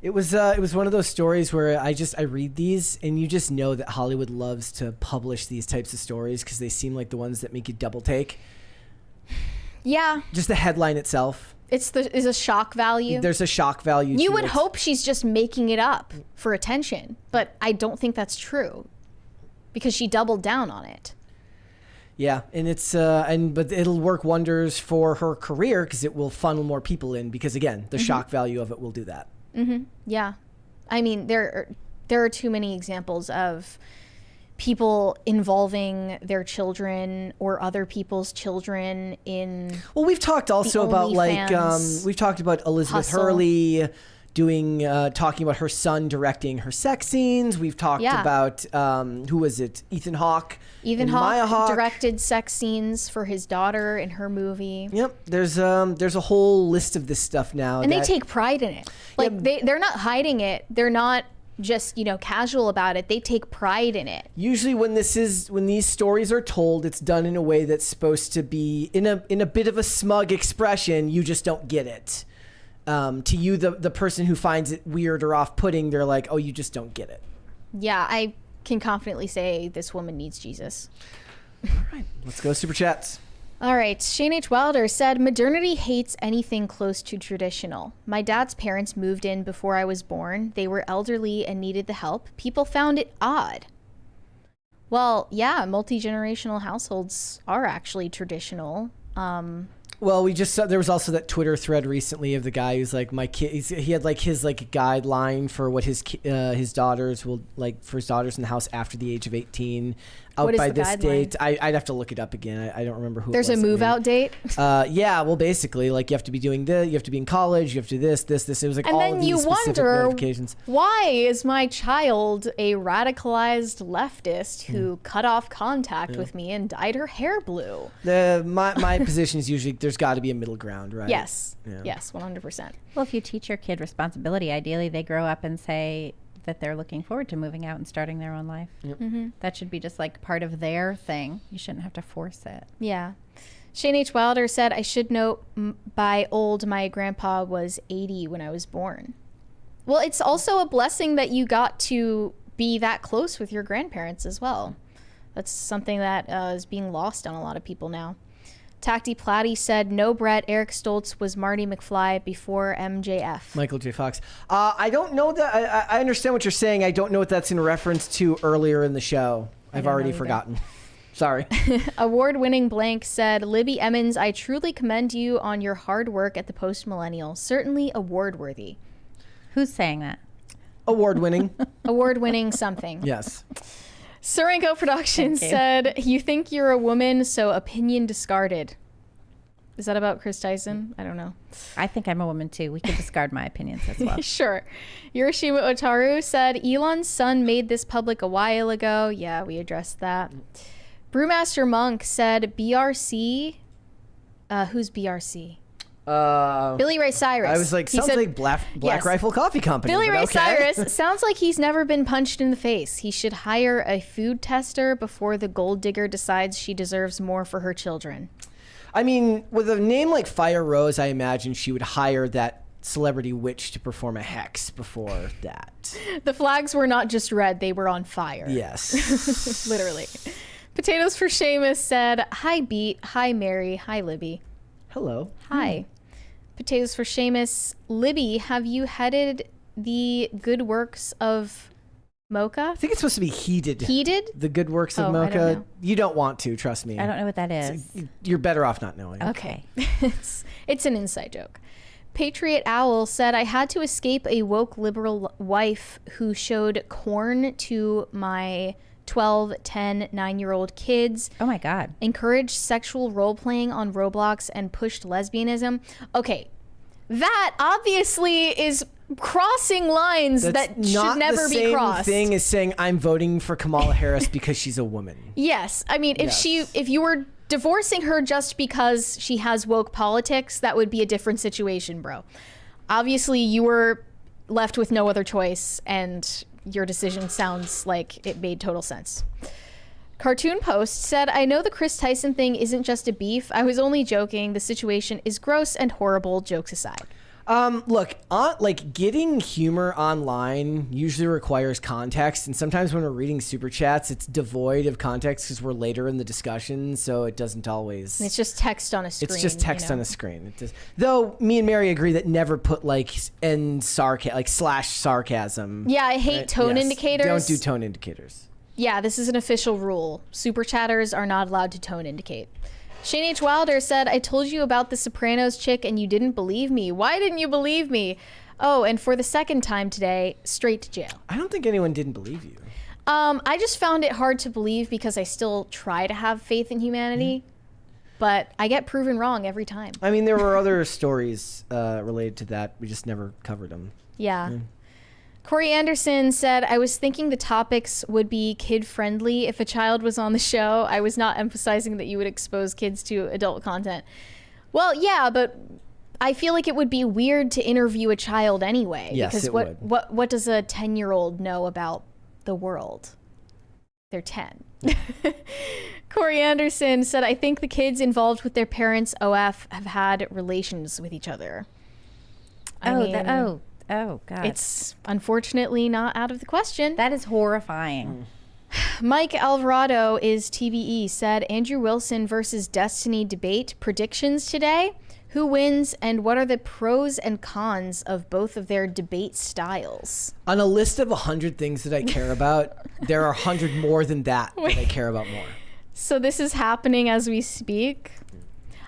It was one of those stories where I read these and you just know that Hollywood loves to publish these types of stories because they seem like the ones that make you double take. Yeah. Just the headline itself. Is a shock value. There's a shock value. You to would it. hope she's just making it up for attention, but I don't think that's true because she doubled down on it. Yeah, and but it'll work wonders for her career because it will funnel more people in because again, the shock value of it will do that. Yeah. I mean, there are too many examples of people involving their children or other people's children in. Well, we've talked also about we've talked about Elizabeth Hurley talking about her son directing her sex scenes. We've talked about who was it? Ethan Hawke. Ethan Hawke directed sex scenes for his daughter in her movie. Yep, there's a whole list of this stuff now, and they take pride in it. Like they're not hiding it. They're not just casual about it. They take pride in it. Usually when these stories are told, it's done in a way that's supposed to be in a bit of a smug expression. You just don't get it. To you, the person who finds it weird or off-putting, they're like, oh, you just don't get it. Yeah, I can confidently say this woman needs Jesus. All right, let's go Super Chats. All right, Shane H. Wilder said, modernity hates anything close to traditional. My dad's parents moved in before I was born. They were elderly and needed the help. People found it odd. Well, yeah, multi-generational households are actually traditional. Well, we just saw there was also that Twitter thread recently of the guy who's like, my kid. He had like his guideline for what his daughters will like for his daughters in the house after the age of 18. Out by this date. I'd have to look it up again. I don't remember who. There's a move out date. Yeah. Well, basically, like you have to be doing this. You have to be in college. You have to do this. It was like and all then of these you specific wonder notifications. Why is my child a radicalized leftist who cut off contact with me and dyed her hair blue? My position is usually there's got to be a middle ground, right? Yes. Yeah. Yes. 100%. Well, if you teach your kid responsibility, ideally they grow up and say that they're looking forward to moving out and starting their own life. Yep. That should be just like part of their thing. You shouldn't have to force it. Yeah. Shane H. Wilder said, I should note by old, my grandpa was 80 when I was born. Well, it's also a blessing that you got to be that close with your grandparents as well. That's something that is being lost on a lot of people now. Tacty Platty said, no, Brett, Eric Stoltz was Marty McFly before MJF. Michael J. Fox. I don't know that. I understand what you're saying. I don't know what that's in reference to earlier in the show. I've already forgotten. Sorry. Award-winning Blank said, Libby Emmons, I truly commend you on your hard work at the Post-Millennial. Certainly award-worthy. Who's saying that? Award-winning. Award-winning something. Yes. Surenko Productions said, you think you're a woman, so opinion discarded. Is that about Kris Tyson? I don't know. I think I'm a woman too. We could discard my opinions as well. Sure. Hiroshima Otaru said, Elon's son made this public a while ago. Yeah, we addressed that. Brewmaster Monk said, BRC. Who's BRC? Billy Ray Cyrus. I was like, sounds like Black Rifle Coffee Company. Billy Ray Cyrus sounds like he's never been punched in the face. He should hire a food tester before the gold digger decides she deserves more for her children. I mean, with a name like Fire Rose, I imagine she would hire that celebrity witch to perform a hex before that. The flags were not just red, they were on fire. Yes. Literally. Potatoes for Seamus said, hi Beat, hi Mary, hi Libby. Hello. Hi. Potatoes for Seamus. Libby, have you headed the good works of Mocha? I think it's supposed to be heated. Heated? The good works of Mocha. I don't know. You don't want to, trust me. I don't know what that is. You're better off not knowing. Okay. It's an inside joke. Patriot Owl said, I had to escape a woke liberal wife who showed corn to my 12, 10, 9-year-old kids. Oh my God. Encouraged sexual role-playing on Roblox and pushed lesbianism. Okay, that obviously is crossing lines that should never be crossed. The same thing as saying I'm voting for Kamala Harris because she's a woman. Yes, I mean if you were divorcing her just because she has woke politics, that would be a different situation, bro. Obviously, you were left with no other choice, and your decision sounds like it made total sense. Cartoon Post said, I know the Kris Tyson thing isn't just a beef. I was only joking. The situation is gross and horrible, jokes aside. Look, like getting humor online usually requires context, and sometimes when we're reading super chats, it's devoid of context because we're later in the discussion, so it doesn't always. It's just text on a screen. It's just text on a screen. It does, though. Me and Mary agree that never put like slash sarcasm. Yeah, I hate tone indicators. Don't do tone indicators. Yeah, this is an official rule. Super chatters are not allowed to tone indicate. Shane H. Wilder said, I told you about the Sopranos chick and you didn't believe me. Why didn't you believe me? Oh, and for the second time today, straight to jail. I don't think anyone didn't believe you. I just found it hard to believe because I still try to have faith in humanity, but I get proven wrong every time. I mean, there were other stories related to that. We just never covered them. Yeah. Corey Anderson said, I was thinking the topics would be kid-friendly if a child was on the show. I was not emphasizing that you would expose kids to adult content. Well, yeah, but I feel like it would be weird to interview a child anyway. Yes, because it would. would. What does a 10-year-old know about the world? They're 10. Corey Anderson said, I think the kids involved with their parents' OF have had relations with each other. Oh, God. It's unfortunately not out of the question. That is horrifying. Mike Alvarado is TBE said, Andrew Wilson versus Destiny debate predictions today. Who wins and what are the pros and cons of both of their debate styles? On a list of 100 things that I care about, there are 100 more than that I care about more. So this is happening as we speak.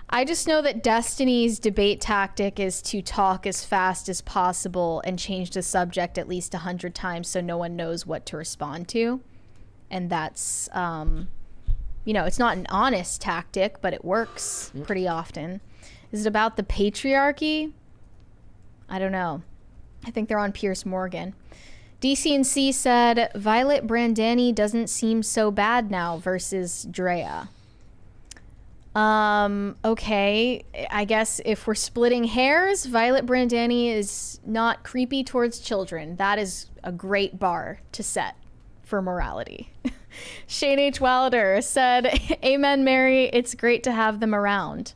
I just know that Destiny's debate tactic is to talk as fast as possible and change the subject at least 100 times so no one knows what to respond to. And that's, it's not an honest tactic, but it works pretty often. Is it about the patriarchy? I don't know. I think they're on Piers Morgan. DCNC said, Violet Brandani doesn't seem so bad now versus Drea. Okay, I guess if we're splitting hairs, Violet Brandani is not creepy towards children. That is a great bar to set for morality. Shane H. Wilder said, Amen, Mary, it's great to have them around.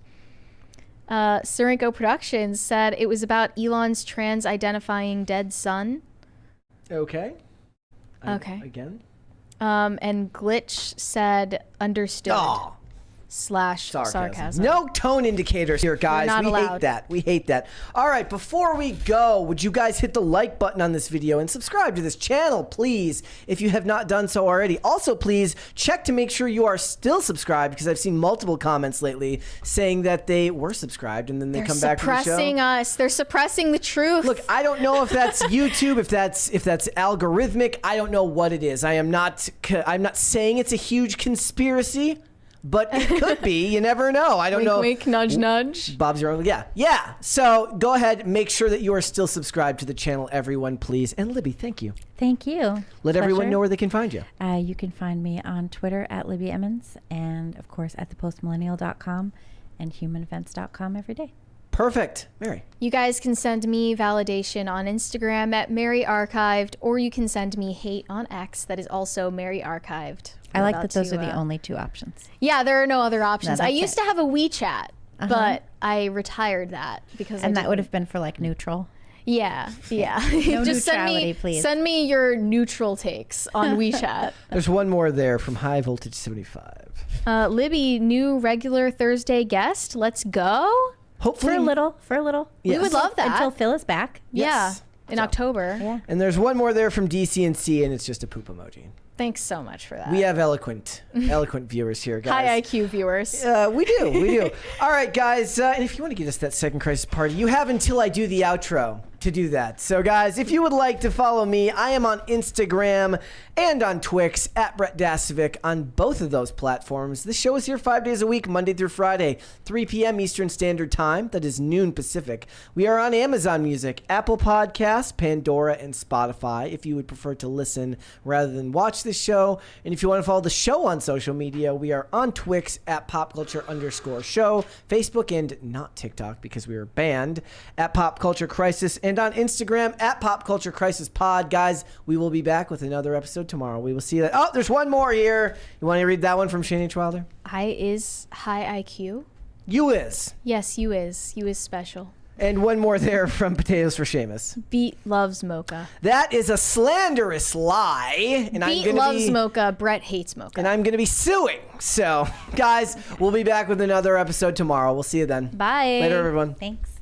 Surinko Productions said it was about Elon's trans-identifying dead son. Okay. Okay. Again? And Glitch said understood. Oh. /sarcasm. No tone indicators here, guys. Not we allowed. hate that. We hate that. All right, before we go, would you guys hit the like button on this video and subscribe to this channel, please, if you have not done so already. Also, please check to make sure you are still subscribed, because I've seen multiple comments lately saying that they were subscribed and then they come back to the show. They're suppressing us. They're suppressing the truth. Look, I don't know if that's YouTube, if that's algorithmic. I don't know what it is. I'm not saying it's a huge conspiracy. But it could be. You never know. I don't know. Wink, nudge, nudge. Bob's your own. Yeah. So go ahead. Make sure that you are still subscribed to the channel, everyone, please. And Libby, thank you. Thank you. Let everyone know where they can find you. You can find me on Twitter at Libby Emmons and, of course, at thepostmillennial.com and humanevents.com every day. Perfect. Mary. You guys can send me validation on Instagram at Mary Archived, or you can send me hate on X. That is also Mary Archived. I like that those are the only two options. Yeah, there are no other options. No, I used to have a WeChat, but I retired that because that would have been for like neutral. Yeah. No Just neutrality, please. Send me your neutral takes on WeChat. There's one more there from High Voltage 75. Libby, new regular Thursday guest. Let's go. Hopefully. For a little. Yes. We would love that. Until Phil is back. Yes. Yeah. In October. Yeah. And there's one more there from DCNC, and it's just a poop emoji. Thanks so much for that. We have eloquent viewers here, guys. High IQ viewers. We do. All right, guys. And if you want to get us that second crisis party, you have until I do the outro to do that. So, guys, if you would like to follow me, I am on Instagram and on Twix at Brett Dasovic on both of those platforms. The show is here 5 days a week, Monday through Friday, 3 p.m. Eastern Standard Time. That is noon Pacific. We are on Amazon Music, Apple Podcasts, Pandora, and Spotify if you would prefer to listen rather than watch the this show. And if you want to follow the show on social media, we are on Twix at popculture_show, Facebook and not TikTok because we were banned, at Pop Culture Crisis, and on Instagram at Pop Culture Crisis Pod. Guys, we will be back with another episode tomorrow. We will see you. Oh, there's one more here. You want to read that one from Shane H. Wilder? I is high IQ. You is. Yes, you is. You is special. And one more there from Potatoes for Seamus. Beat loves mocha. That is a slanderous lie. And Beat loves mocha. Brett hates mocha. And I'm going to be suing. So, guys, we'll be back with another episode tomorrow. We'll see you then. Bye. Later, everyone. Thanks.